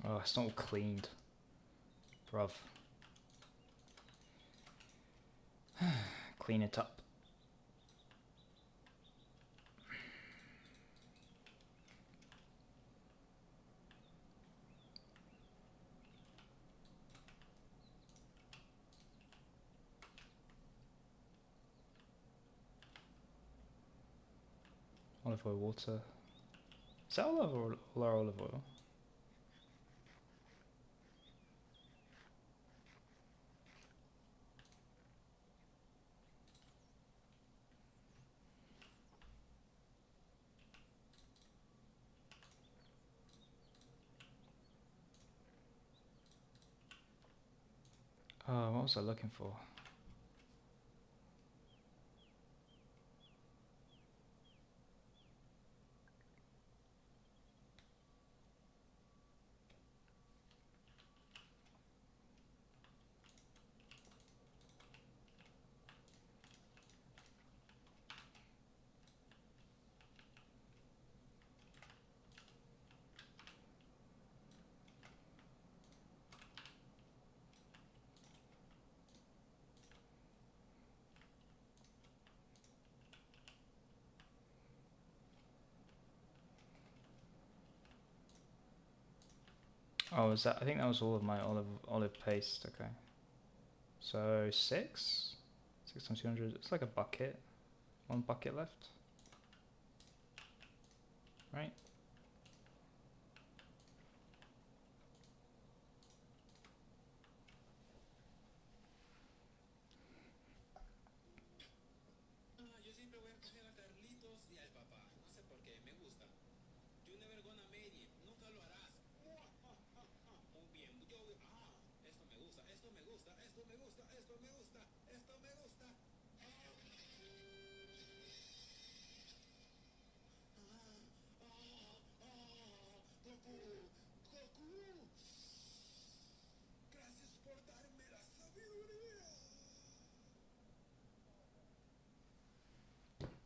Oh, it's not all cleaned. Bruv. Clean it up. Olive oil water. Is that all our olive oil? Oh, what was I looking for? Oh, is that? I think that was all of my olive paste. Okay. So 6 times 200. It's like a bucket. 1 bucket left. Right.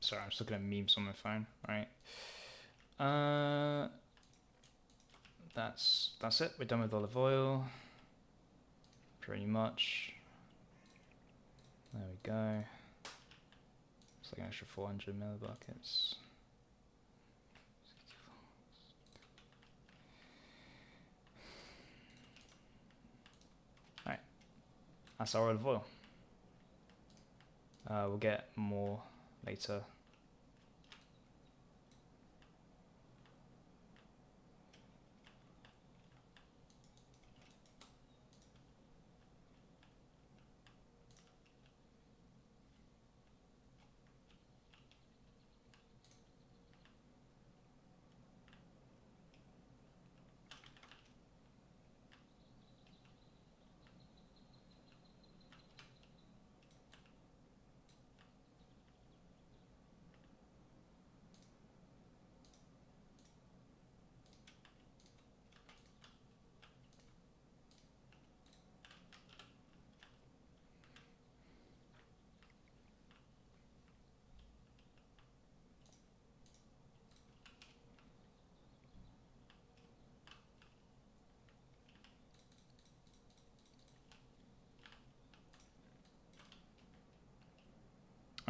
Sorry, I'm just looking at memes on my phone. Right. That's it. We're done with olive oil. Pretty much. There we go. It's like an extra 400 millibuckets. Alright. That's our olive oil. We'll get more later.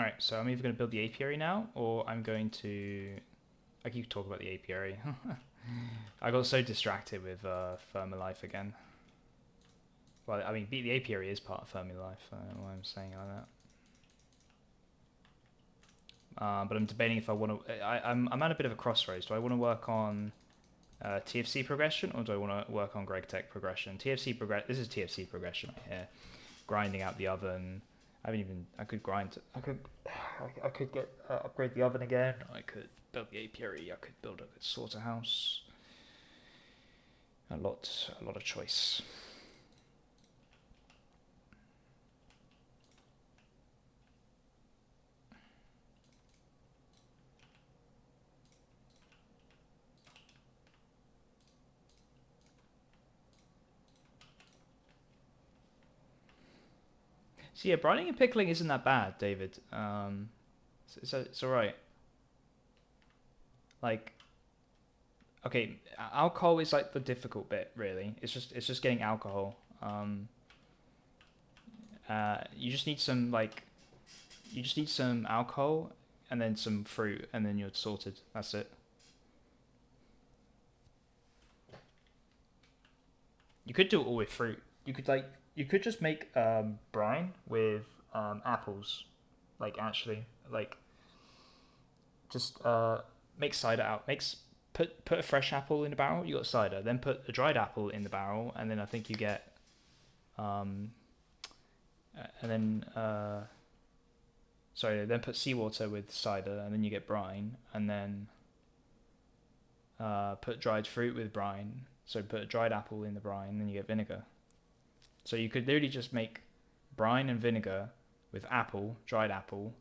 Alright, so I'm either going to build the apiary now, or I'm going to... I keep talking about the apiary. I got so distracted with Firmalife again. Well, I mean, the apiary is part of Firmalife. I don't know why I'm saying it like that. But I'm debating if I want to... I'm at a bit of a crossroads. Do I want to work on TFC progression, or do I want to work on GregTech progression? This is TFC progression right here. Grinding out the oven. I could grind. I could get upgrade the oven again. I could build the apiary. I could build a slaughterhouse. A lot of choice. So yeah, brining and pickling isn't that bad, David. It's alright. Like, okay, alcohol is like the difficult bit, really. It's just getting alcohol. You just need some alcohol and then some fruit, and then you're sorted. That's it. You could do it all with fruit. You could just make brine with apples, like actually like just make cider out. Put a fresh apple in the barrel. You got cider. Then put a dried apple in the barrel, and then I think you get and then sorry. Then put seawater with cider, and then you get brine, and then put dried fruit with brine. So put a dried apple in the brine, and then you get vinegar. So you could literally just make brine and vinegar with dried apple,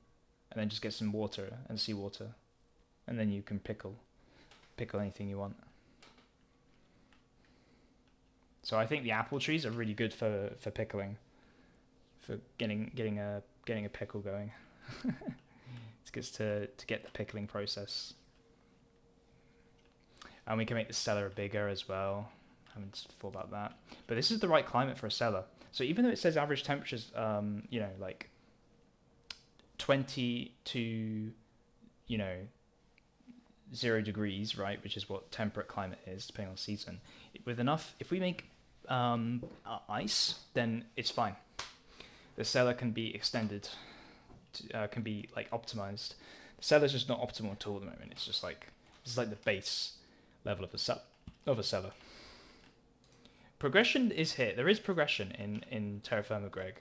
and then just get some water and seawater, and then you can pickle anything you want. So I think the apple trees are really good for pickling, for getting a pickle going. It's good to get the pickling process. And we can make the cellar bigger as well. I haven't thought about that. But this is the right climate for a cellar. So even though it says average temperatures, like 20 to, 0 degrees, right? Which is what temperate climate is, depending on season. With enough, if we make ice, then it's fine. The cellar can be extended, can be like optimized. The cellar's just not optimal at all at the moment. It's just like, this is like the base level of a cellar. Progression is here. There is progression in TerraFirmaGreg,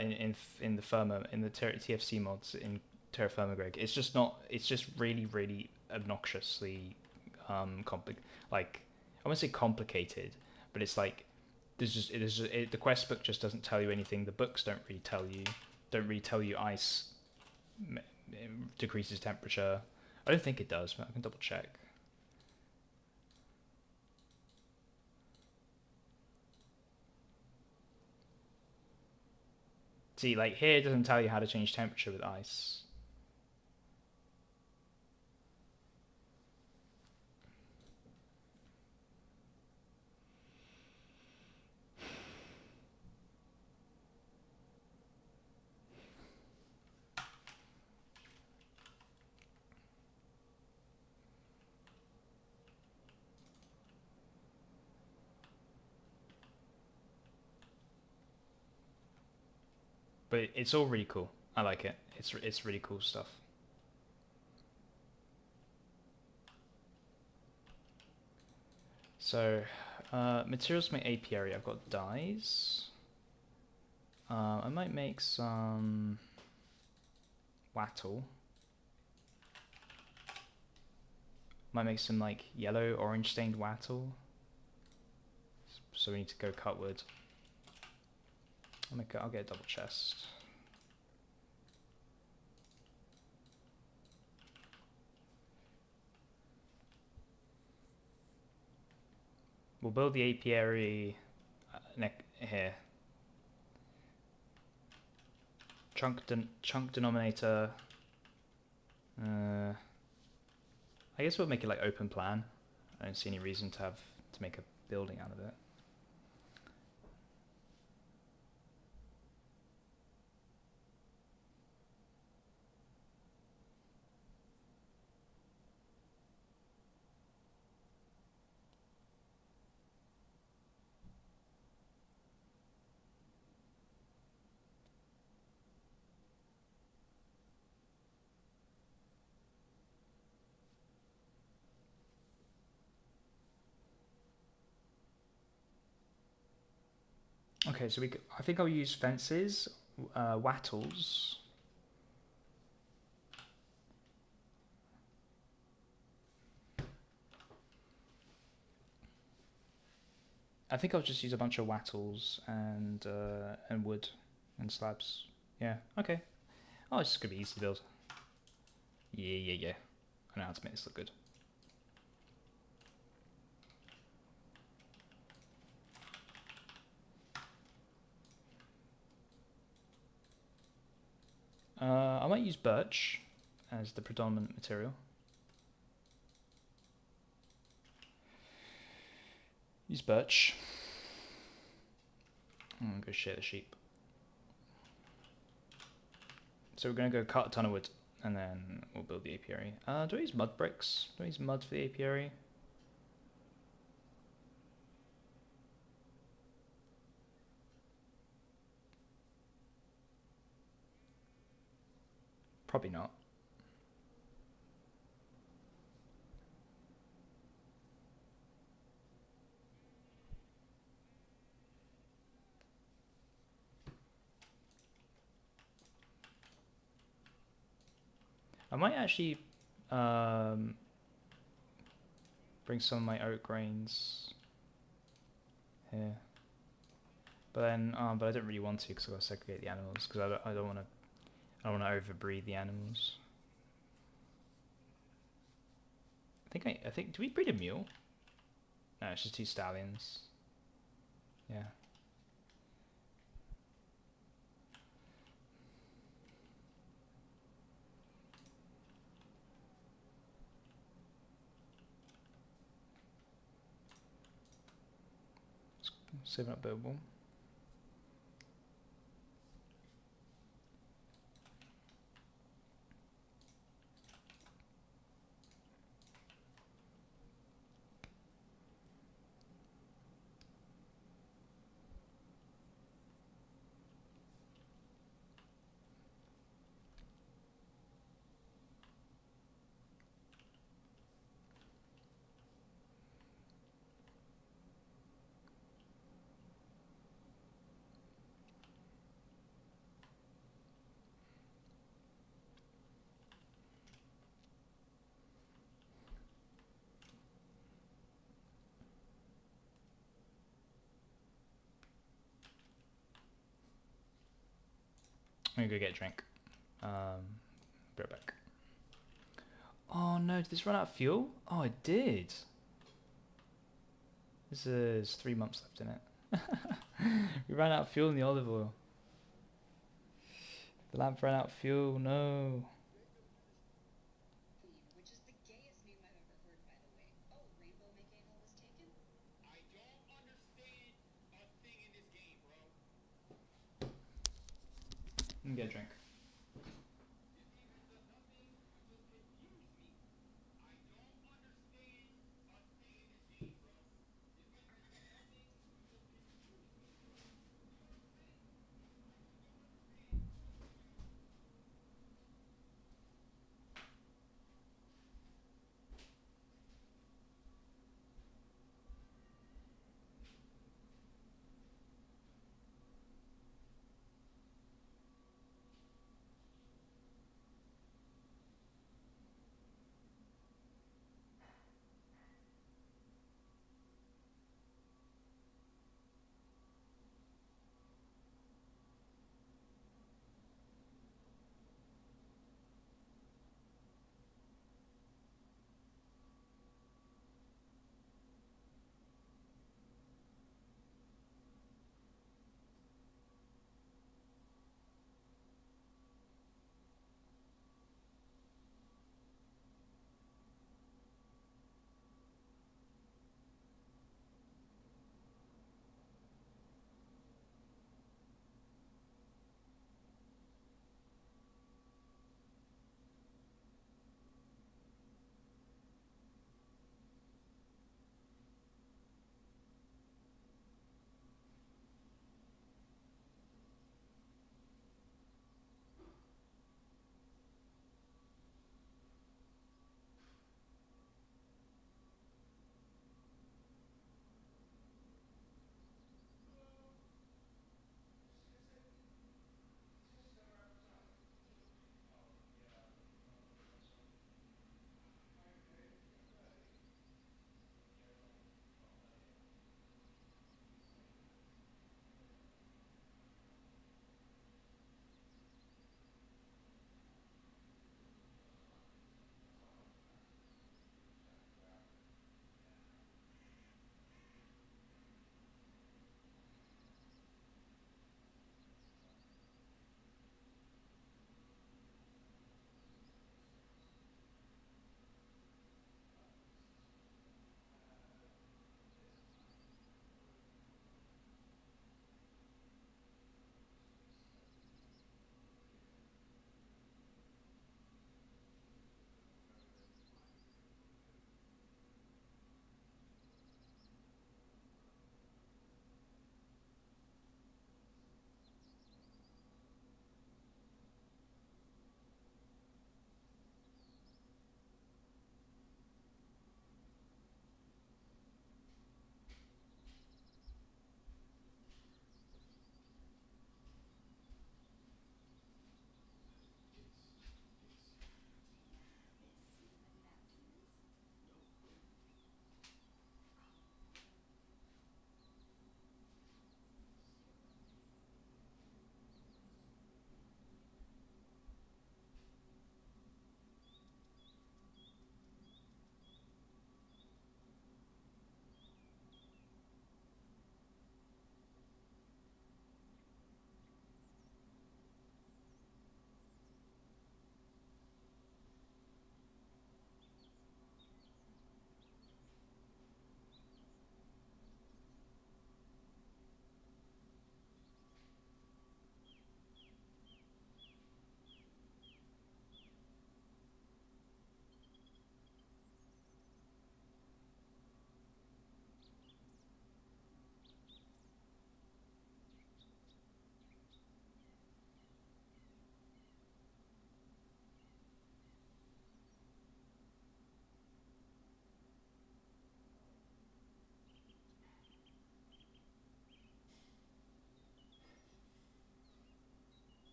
in the TFC mods in TerraFirmaGreg. It's just not. It's just really obnoxiously like, I won't say complicated, but it's like the quest book just doesn't tell you anything. The books don't really tell you ice decreases temperature. I don't think it does, but I can double check. See, like here it doesn't tell you how to change temperature with ice. But it's all really cool. I like it. It's really cool stuff. So, materials for my apiary. I've got dyes. I might make some wattle. Might make some like yellow, orange stained wattle. So we need to go cut wood. I'll get a double chest. We'll build the apiary here. Chunk denominator. I guess we'll make it like open plan. I don't see any reason to make a building out of it. Okay, so I think I'll use fences, wattles. I think I'll just use a bunch of wattles and wood and slabs. Yeah. Okay. Oh, it's just gonna be easy to build. Yeah. I know how to make this look good. I might use birch as the predominant material. Use birch. I'm gonna go share the sheep. So we're gonna go cut a ton of wood and then we'll build the apiary. Do I use mud bricks? Do I use mud for the apiary? Probably not. I might actually bring some of my oat grains here, but then but I don't really want to because I gotta segregate the animals because I don't want to overbreed the animals. I think do we breed a mule? No, it's just 2 stallions. Yeah. Saving up buildable. I'm gonna go get a drink. Be right back. Oh no, did this run out of fuel? Oh, it did. This is 3 months left in it. We ran out of fuel in the olive oil. The lamp ran out of fuel, no. Let me get a drink.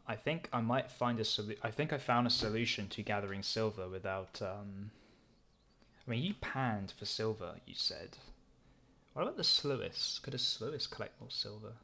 I think I might find I think I found a solution to gathering silver without. I mean, you panned for silver. You said. What about the Sluice? Could a Sluice collect more silver?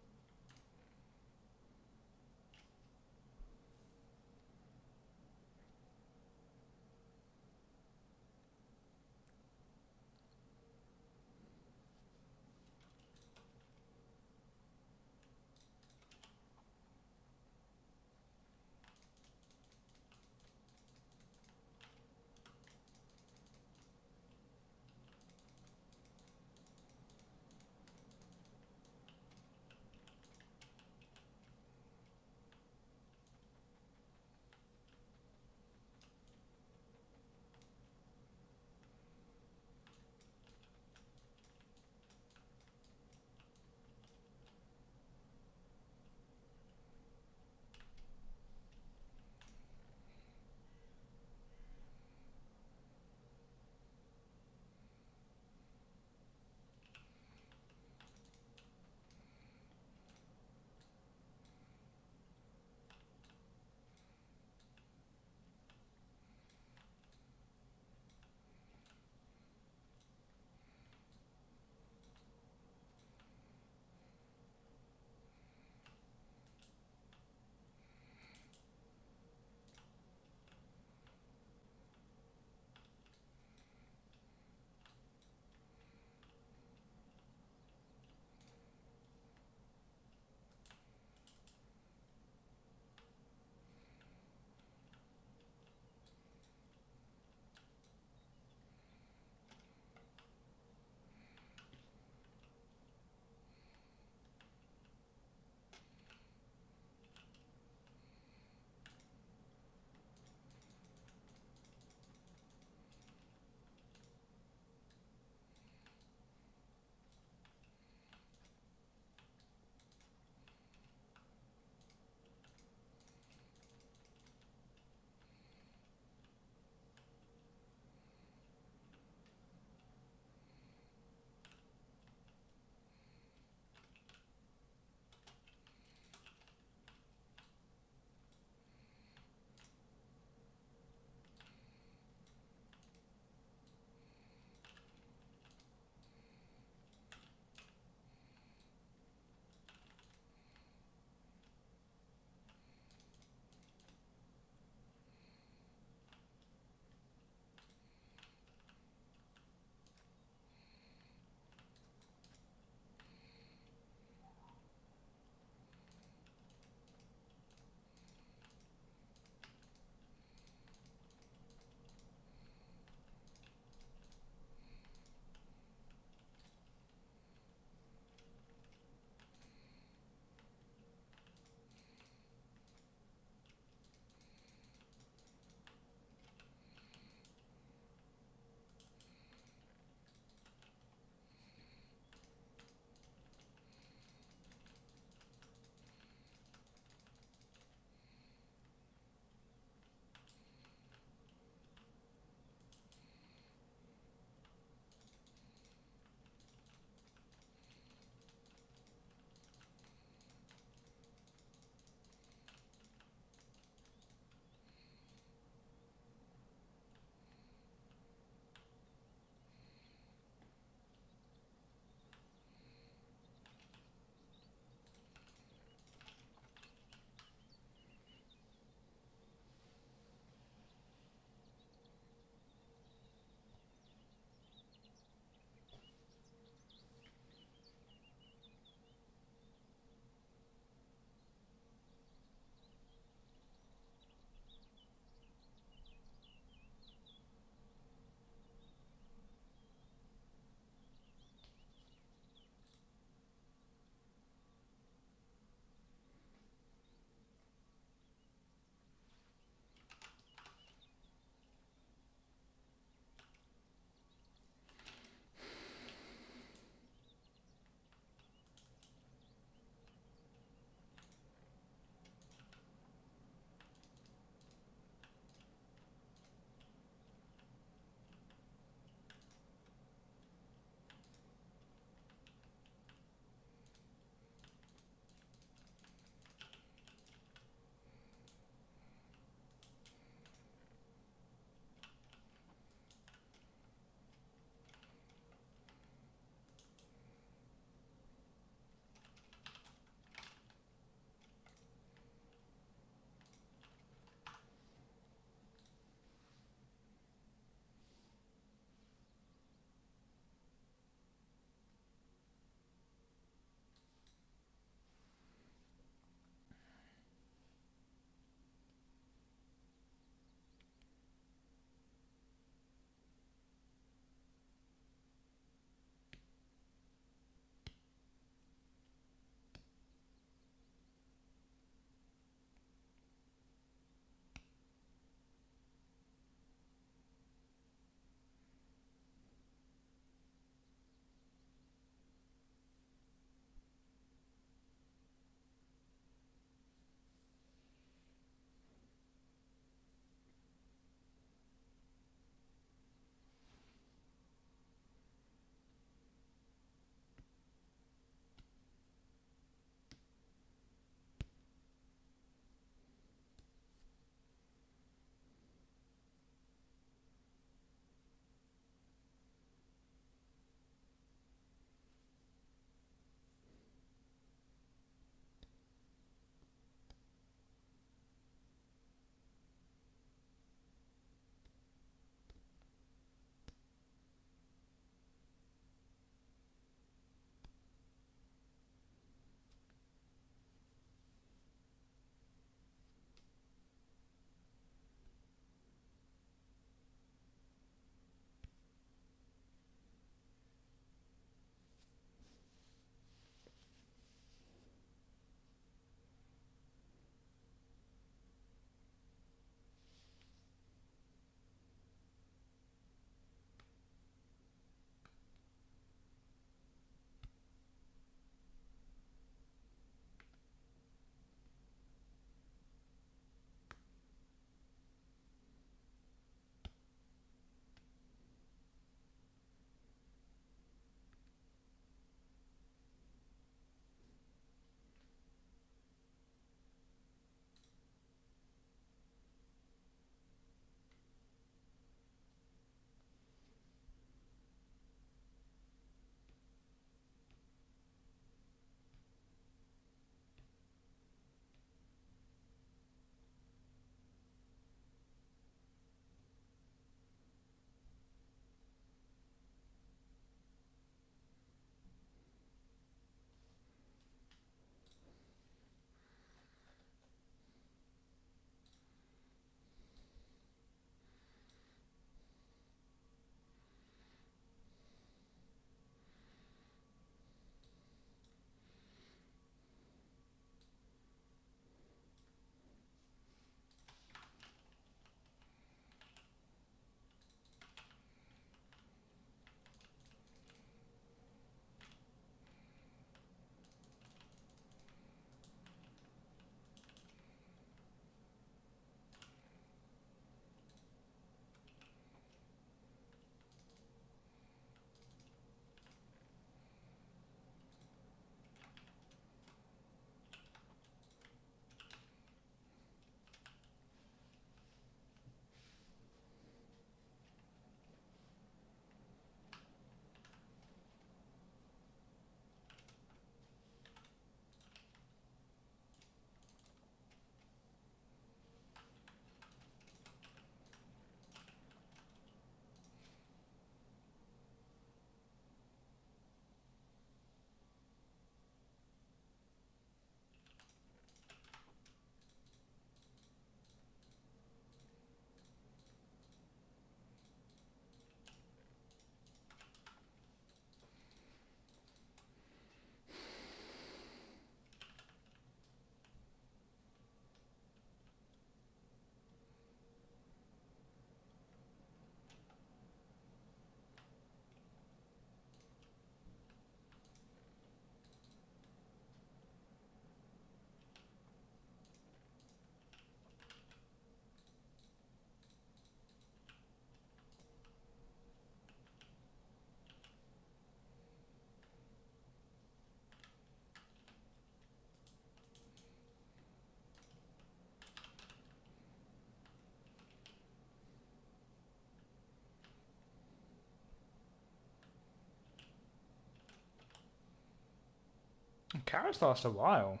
Carrots last a while.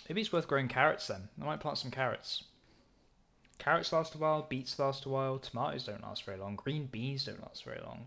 Maybe it's worth growing carrots then. I might plant some carrots. Carrots last a while, beets last a while, tomatoes don't last very long, green beans don't last very long.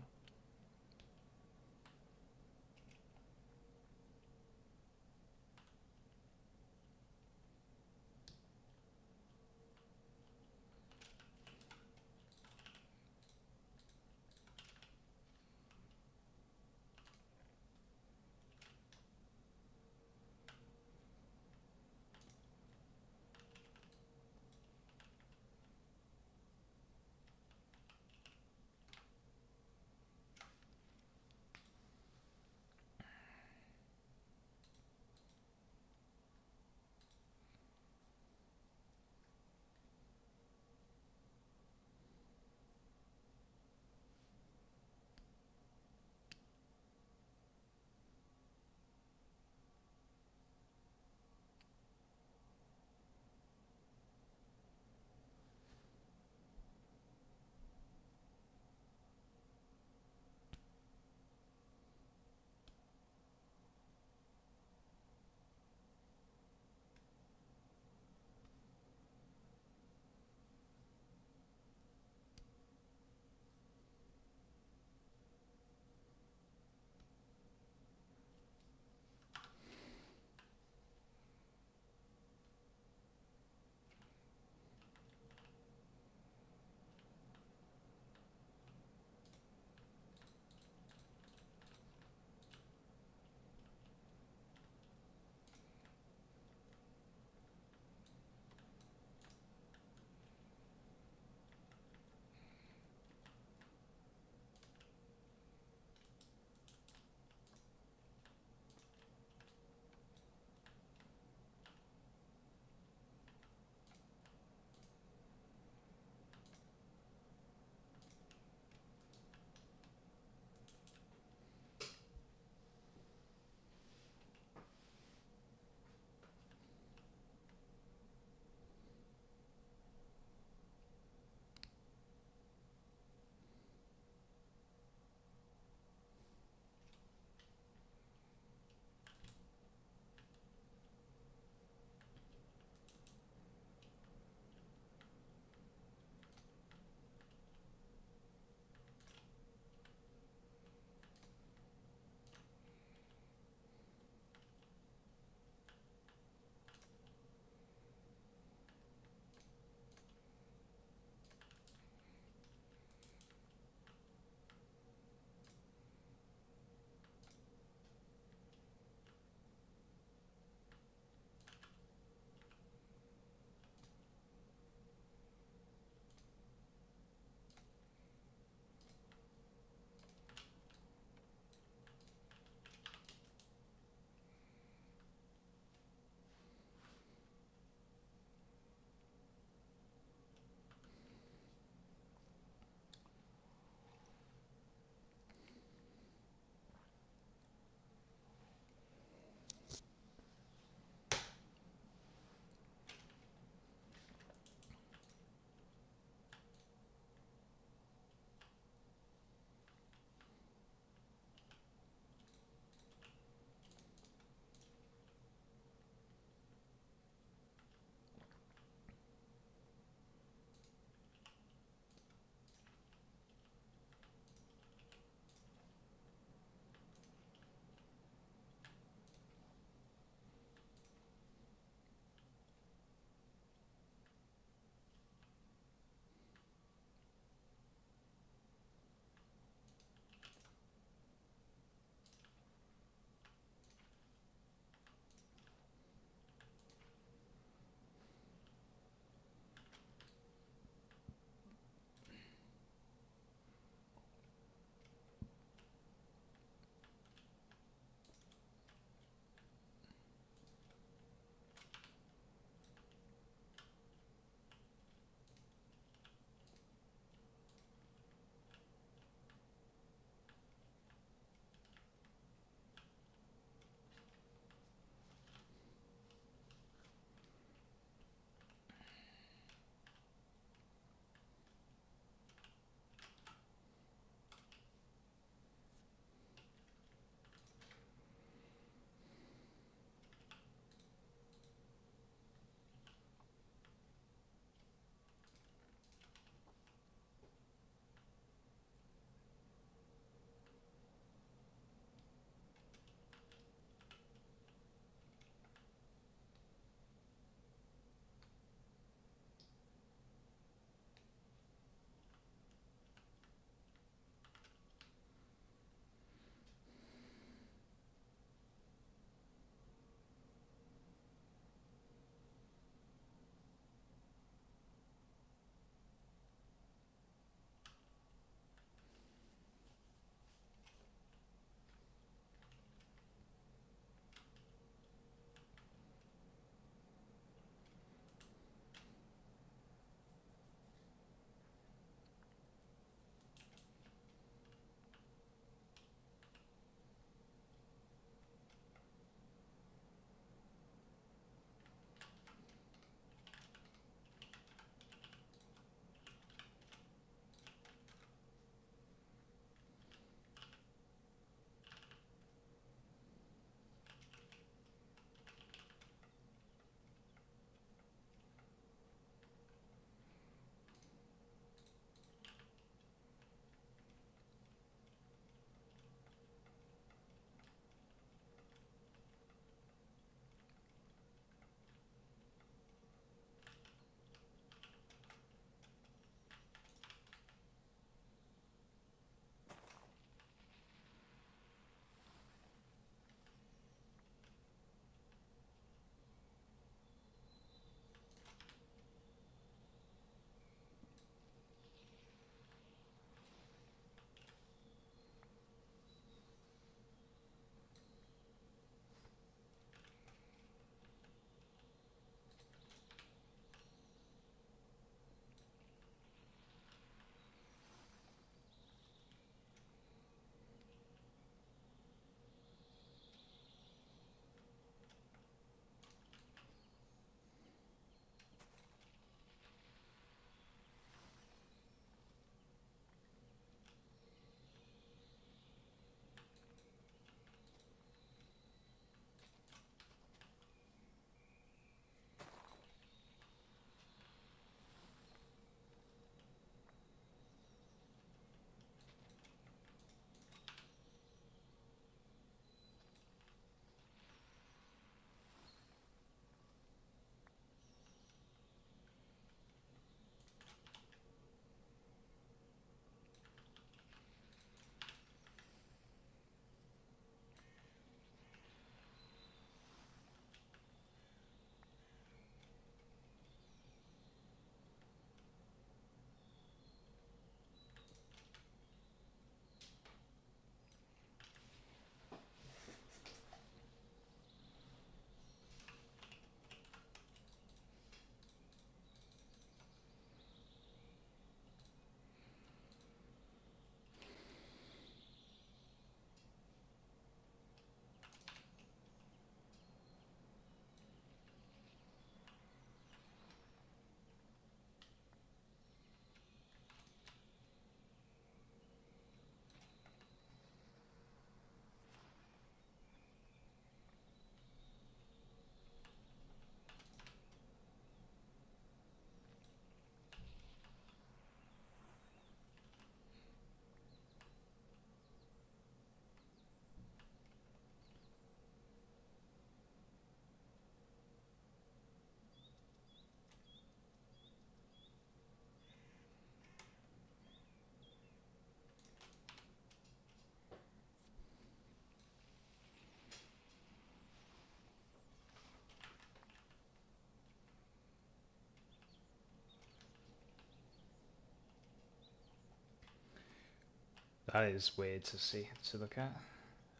That is weird to see, to look at.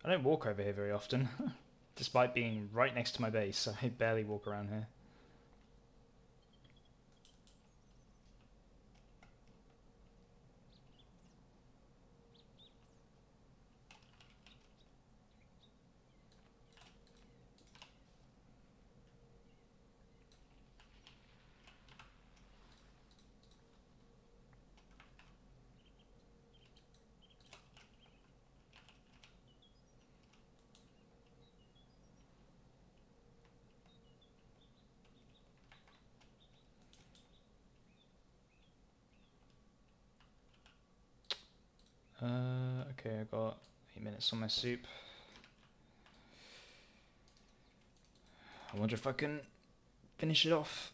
I don't walk over here very often, despite being right next to my base. I barely walk around here. Okay, I got 8 minutes on my soup. I wonder if I can finish it off.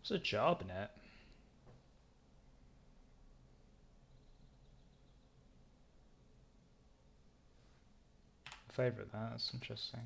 It's a job net. Favorite that. That's interesting.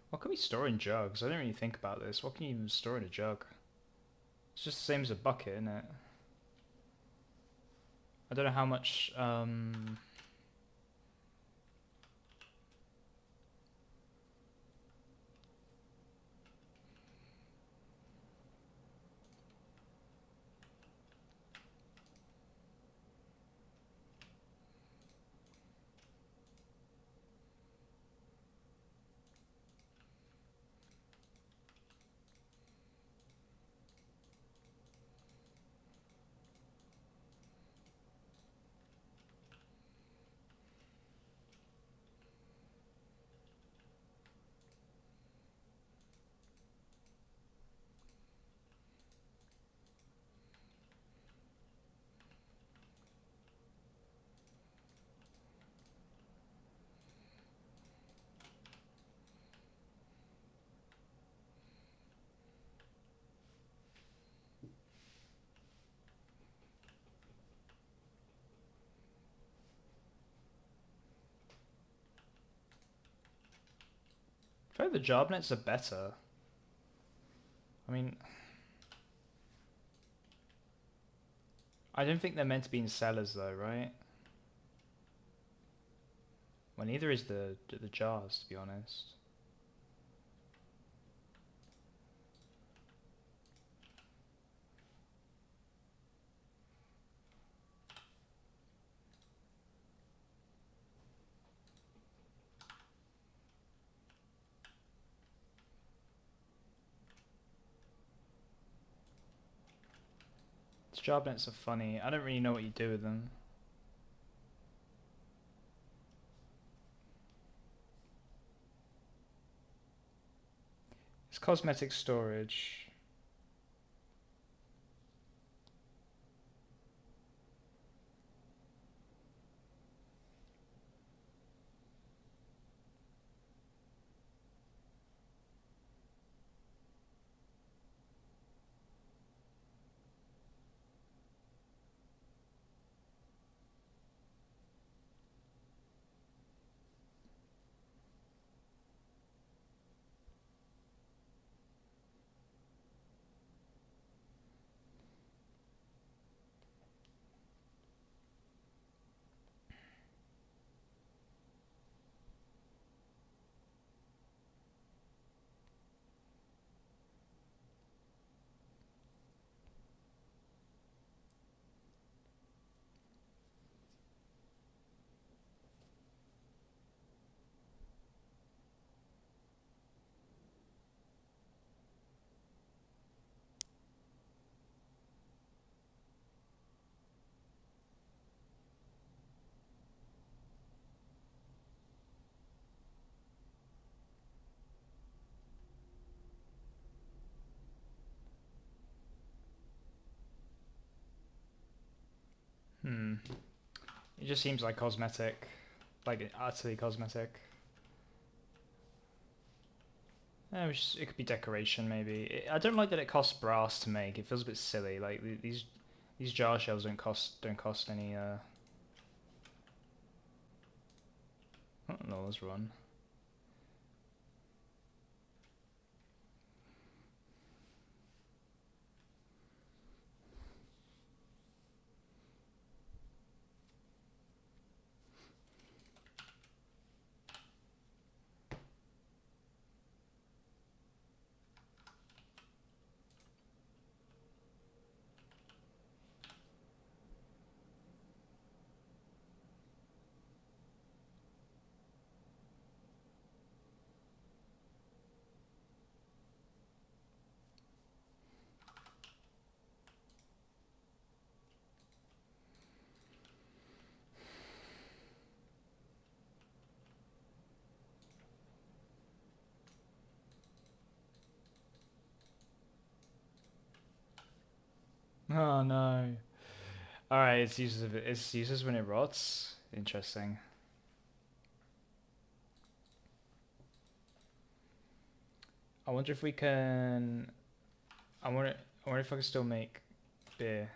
What can we store in jugs? I didn't really think about this. What can you even store in a jug? It's just the same as a bucket, isn't it? I don't know how much. I feel like the job nets are better. I mean, I don't think they're meant to be in cellars though, right? Well, neither is the jars, to be honest. These job nets are funny. I don't really know what you do with them. cosmetic storage. Hmm. It just seems like cosmetic. Like utterly cosmetic. It could be decoration, maybe. I don't like that it costs brass to make. It feels a bit silly. Like these jar shells don't cost any. Oh no, let's run. Oh no. All right, it's uses when it rots. Interesting. I wonder if we can. I wonder if I can still make beer.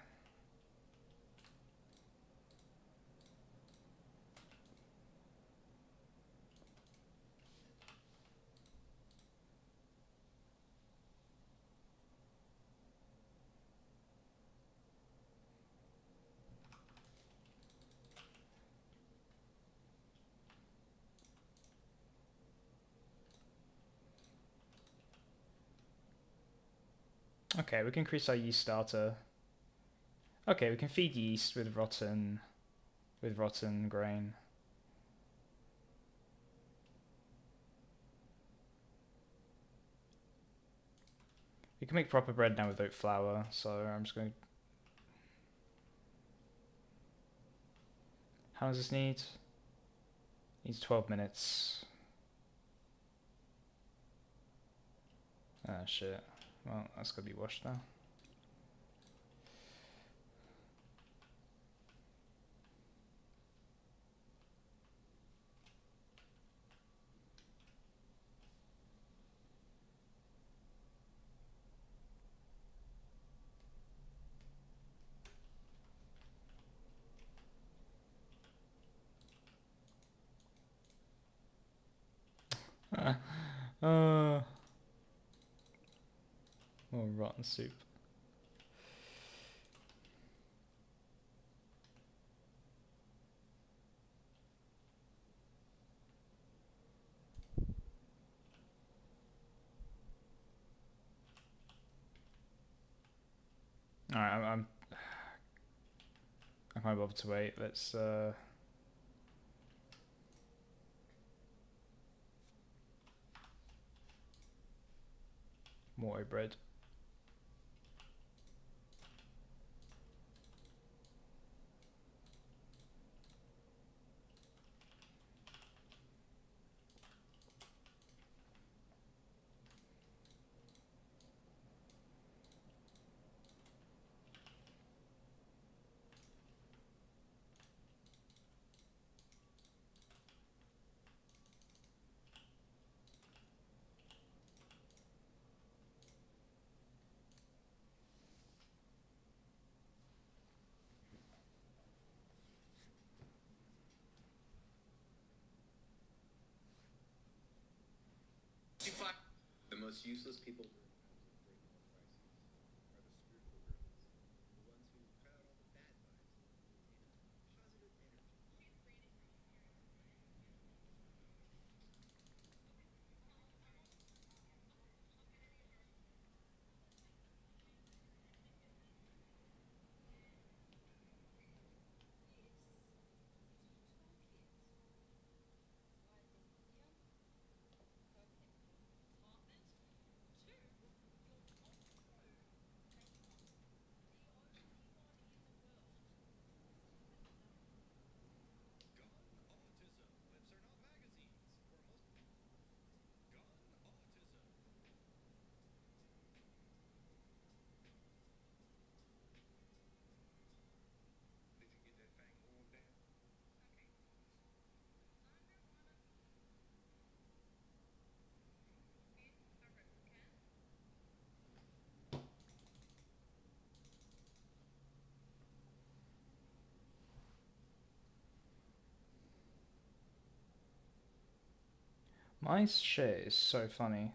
Okay, we can increase our yeast starter. Okay, we can feed yeast with rotten grain. We can make proper bread now without flour, so I'm just going. How does this need? Needs 12 minutes. Ah shit. Well, that's gotta be washed now. Oh, rotten soup. All right, I can't bother to wait. Let's more bread. My shit is so funny.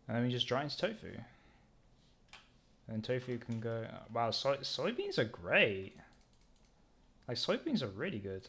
And then we just dry into tofu. And tofu can go... Wow, soybeans are great. Like, soybeans are really good.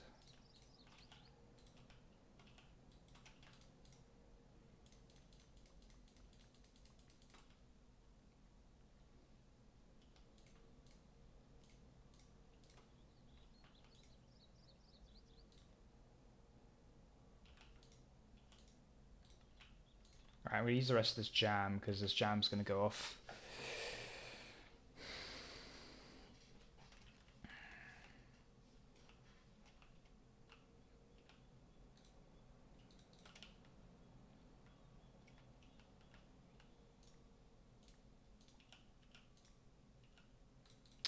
Alright, we'll use the rest of this jam, because this jam's going to go off.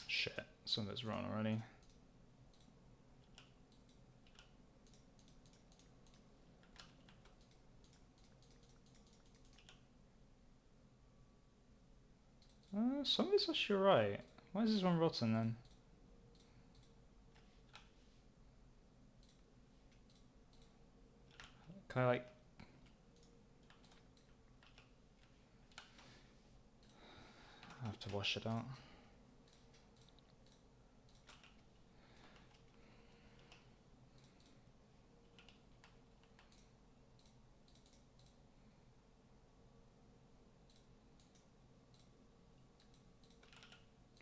Shit, some of it's run already. Some of it's actually right. Why is this one rotten then? Can I like... I have to wash it out.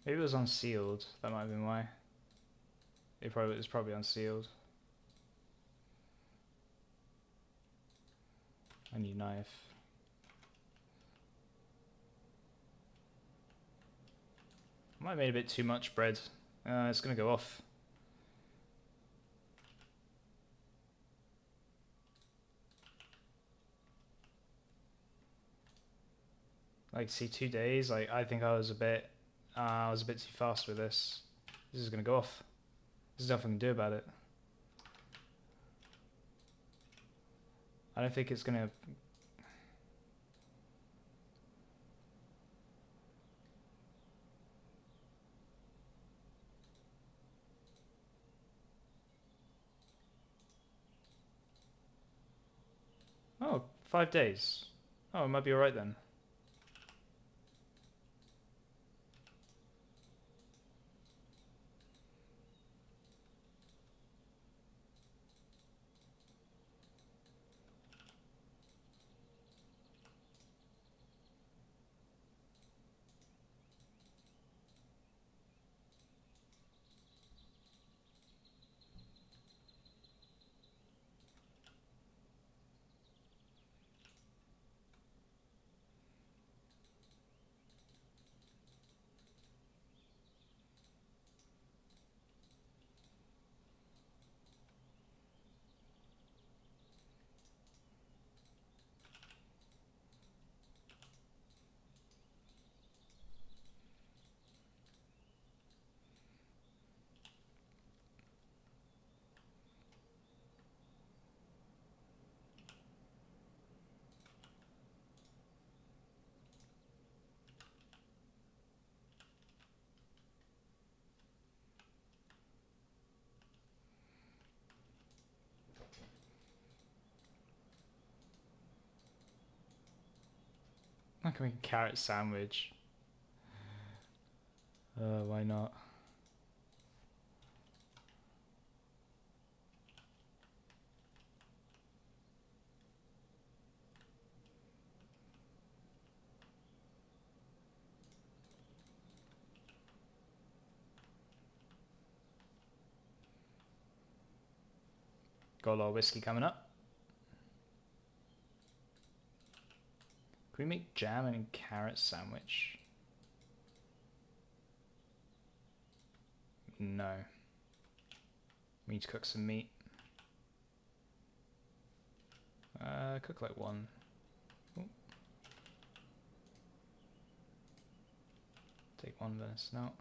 Maybe it was unsealed. That might have been why. It was probably unsealed. I need a knife. I might have made a bit too much bread. It's gonna go off. Like, see, 2 days. Like, I think I was a bit too fast with this. This is gonna go off. There's nothing to do about it. I don't think it's gonna... Oh, 5 days. Oh, it might be alright then. I can make a carrot sandwich. Why not? Got a lot of whiskey coming up. Can we make jam and carrot sandwich? No. We need to cook some meat. Cook like one. Ooh. Take one venison out.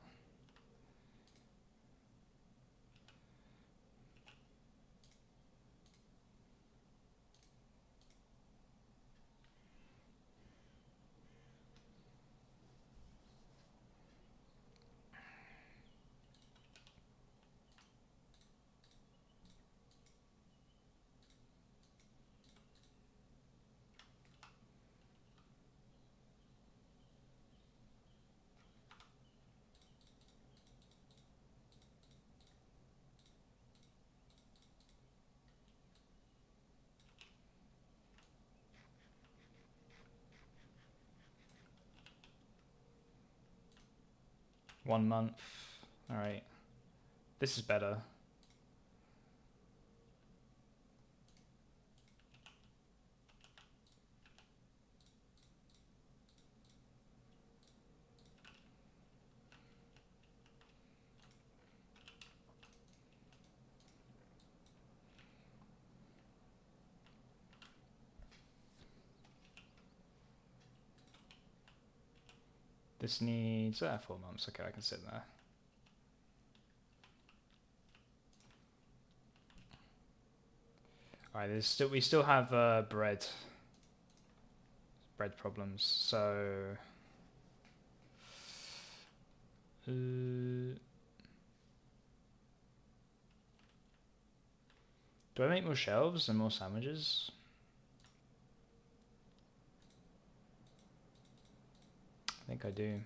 One month. Alright. This is better. This needs 4 months. Okay, I can sit there. Alright, we still have bread problems. So Do I make more shelves and more sandwiches? I think I do.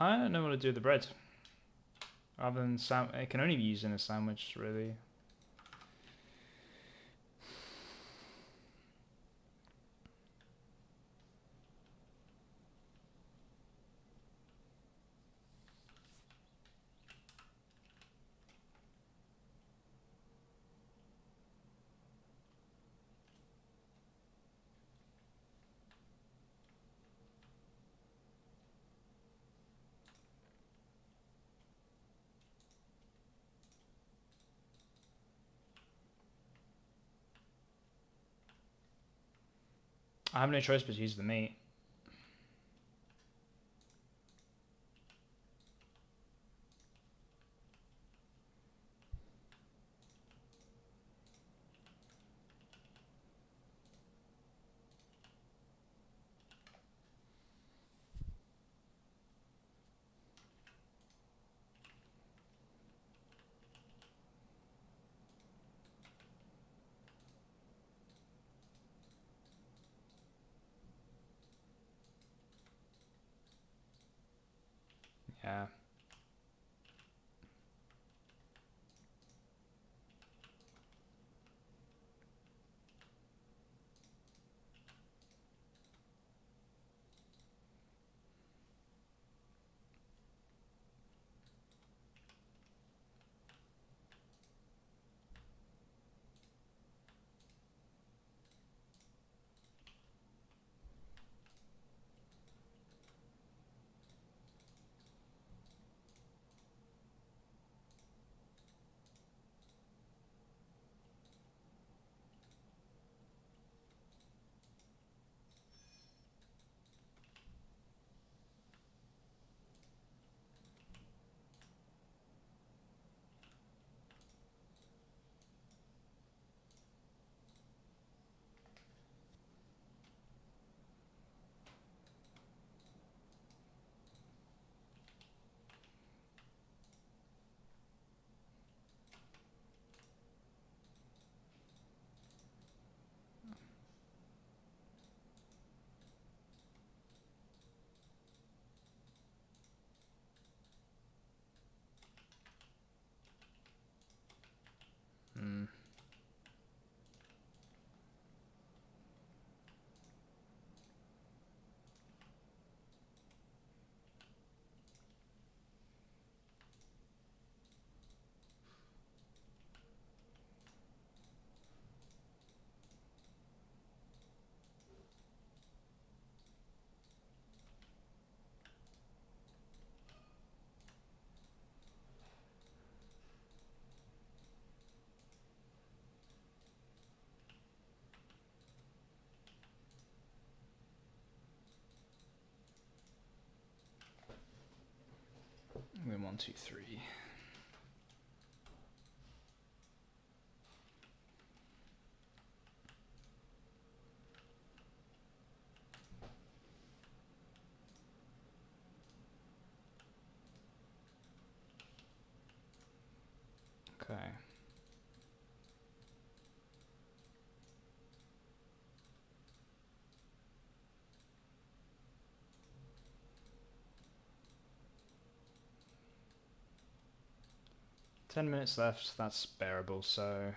I don't know what to do with the bread. Other than it can only be used in a sandwich, really. I have no choice but to use the meat. Yeah. Mm. And then 1, 2, 3. Okay. $10 left. That's bearable. So.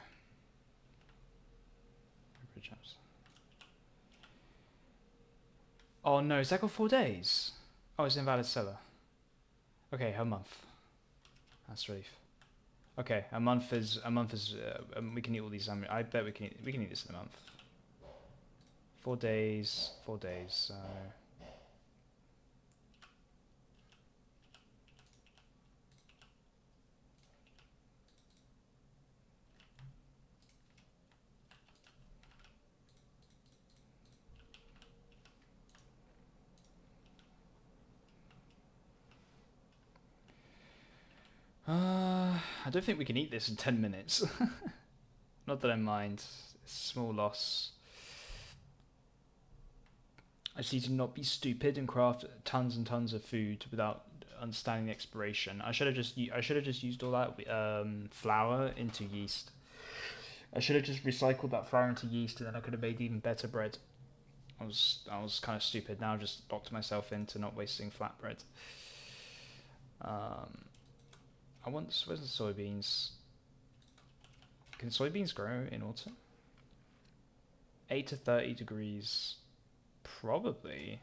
Oh no! Is that got 4 days? Oh, it's invalid seller. Okay, a month. That's relief. Okay, a month is we can eat all these. I bet we can eat this in a month. 4 days, 4 days. So I don't think we can eat this in 10 minutes. Not that I mind. It's a small loss. I just need to not be stupid and craft tons and tons of food without understanding the expiration. I should have just used all that flour into yeast. I should have just recycled that flour into yeast, and then I could have made even better bread. I was kind of stupid. Now I've just locked myself into not wasting flatbread. Where's the soybeans? Can soybeans grow in autumn? 8 to 30 degrees. Probably.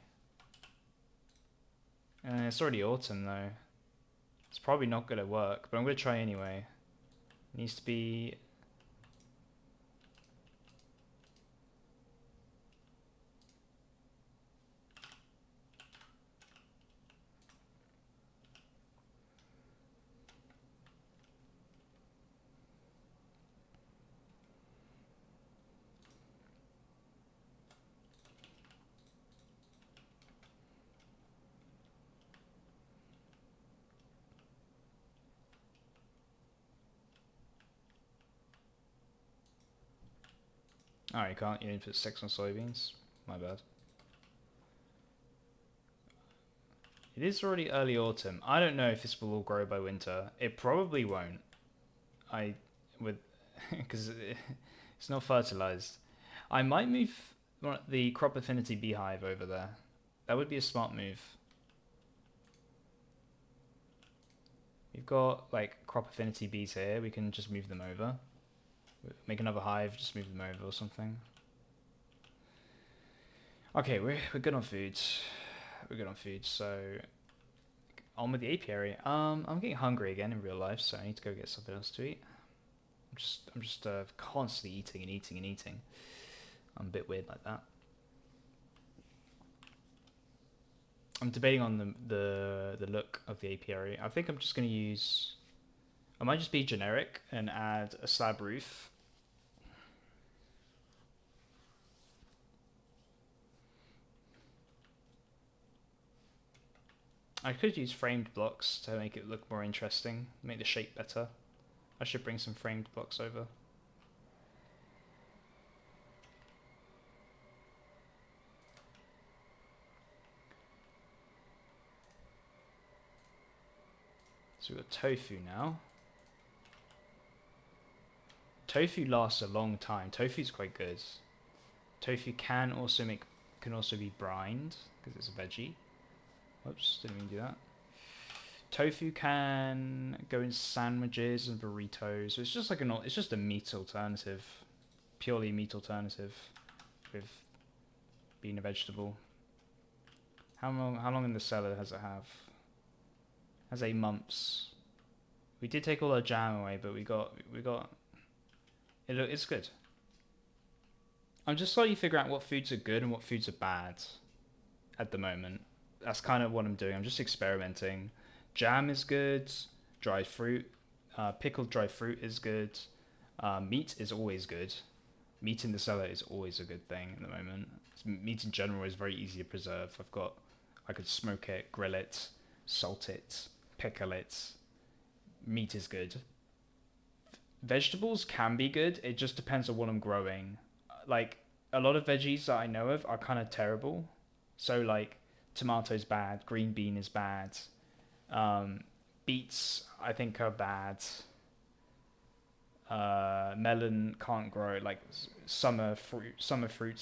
It's already autumn though. It's probably not going to work, but I'm going to try anyway. It needs to be... Oh, you can't. You need to put 6 on soybeans. My bad. It is already early autumn. I don't know if this will all grow by winter. It probably won't. Because it's not fertilized. I might move the crop affinity beehive over there. That would be a smart move. We've got like crop affinity bees here. We can just move them over. Make another hive, just move them over or something. Okay, we're good on food. We're good on food, so on with the apiary. I'm getting hungry again in real life, so I need to go get something else to eat. I'm just constantly eating and eating and eating. I'm a bit weird like that. I'm debating on the look of the apiary. I think I'm just going to use... I might just be generic and add a slab roof. I could use framed blocks to make it look more interesting, make the shape better. I should bring some framed blocks over. So we've got tofu now. Tofu lasts a long time. Tofu's quite good. Tofu can also be brined because it's a veggie. Whoops, didn't mean to do that. Tofu can go in sandwiches and burritos. So it's just like it's just a meat alternative, purely meat alternative, with being a vegetable. How long in the cellar does it have? It has 8 months. We did take all our jam away, but we got it's good. I'm just slowly figuring out what foods are good and what foods are bad at the moment. That's kind of what I'm doing. I'm just experimenting. Jam is good. Dried fruit, pickled dried fruit is good. Meat is always good. Meat in the cellar is always a good thing at the moment. Meat in general is very easy to preserve. I could smoke it, grill it, salt it, pickle it. Meat is good. Vegetables can be good. It just depends on what I'm growing. Like a lot of veggies that I know of are kind of terrible. So like tomato's bad, green bean is bad. Beets I think are bad. Melon can't grow. Like summer fruits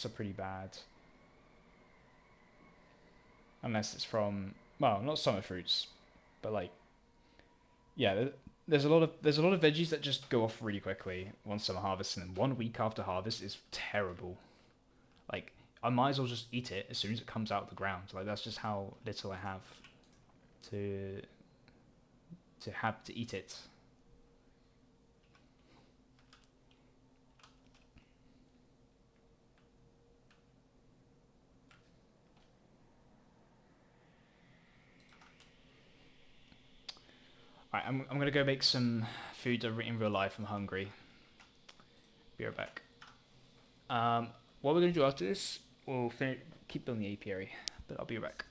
are pretty bad. Unless it's from, well, not summer fruits, but like, yeah, there's a lot of veggies that just go off really quickly once summer harvest, and then 1 week after harvest is terrible. Like I might as well just eat it as soon as it comes out of the ground. Like that's just how little I have to have to eat it. Alright, I'm gonna go make some food in real life. I'm hungry. Be right back. What we're gonna do after this, we'll keep building the apiary, but I'll be right back.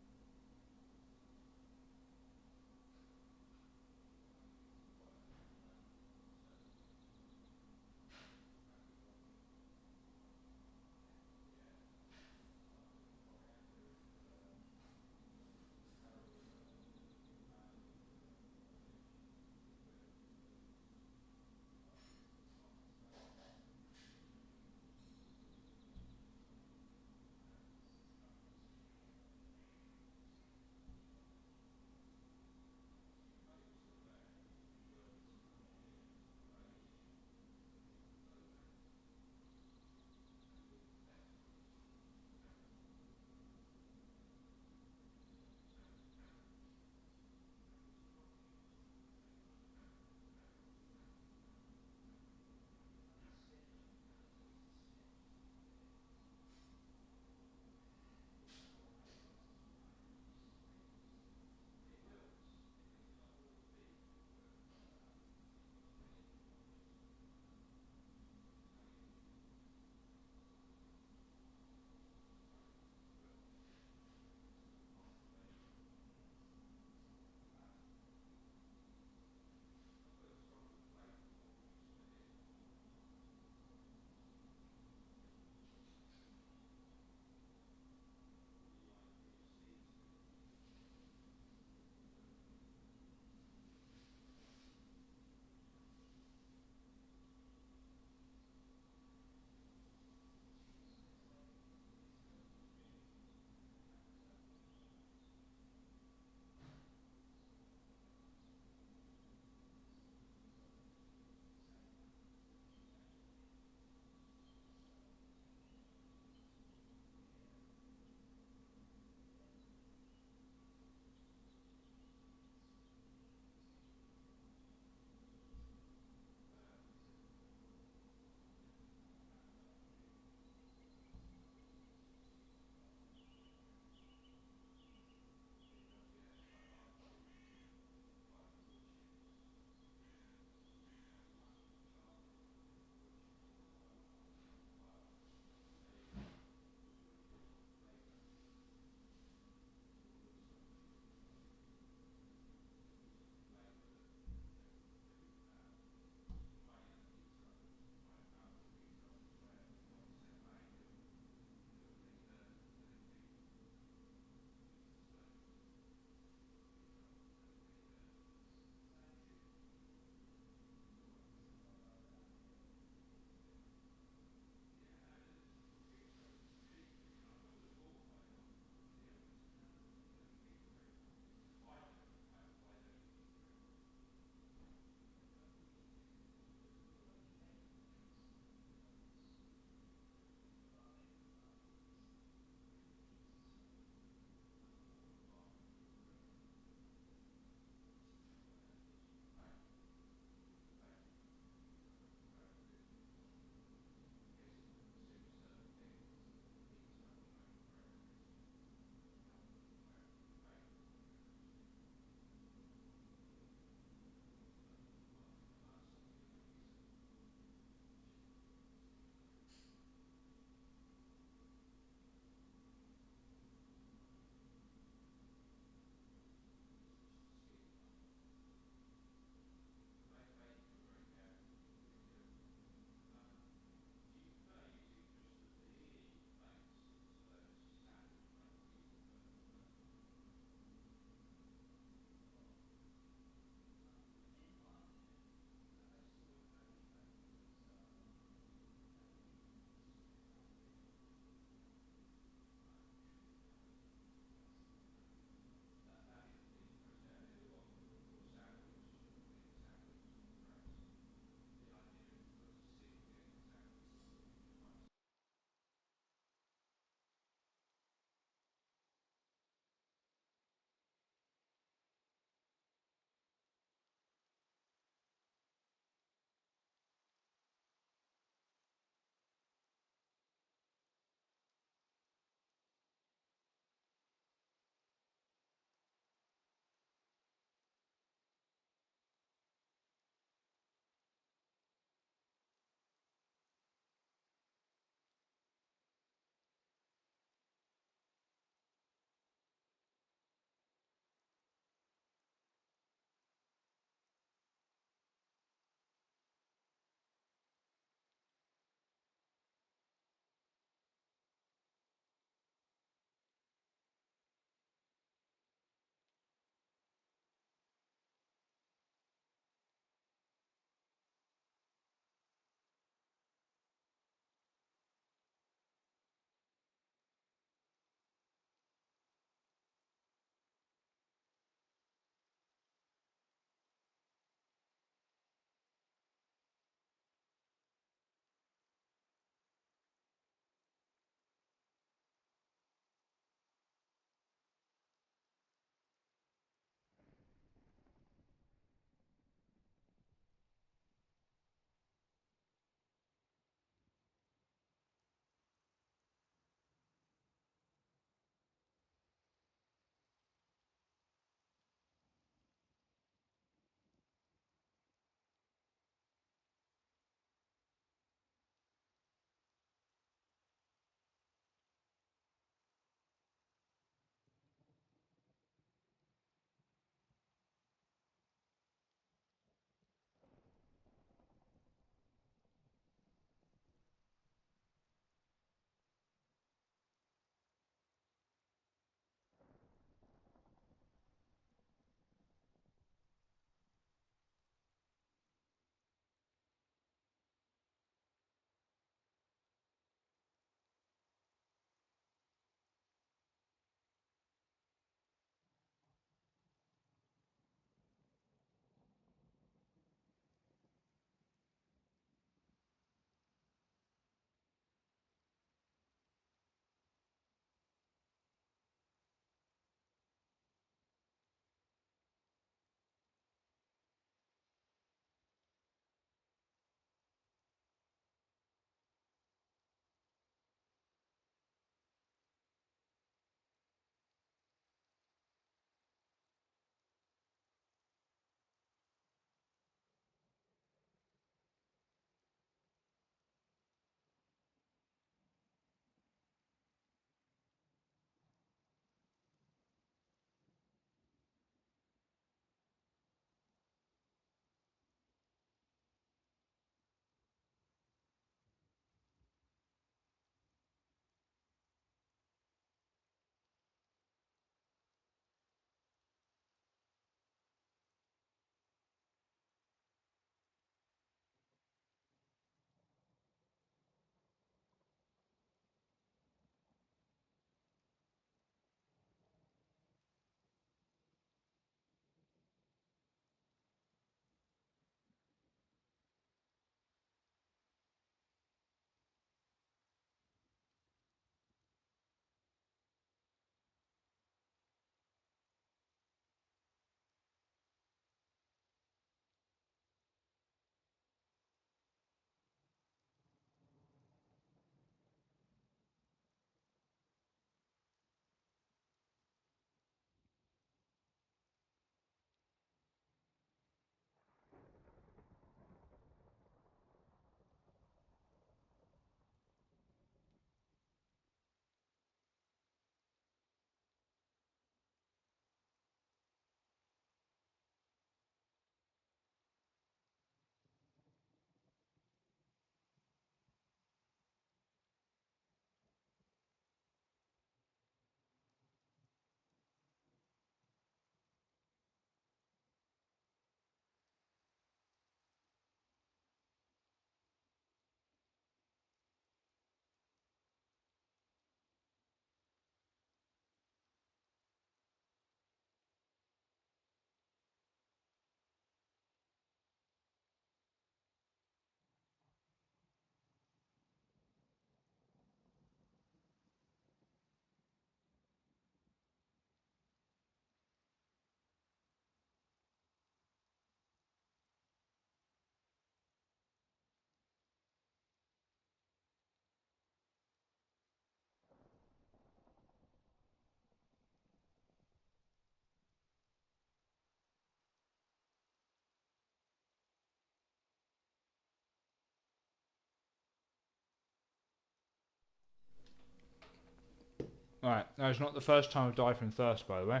Alright, that was not the first time I've died from thirst, by the way.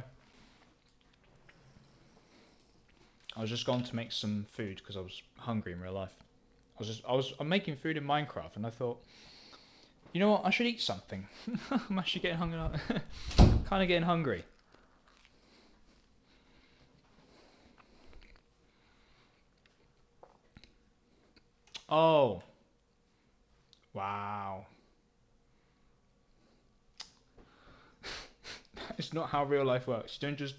I was just going to make some food because I was hungry in real life. I'm making food in Minecraft and I thought, you know what, I should eat something. I'm actually getting hungry. Kind of getting hungry. Oh. Wow. It's not how real life works. You don't just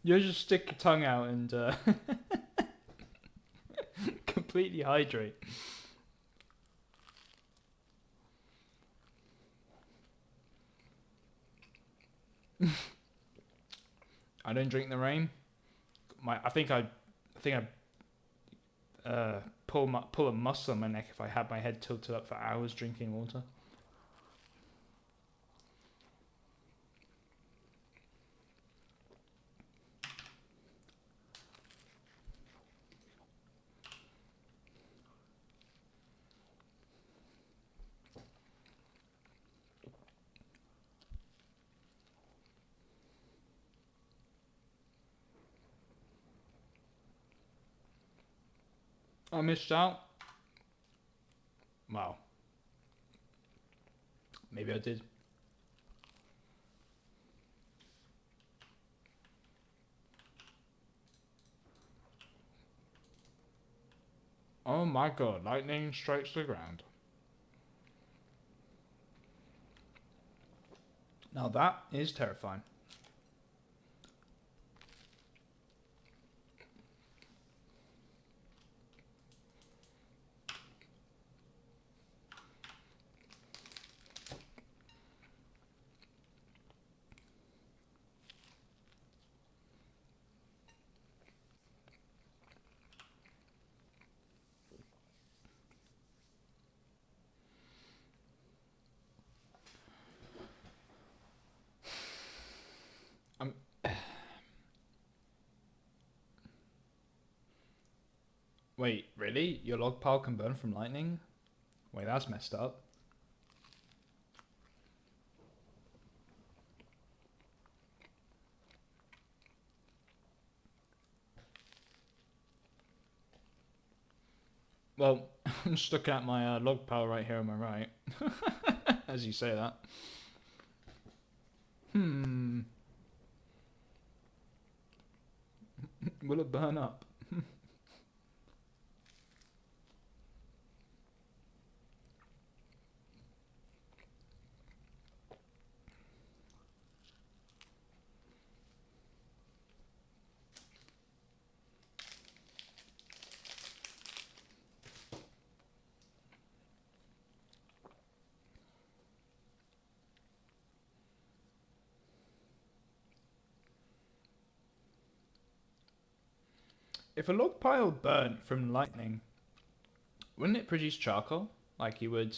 you just stick your tongue out and completely hydrate. I don't drink the rain. I think I pull a muscle in my neck if I had my head tilted up for hours drinking water. I missed out. Wow. Maybe I did. Oh my god, lightning strikes the ground. Now that is terrifying. Wait, really? Your log pile can burn from lightning? Wait, that's messed up. Well, I'm just looking at my log pile right here on my right. As you say that. Will it burn up? If a log pile burnt from lightning, wouldn't it produce charcoal like you would,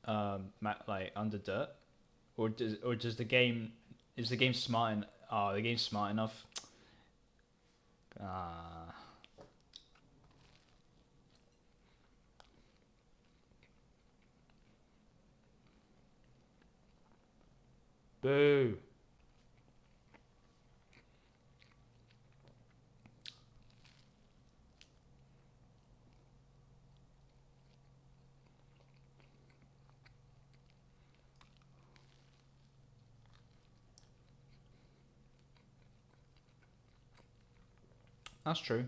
like under dirt? Or does the game is the game smart? The game's smart enough. Ah, boo. That's true.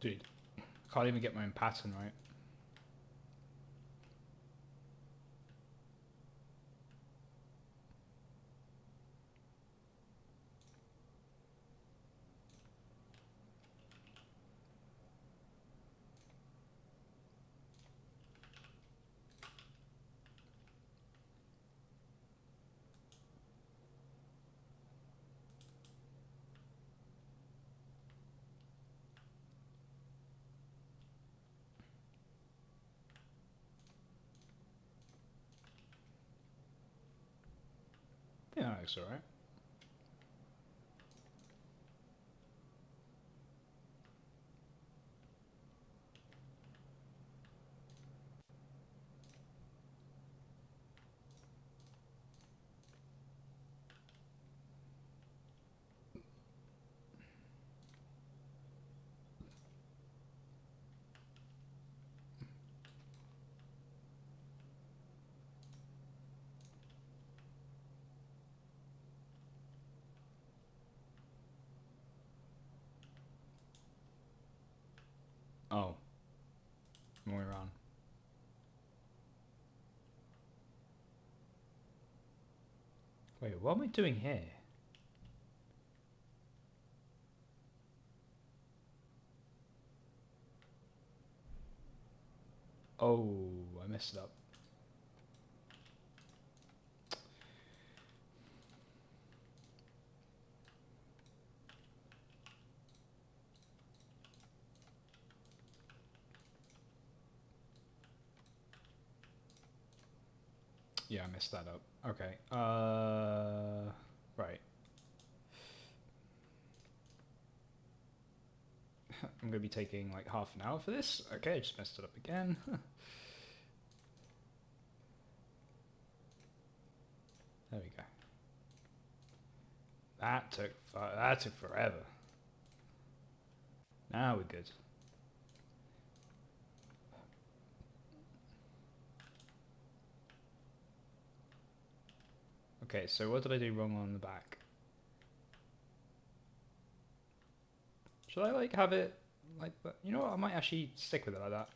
Dude, I can't even get my own pattern right. Yeah, that looks alright. Oh, wrong way around. Wait, what am I doing here? Oh, I messed it up. Yeah, I messed that up. Okay. Right. I'm gonna be taking like half an hour for this. Okay, I just messed it up again. There we go. That took forever. Now we're good. Okay, so what did I do wrong on the back? Should I like have it like that? You know what? I might actually stick with it like that.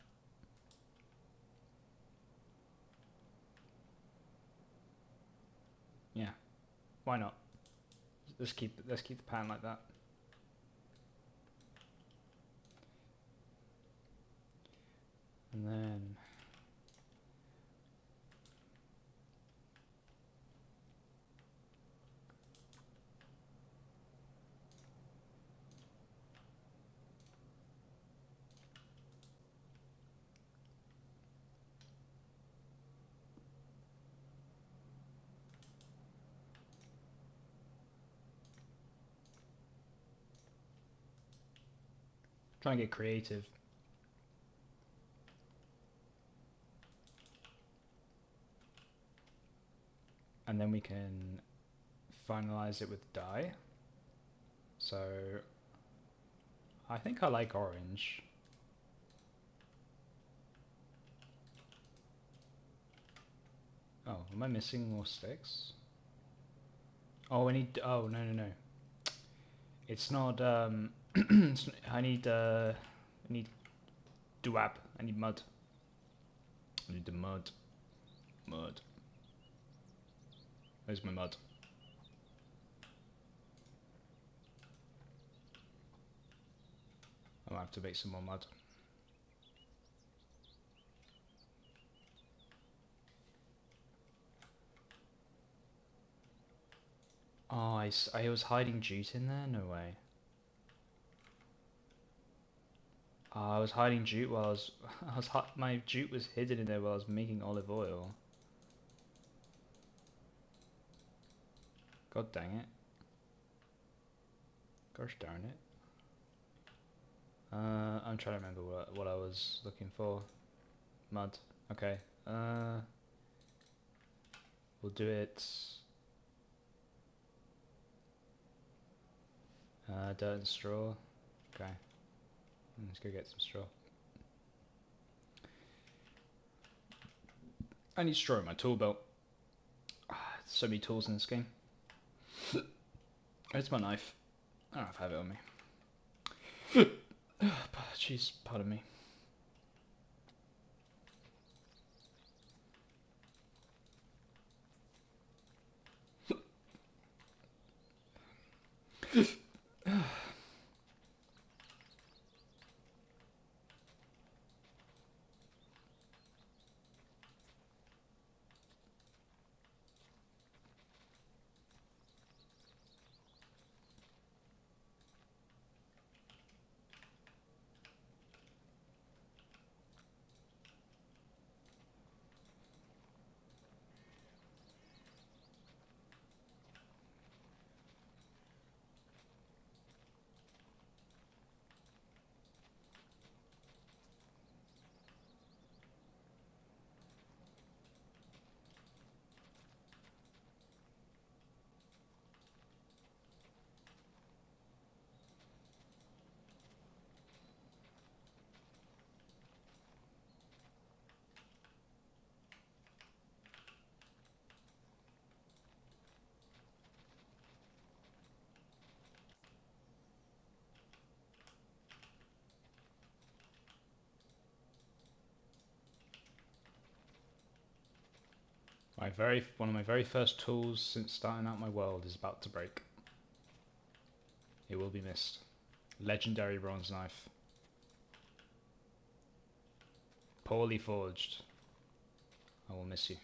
Yeah, why not? Let's keep the pan like that. And then try and get creative. And then we can finalize it with dye. So I think I like orange. Oh, am I missing more sticks? Oh, I need. Oh, no. It's not. I need. I need duap. I need mud. I need the mud. Mud. Where's my mud? I'll have to make some more mud. Oh, I was hiding jute in there? No way. I was hiding jute while my jute was hidden in there while I was making olive oil. God dang it. Gosh darn it. I'm trying to remember what I was looking for. Mud. Okay. We'll do it. Dirt and straw. Okay. Let's go get some straw. I need straw in my tool belt. So many tools in this game. It's my knife. I don't know if I have it on me. Jeez, pardon me. One of my very first tools since starting out my world is about to break. It will be missed. Legendary bronze knife. Poorly forged. I will miss you.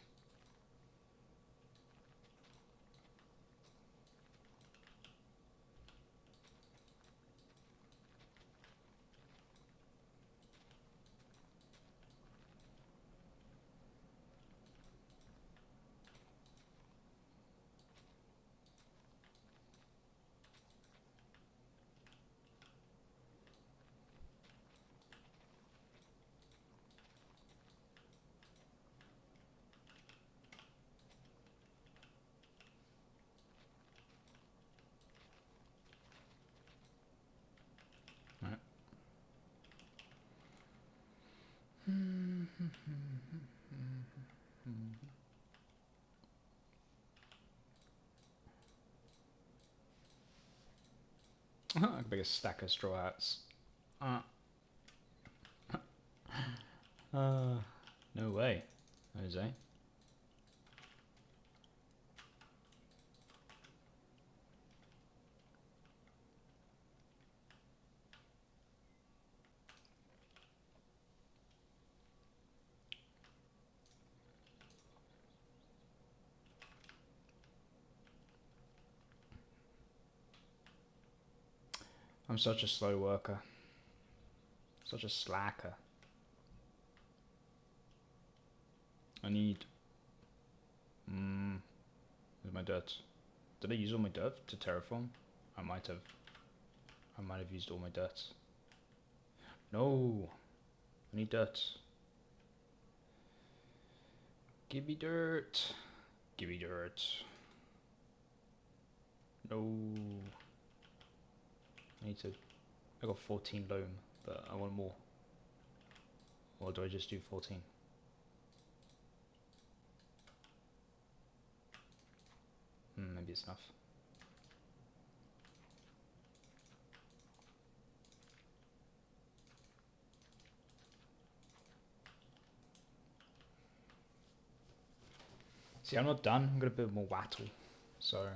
Right. Biggest stack of straw hats. No way, Jose. I'm such a slow worker. Such a slacker. I need... where's my dirt? Did I use all my dirt to terraform? I might have. I might have used all my dirt. No! I need dirt. Give me dirt. Give me dirt. No. I need to... I got 14 loam, but I want more. Or do I just do 14? Maybe it's enough. See, I'm not done. I'm gonna build more wattle. So...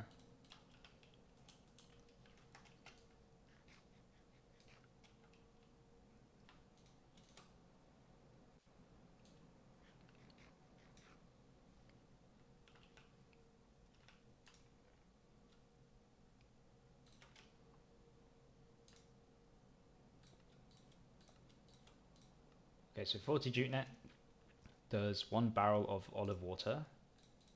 Okay, so 40 jute net does 1 barrel of olive water.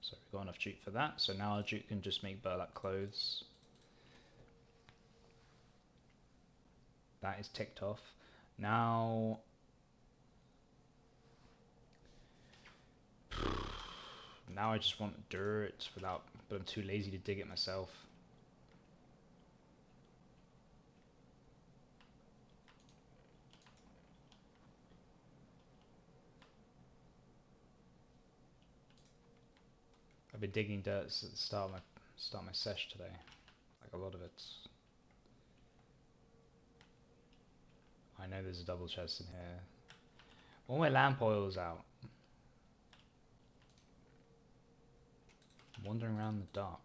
So we've got enough jute for that. So now our jute can just make burlap clothes. That is ticked off. Now... Now I just want dirt without... But I'm too lazy to dig it myself. I've been digging dirt at the start of my sesh today. Like a lot of it. I know there's a double chest in here. All my lamp oil's out. Wandering around in the dark.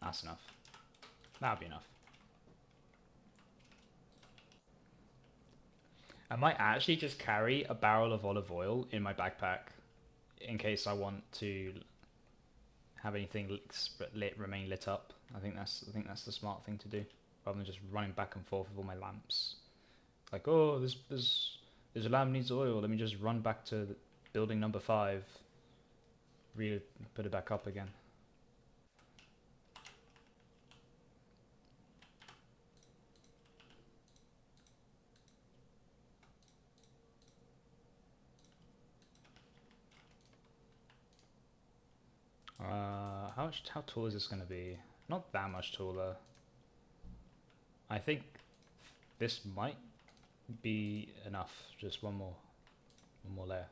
That's enough. That'll be enough. I might actually just carry a barrel of olive oil in my backpack in case I want to have anything remain lit up. I think that's the smart thing to do, rather than just running back and forth with all my lamps. Like, oh, this lamp needs oil. Let me just run back to building number 5. Put it back up again. How tall is this going to be? Not that much taller. I think this might be enough. Just one more layer.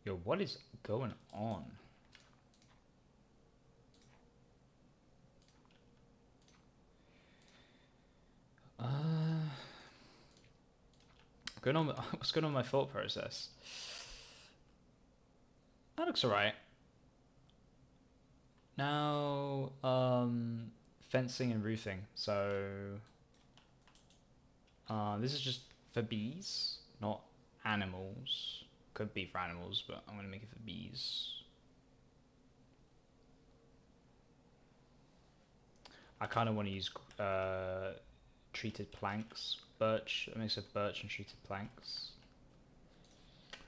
Yo, what is going on? Going on? What's going on with my thought process? That looks alright. Now, fencing and roofing. So, this is just for bees, not animals. Could be for animals, but I'm gonna make it for bees. I kind of want to use treated planks, birch, a mix of birch and treated planks.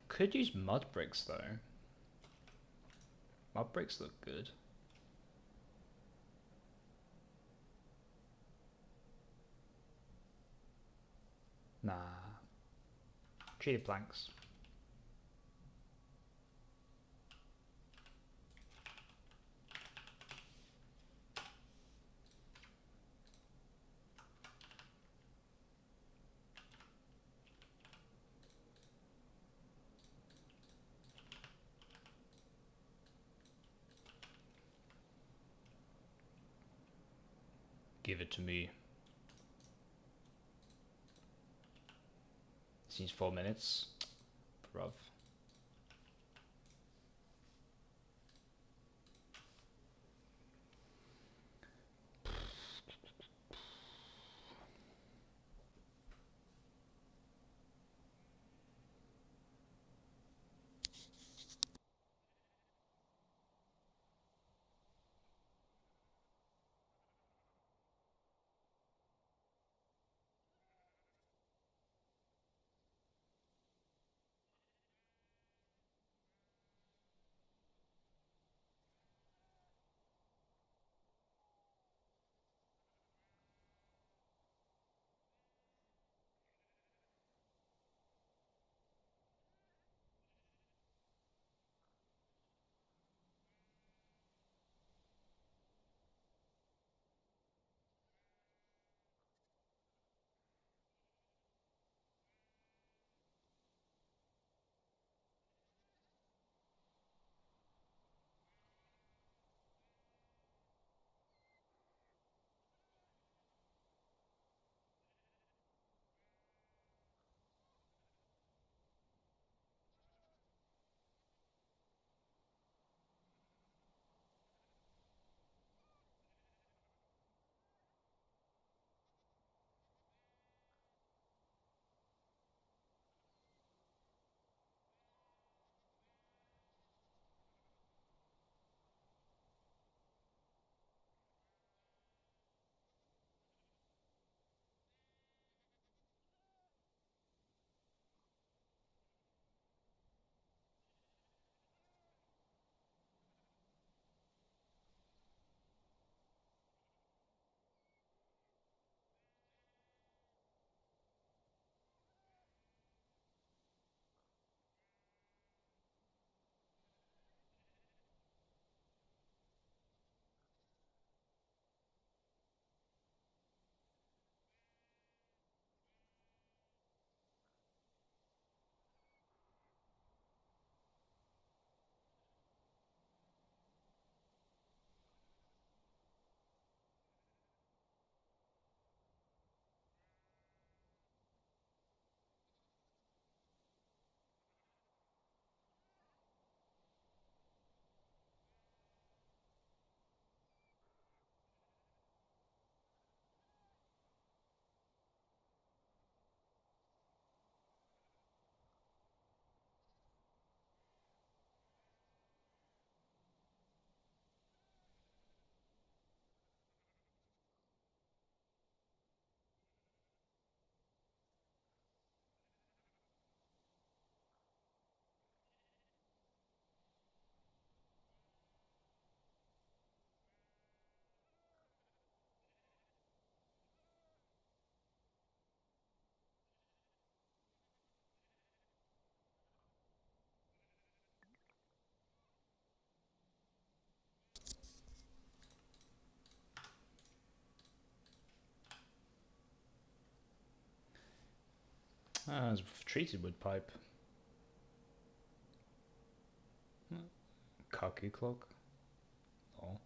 Could use mud bricks though. Mud bricks look good. Nah. Treated planks. Give it to me. Seems 4 minutes. Bruv. It's treated wood pipe. Cuckoo clock. Oh.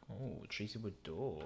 Oh, treated wood door.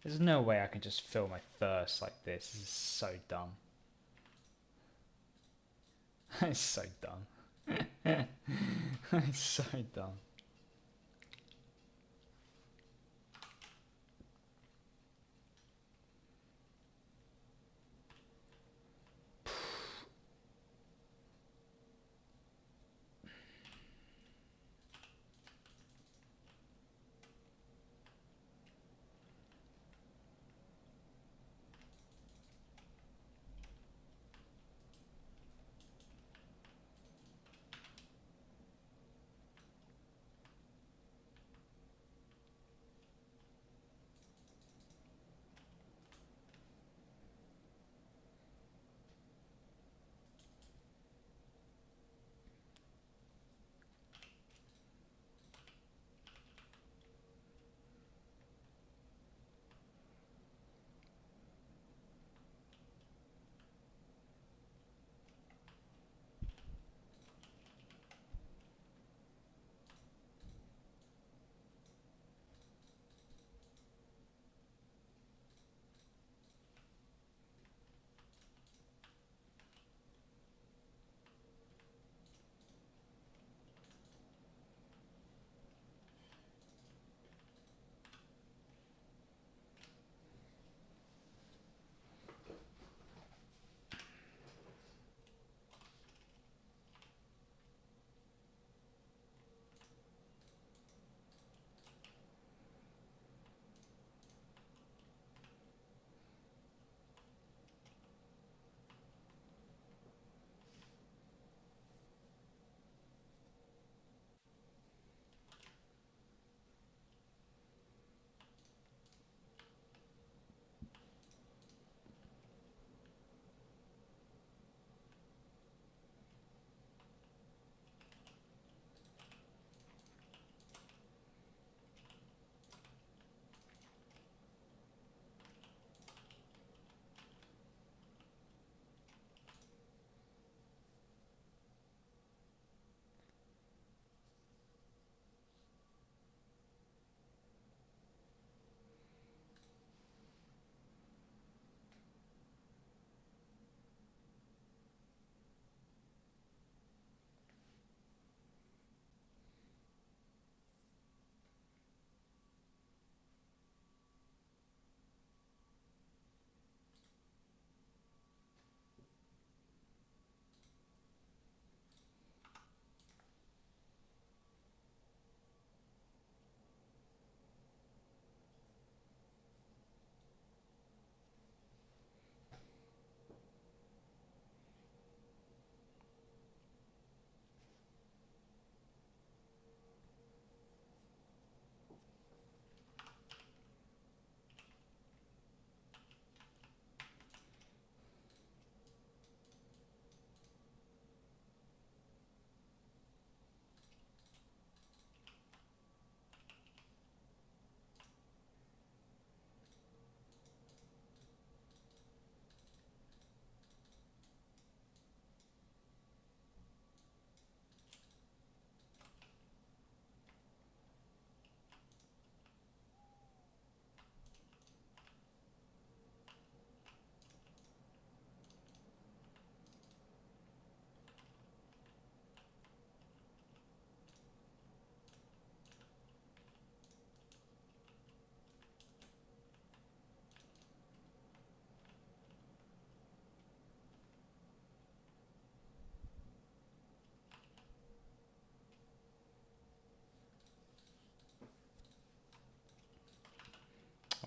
There's no way I can just fill my thirst like this. This is so dumb. It's so dumb. It's so dumb.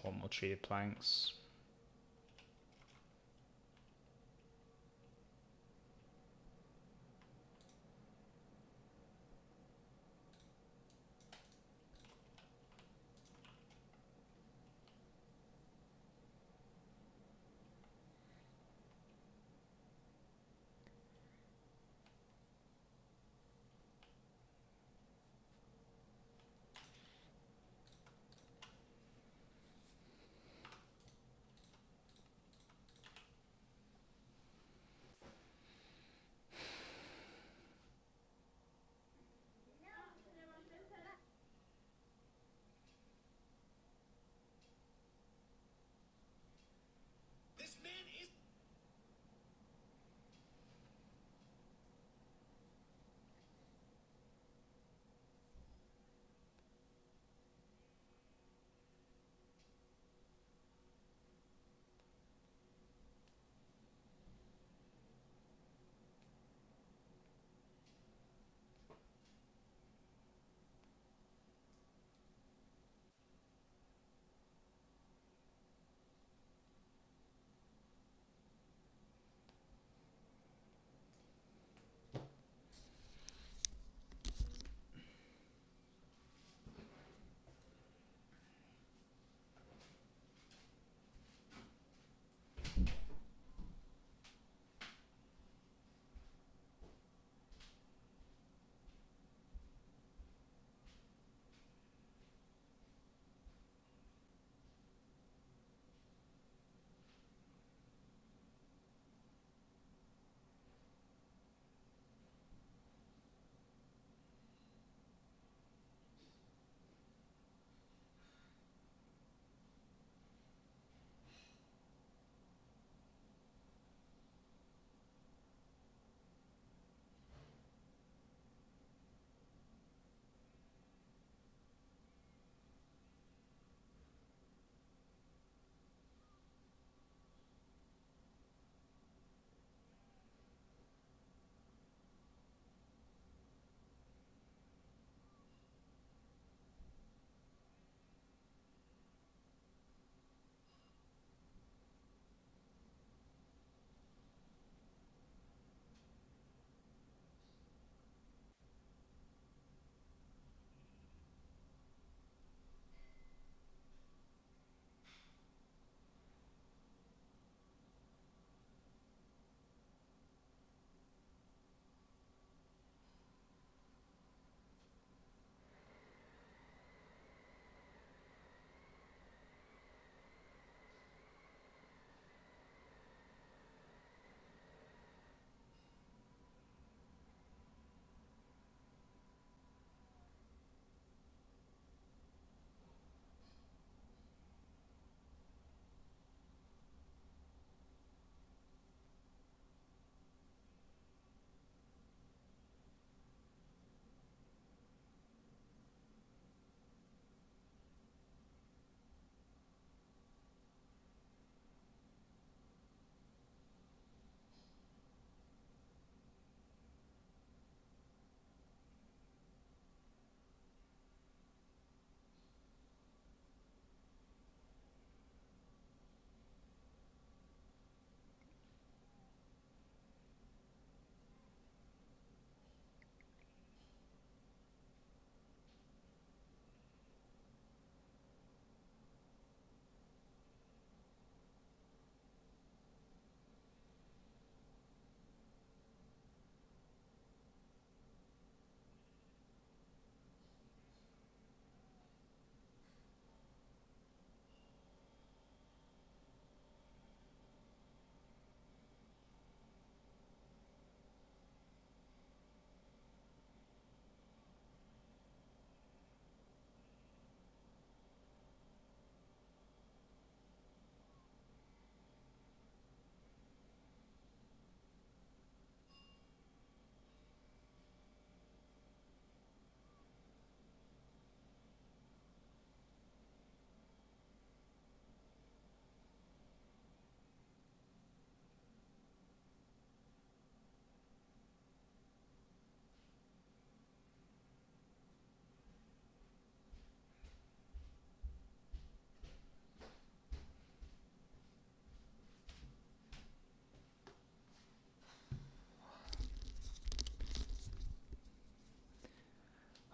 I want more treated planks.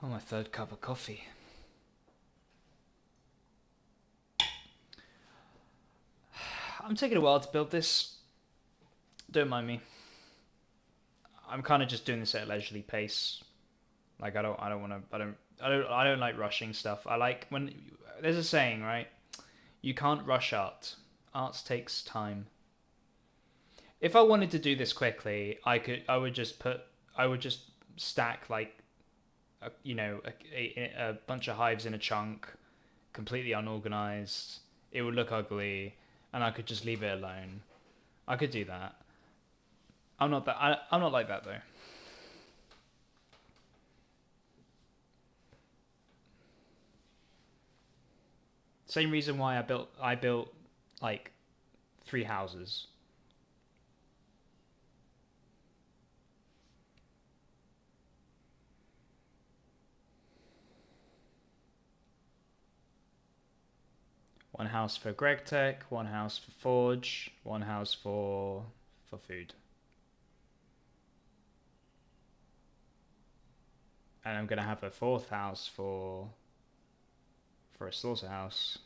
Oh, my third cup of coffee. I'm taking a while to build this. Don't mind me. I'm kind of just doing this at a leisurely pace. Like I don't want to. I don't like rushing stuff. I like when there's a saying, right? You can't rush art. Art takes time. If I wanted to do this quickly, I could. I would just put. I would just stack like, a bunch of hives in a chunk, completely unorganized. It would look ugly, and I could just leave it alone. I could do that. I'm not that. I'm not like that though. Same reason why I built like 3 houses. One house for Greg Tech, one house for Forge, one house for food. And I'm gonna have a fourth house for a slaughterhouse.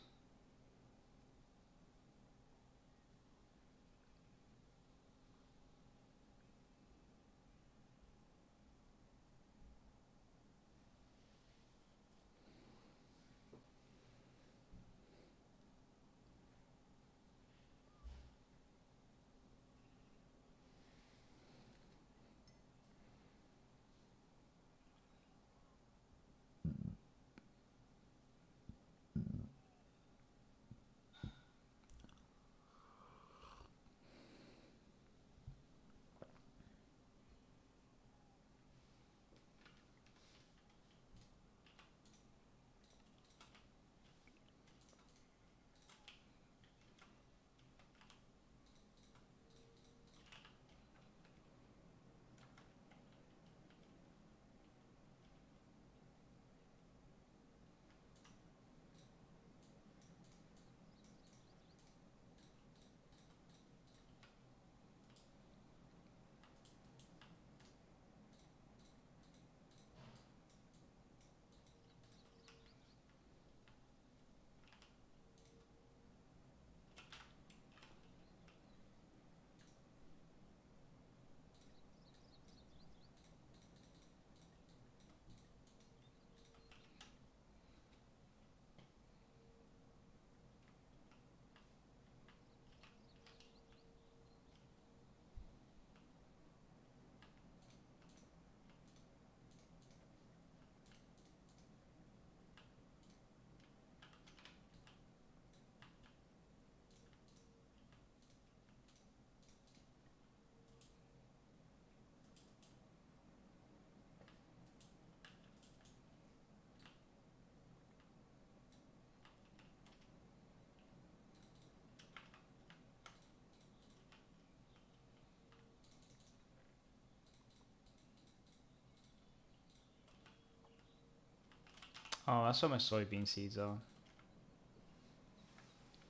Oh, that's what my soybean seeds are.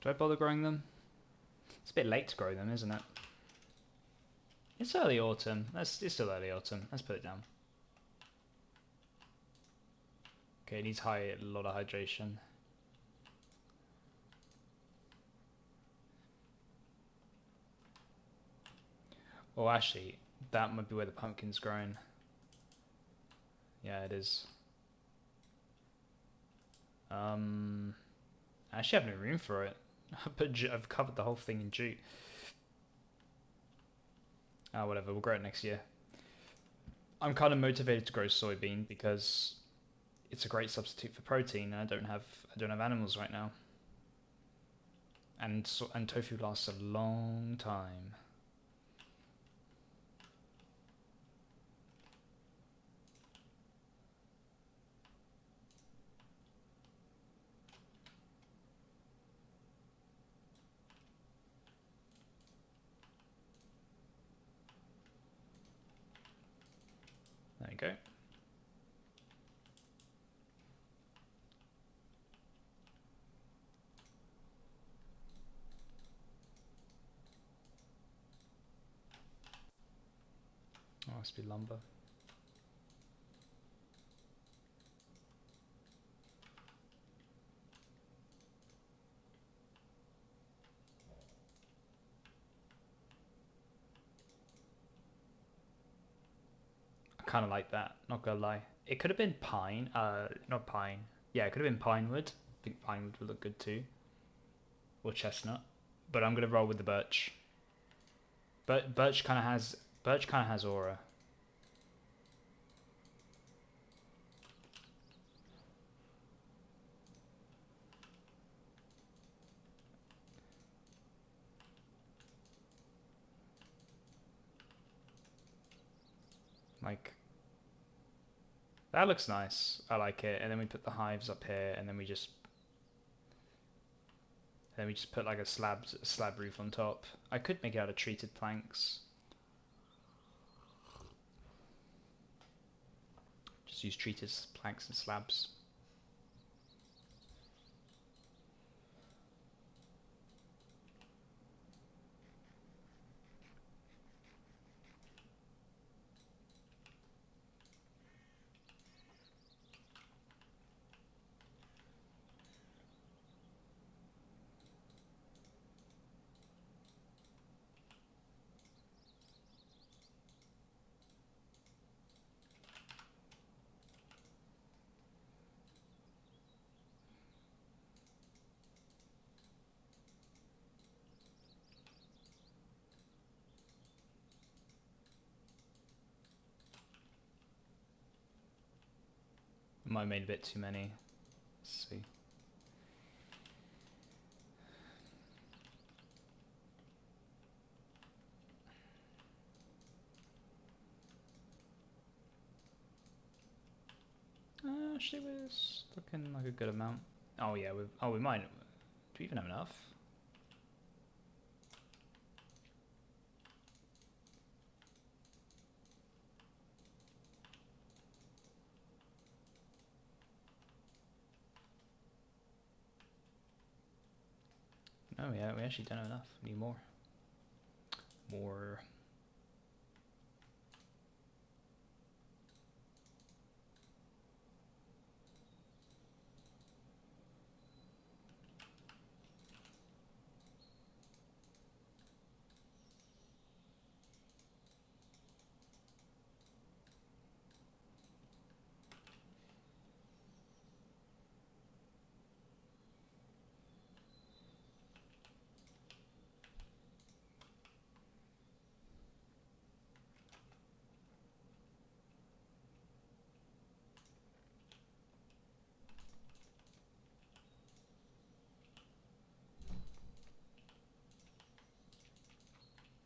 Do I bother growing them? It's a bit late to grow them, isn't it? It's early autumn. It's still early autumn. Let's put it down. Okay, it needs a lot of hydration. Oh, actually, that might be where the pumpkin's growing. Yeah, it is. I actually have no room for it. But I've covered the whole thing in jute. Ah, whatever. We'll grow it next year. I'm kind of motivated to grow soybean because it's a great substitute for protein. And I don't have animals right now. And tofu lasts a long time. There you go. Oh, must be lumber. kind of like that, not gonna lie. It could have been pine, not pine. Yeah, it could have been pine wood. I think pine wood would look good too. Or chestnut. But I'm gonna roll with the birch. But birch kind of has aura. Like, that looks nice. I like it. And then we put the hives up here, and then we just put like a slab roof on top. I could make it out of treated planks. Just use treated planks and slabs. Might have made a bit too many. Let's see. Actually, was looking like a good amount. Oh yeah, we might. Do we even have enough? No, yeah, we actually don't have enough. We need more. More.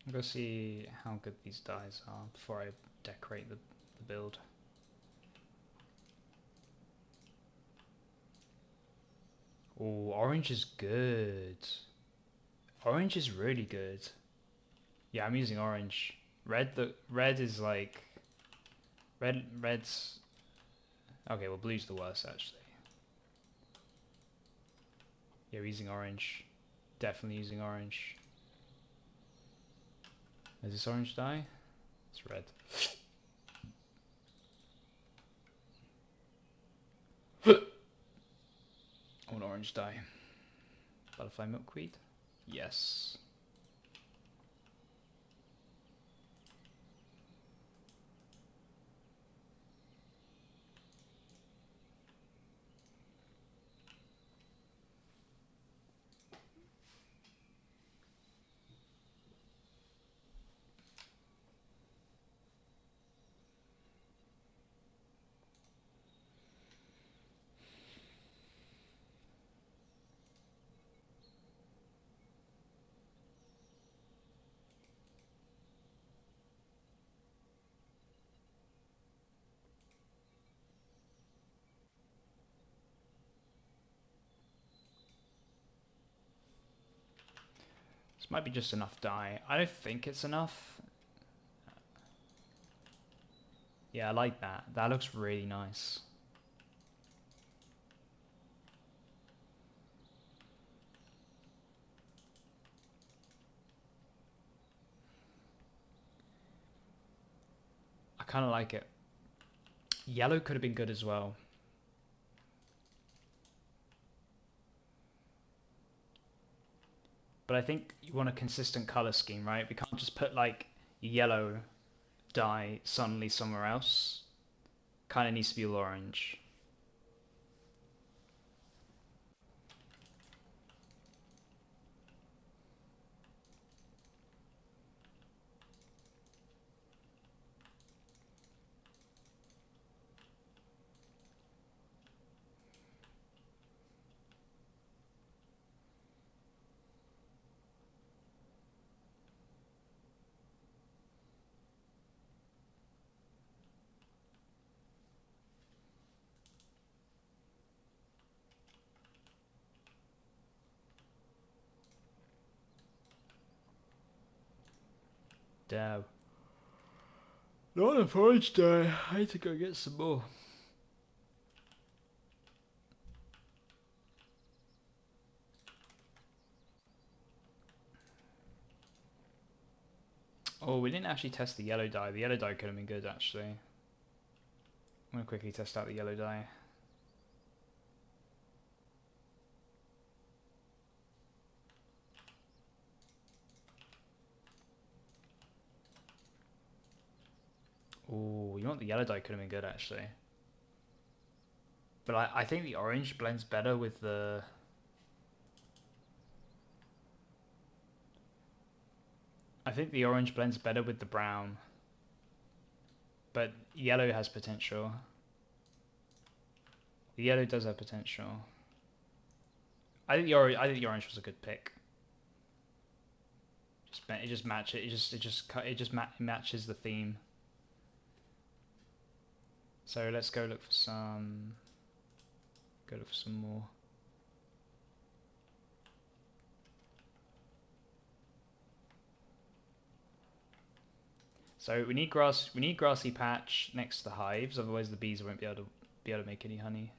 I'll go see how good these dyes are before I decorate the build. Oh, orange is good. Orange is really good. Yeah, I'm using orange. Red is like red's okay. Well, blue's the worst actually. Yeah, we're using orange. Definitely using orange. Is this orange dye? It's red. I want orange dye. Butterfly milkweed? Yes. This might be just enough dye. I don't think it's enough. Yeah, I like that. That looks really nice. I kind of like it. Yellow could have been good as well. But I think you want a consistent color scheme, right? We can't just put like yellow dye suddenly somewhere else. Kind of needs to be all orange. Damn. Not enough orange dye. I need to go get some more. Oh, we didn't actually test the yellow dye. The yellow dye could have been good, actually. I'm going to quickly test out the yellow dye. Oh, you know what? The yellow dye could have been good, actually. But I think the orange blends better with the... I think the orange blends better with the brown. But yellow has potential. The yellow does have potential. I think the orange was a good pick. It just matches. It matches the theme. So let's go look for some. Go look for some more. So we need grass. We need grassy patch next to the hives. Otherwise, the bees won't be able to make any honey.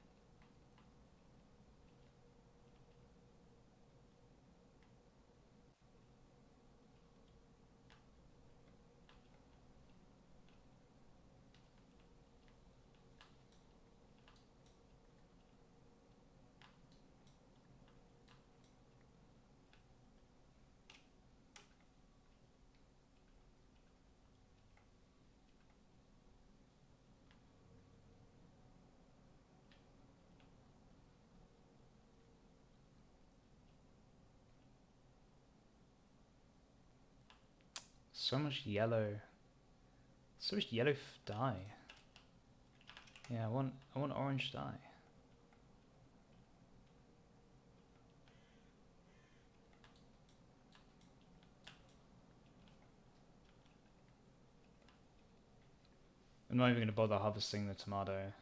So much yellow. So much yellow dye. Yeah, I want orange dye. I'm not even going to bother harvesting the tomato.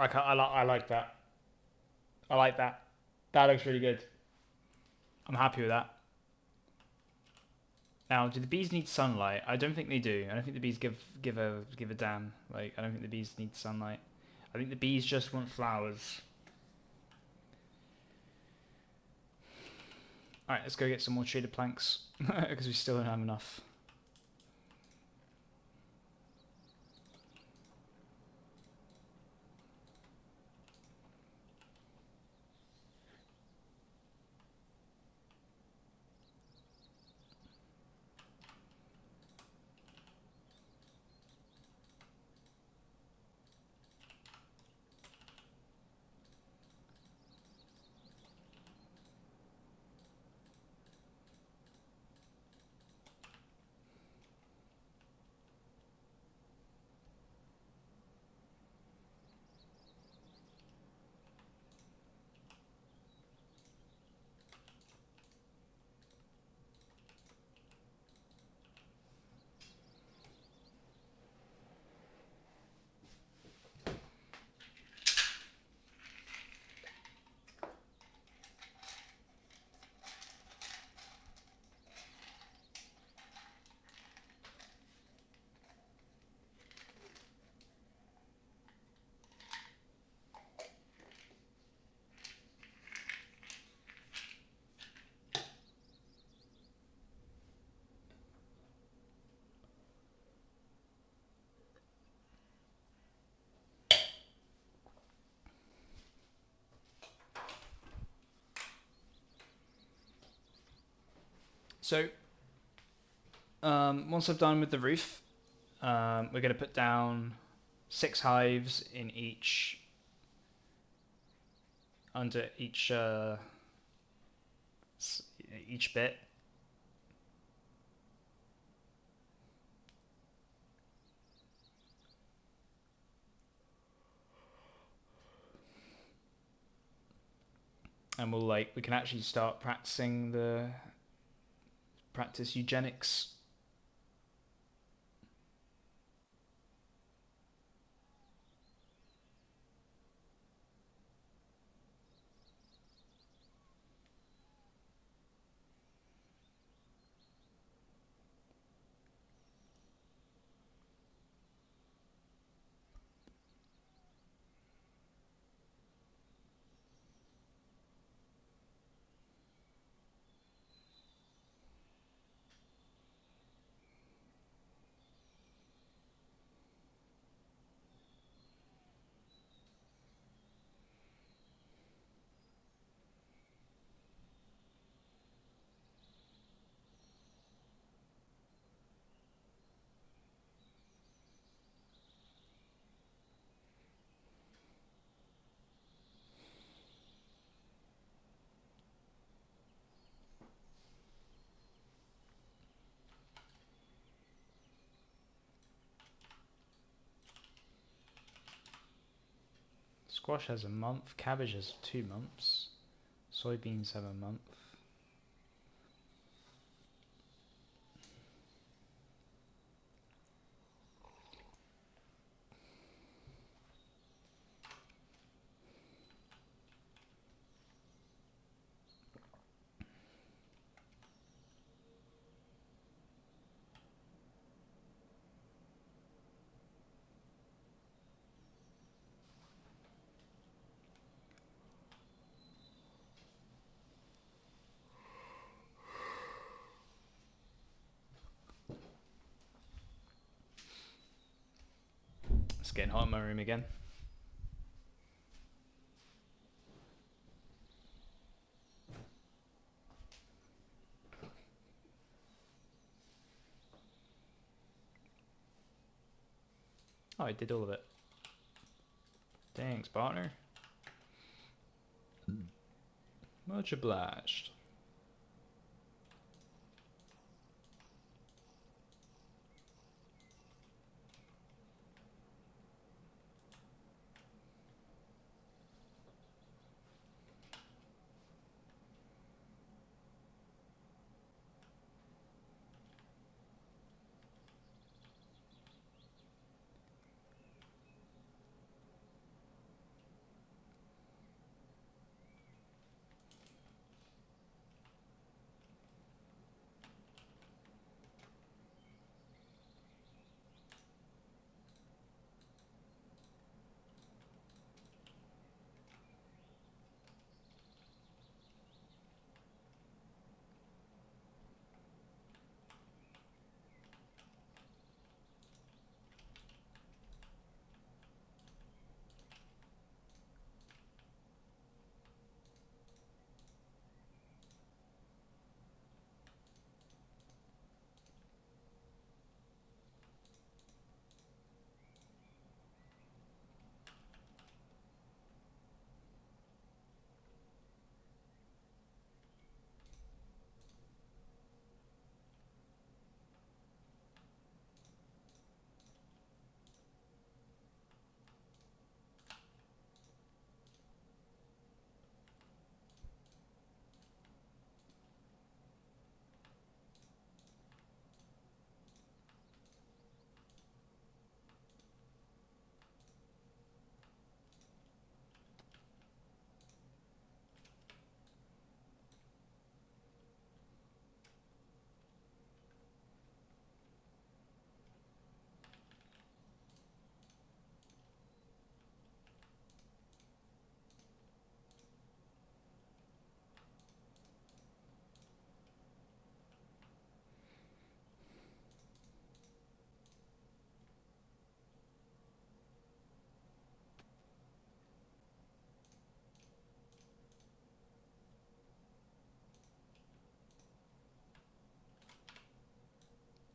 I like that. I like that. That looks really good. I'm happy with that. Now, do the bees need sunlight? I don't think they do. I don't think the bees give a damn. Like, I don't think the bees need sunlight. I think the bees just want flowers. All right, let's go get some more shaded planks because we still don't have enough. So, once I've done with the roof, we're going to put down 6 hives in under each bit. And we can actually start practice eugenics. Squash has a month, cabbage has 2 months, soybeans have a month. It's getting hot in my room again. Oh, I did all of it. Thanks, partner. Much obliged.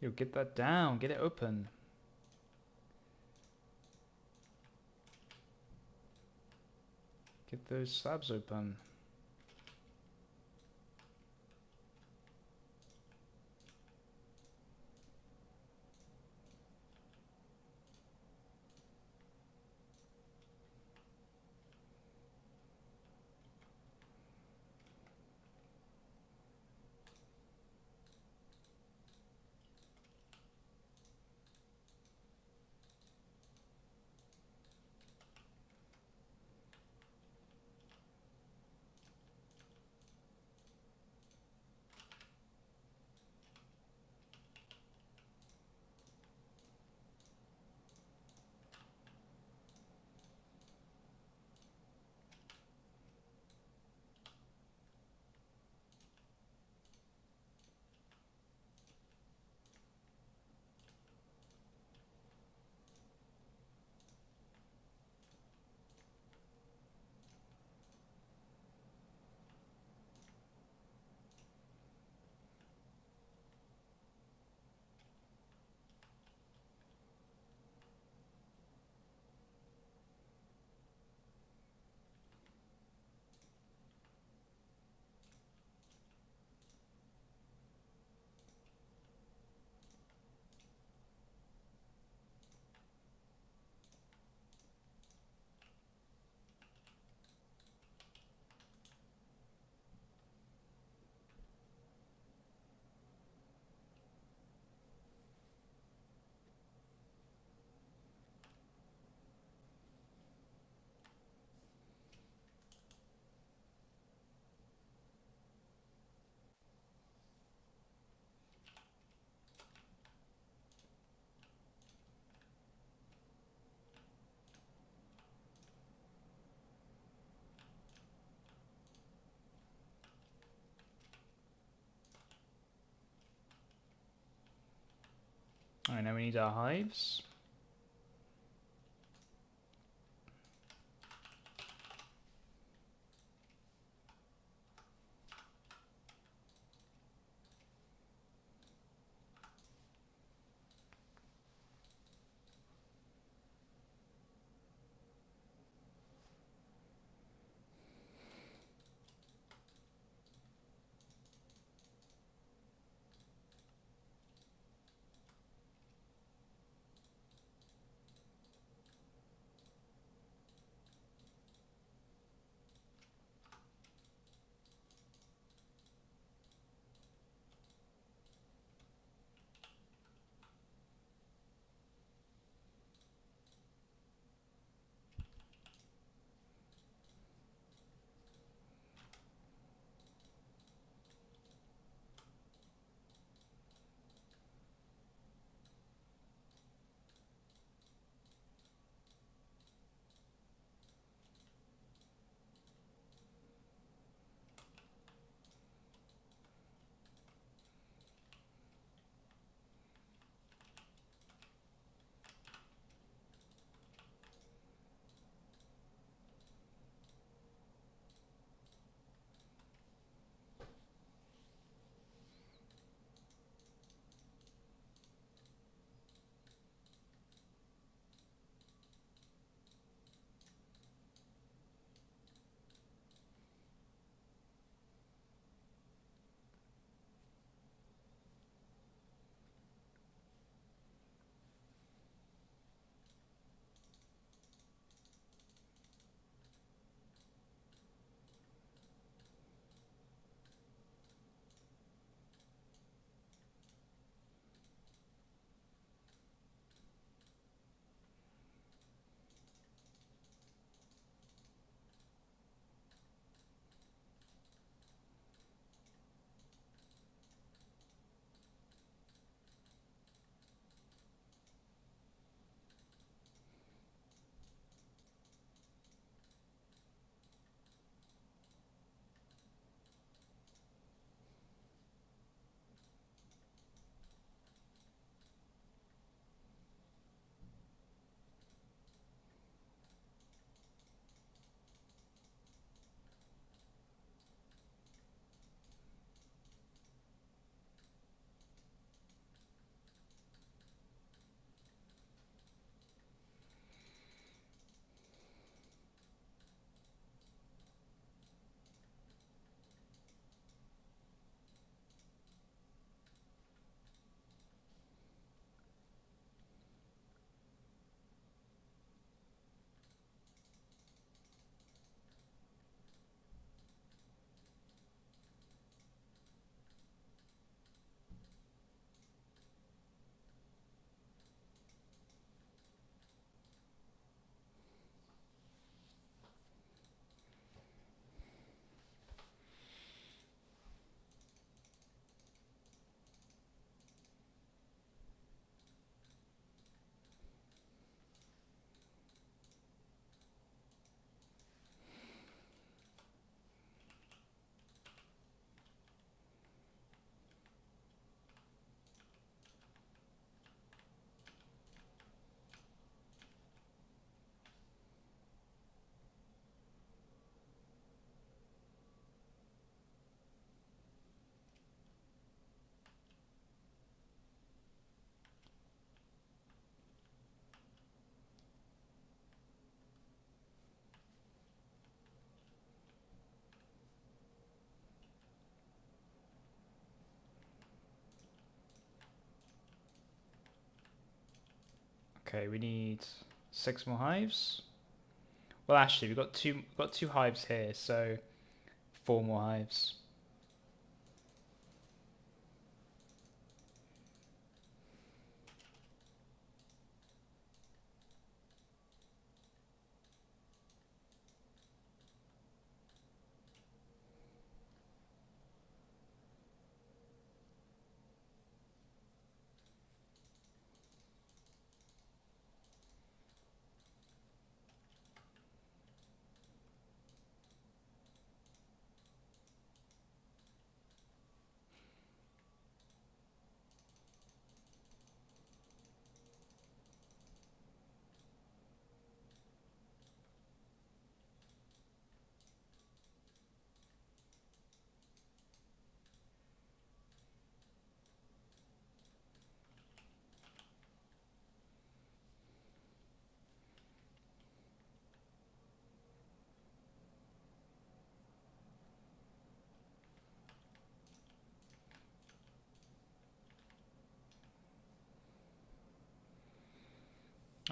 Yo, get that down. Get it open. Get those slabs open. Alright, now we need our hives. Okay, we need 6 more hives. Well, actually, we've got two hives here, so 4 more hives.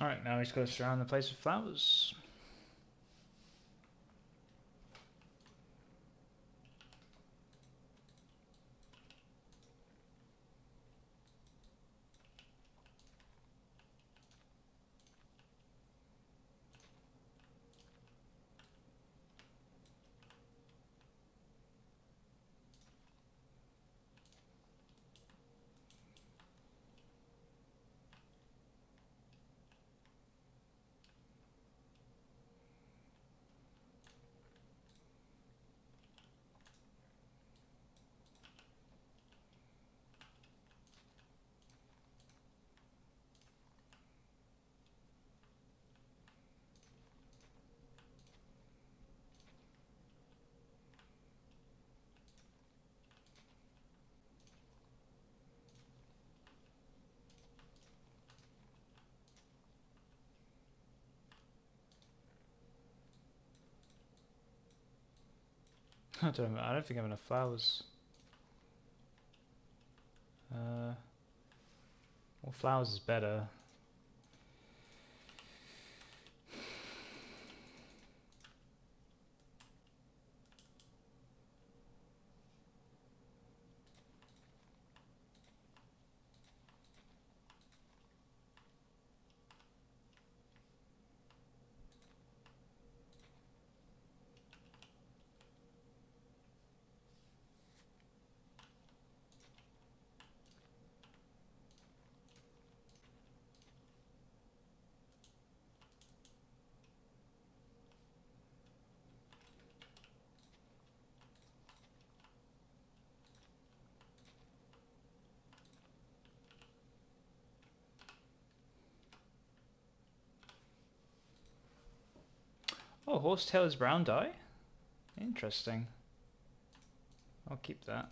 Alright, now we just gotta surround the place with flowers. I don't think I have enough flowers. More flowers is better. Oh, horsetail is brown dye? Interesting. I'll keep that.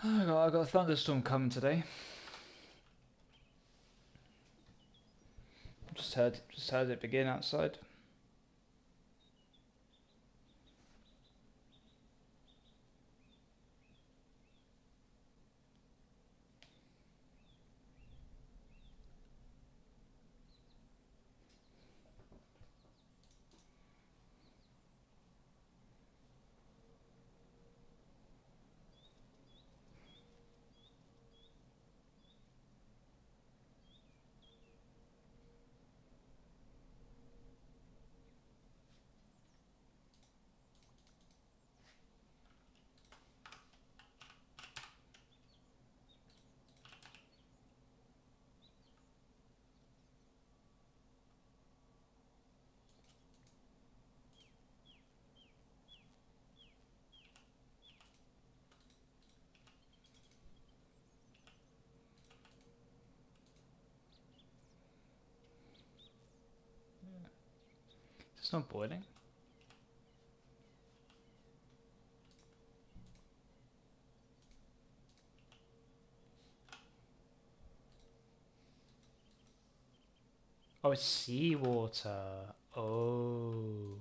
I got a thunderstorm coming today. Just heard it begin outside. It's not boiling. Oh, it's seawater. Oh.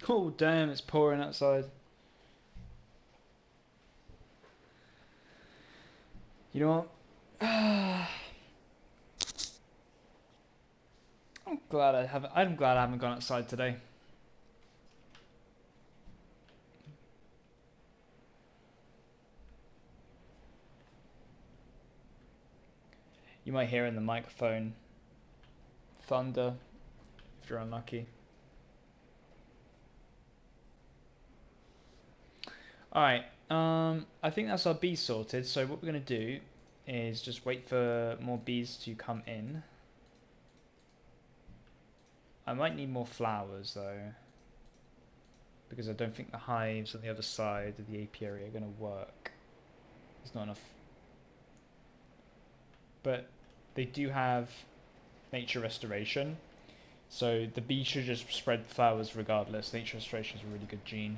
Oh damn, it's pouring outside. You know what? I'm glad I haven't gone outside today. You might hear in the microphone thunder if you're unlucky. Alright, I think that's our bees sorted. So what we're going to do is just wait for more bees to come in. I might need more flowers though, because I don't think the hives on the other side of the apiary are going to work. There's not enough. But they do have nature restoration, so the bee should just spread flowers regardless. Nature restoration is a really good gene.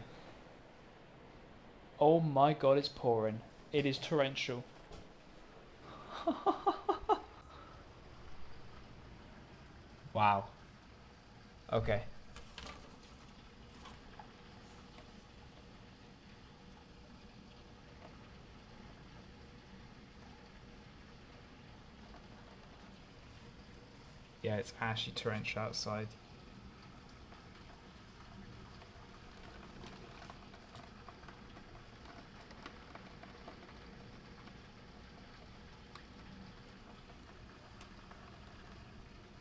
Oh my god, it's pouring. It is torrential. Wow. Okay. Yeah, it's actually torrential outside.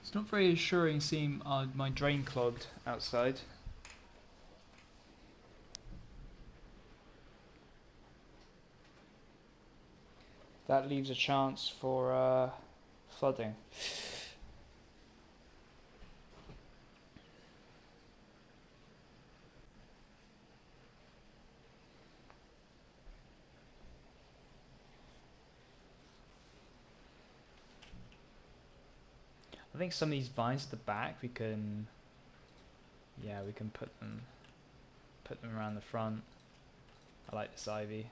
It's not very assuring seeing my drain clogged outside. That leaves a chance for flooding. I think some of these vines at the back we can, yeah, we can put them around the front. I like this ivy.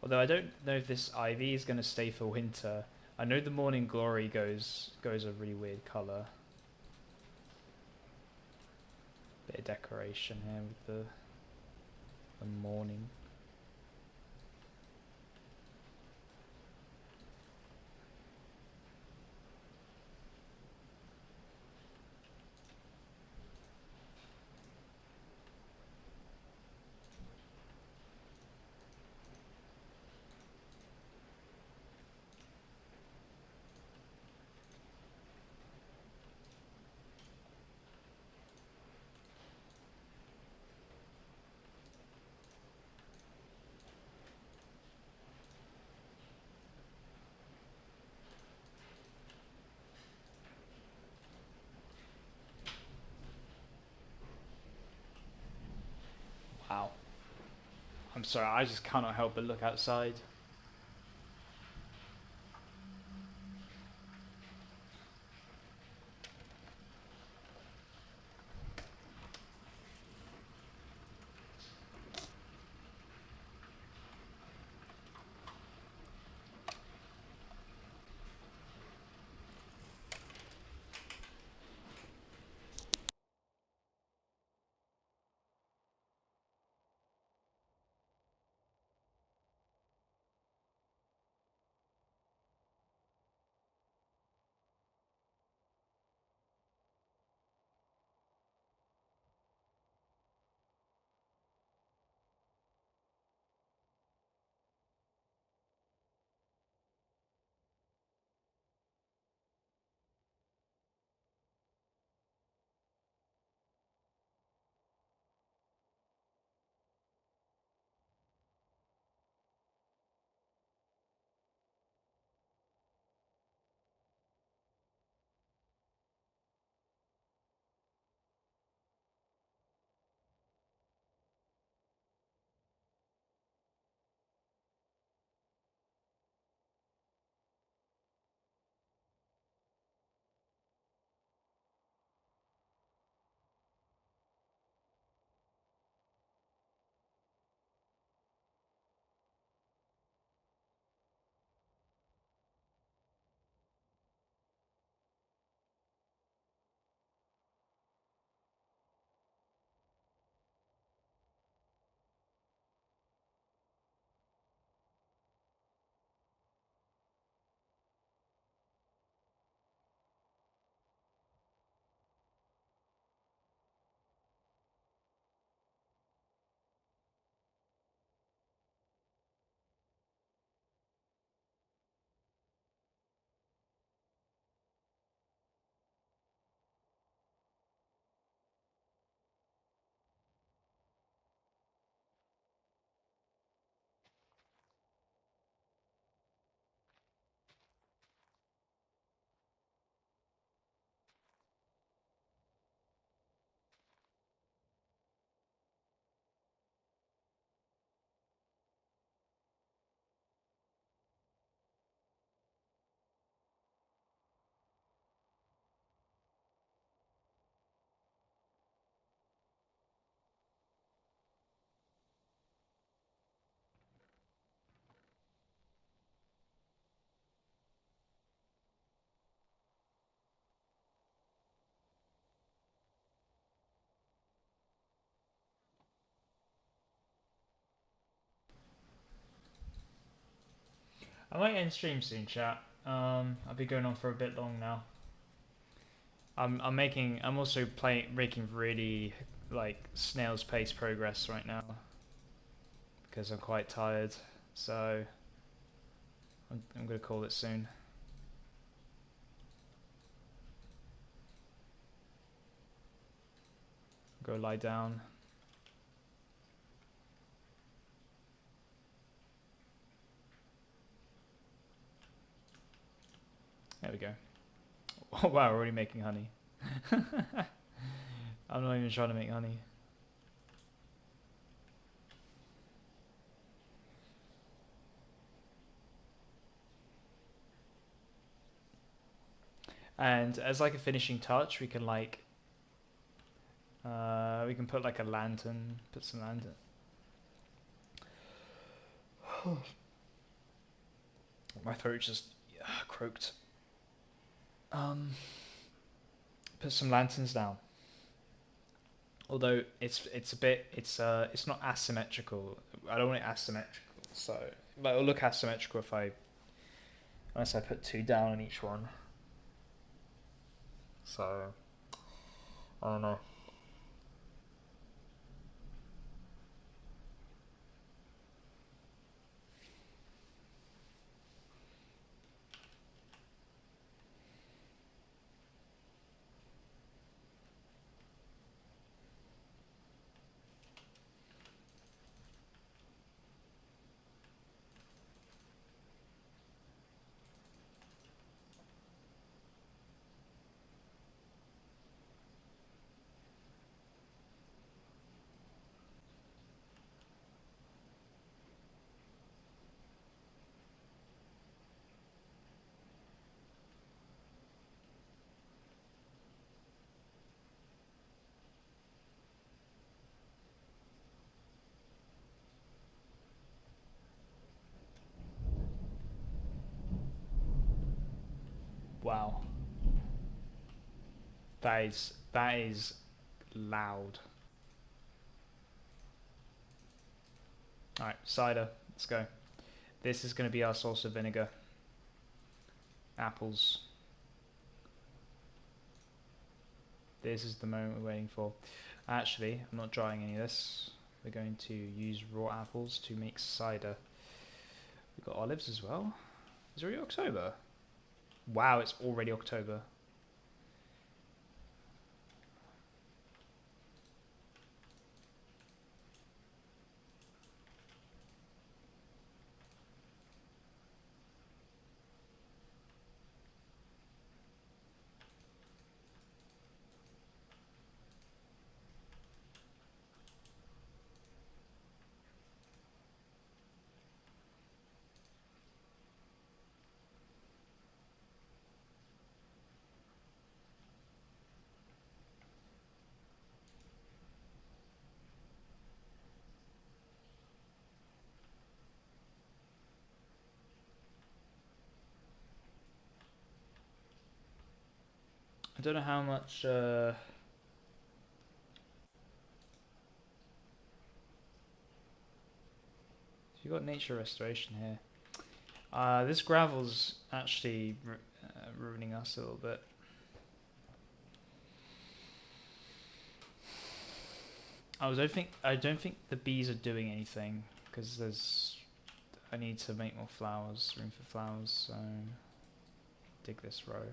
Although I don't know if this ivy is going to stay for winter. I know the morning glory goes a really weird colour. Bit of decoration here with the morning. Wow. I'm sorry, I just cannot help but look outside. I might end stream soon, chat. I'll be going on for a bit long now. I'm also making really like snail's pace progress right now because I'm quite tired. So I'm gonna call it soon. Go lie down. There we go. Oh wow, we're already making honey. I'm not even trying to make honey. And as like a finishing touch, we can put like a lantern, put some lantern. My throat just croaked. Put some lanterns down. Although it's not asymmetrical. I don't want it asymmetrical, so but it'll look asymmetrical unless I put 2 down on each one. So I don't know. Wow, that is loud. All right, cider. Let's go. This is going to be our source of vinegar. Apples. This is the moment we're waiting for. Actually, I'm not drying any of this. We're going to use raw apples to make cider. We've got olives as well. Is it already October? Wow, it's already October. I don't know how much... You've got nature restoration here. This gravel's actually ruining us a little bit. I don't think the bees are doing anything because I need to make more flowers, room for flowers. So dig this row.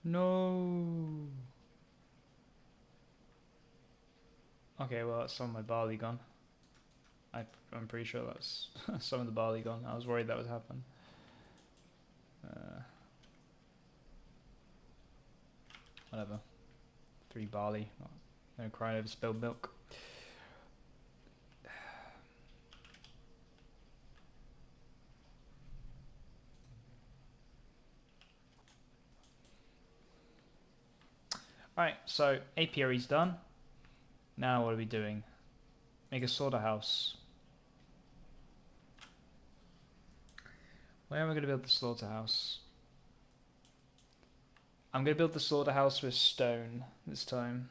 No. Okay, well that's some of my barley gone. I'm pretty sure that's some of the barley gone. I was worried that would happen. Whatever. 3 barley. No crying over spilled milk. Alright, so apiary's done. Now what are we doing? Make a slaughterhouse. Where am I going to build the slaughterhouse? I'm going to build the slaughterhouse with stone this time.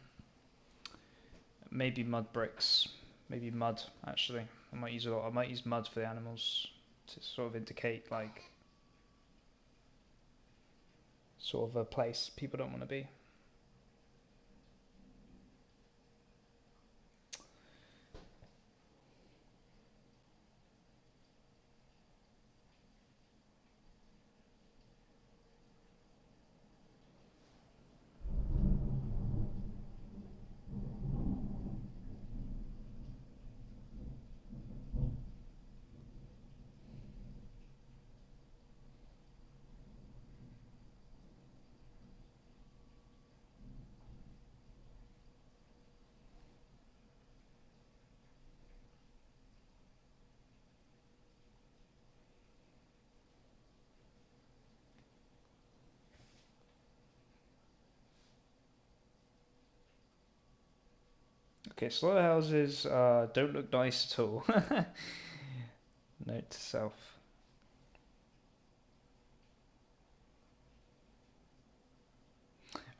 Maybe mud bricks. Maybe mud, actually. I might use a lot. I might use mud for the animals to sort of indicate, like, sort of a place people don't want to be. Okay, slaughterhouses don't look nice at all. Note to self.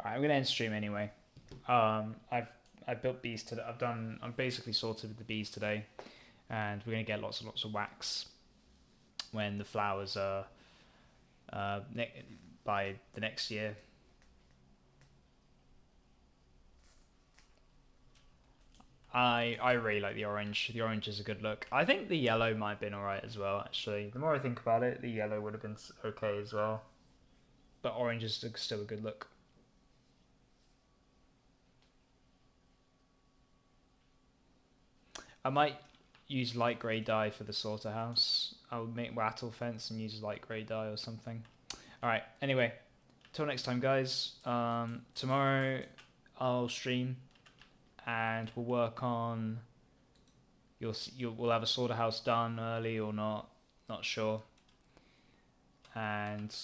Alright, I'm gonna end stream anyway. I've built bees today. I'm basically sorted with the bees today, and we're gonna get lots and lots of wax when the flowers are by the next year. I really like the orange. The orange is a good look. I think the yellow might have been alright as well, actually. The more I think about it, the yellow would have been okay as well. But orange is still a good look. I might use light grey dye for the slaughterhouse. I'll make wattle fence and use light grey dye or something. Alright, anyway. Till next time, guys. Tomorrow I'll stream and we'll work on... We'll have a slaughterhouse done early or not. Not sure. And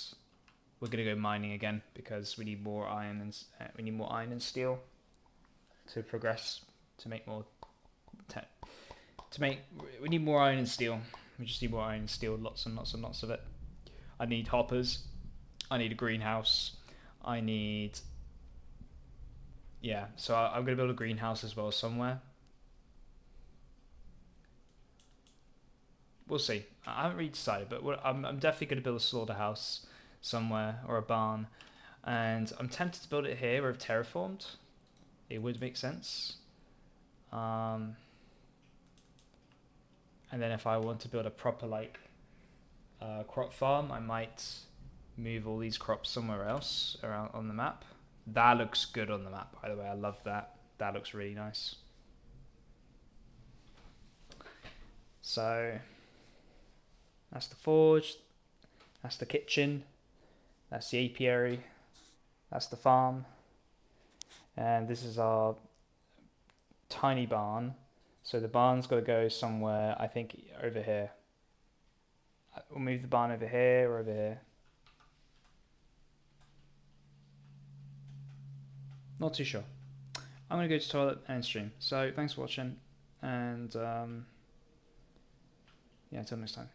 we're going to go mining again because we need more iron and steel to progress, to make more... we need more iron and steel. We just need more iron and steel, lots and lots and lots of it. I need hoppers. I need a greenhouse. I need... Yeah, so I'm going to build a greenhouse as well somewhere. We'll see. I haven't really decided, but I'm definitely going to build a slaughterhouse somewhere, or a barn. And I'm tempted to build it here where I've terraformed. It would make sense. And then if I want to build a proper, like, crop farm, I might move all these crops somewhere else around on the map. That looks good on the map, by the way. I love that. That looks really nice. So that's the forge. That's the kitchen. That's the apiary. That's the farm. And this is our tiny barn. So the barn's got to go somewhere, I think, over here. We'll move the barn over here or over here. Not too sure. I'm going to go to the toilet and stream. So thanks for watching. And yeah, until next time.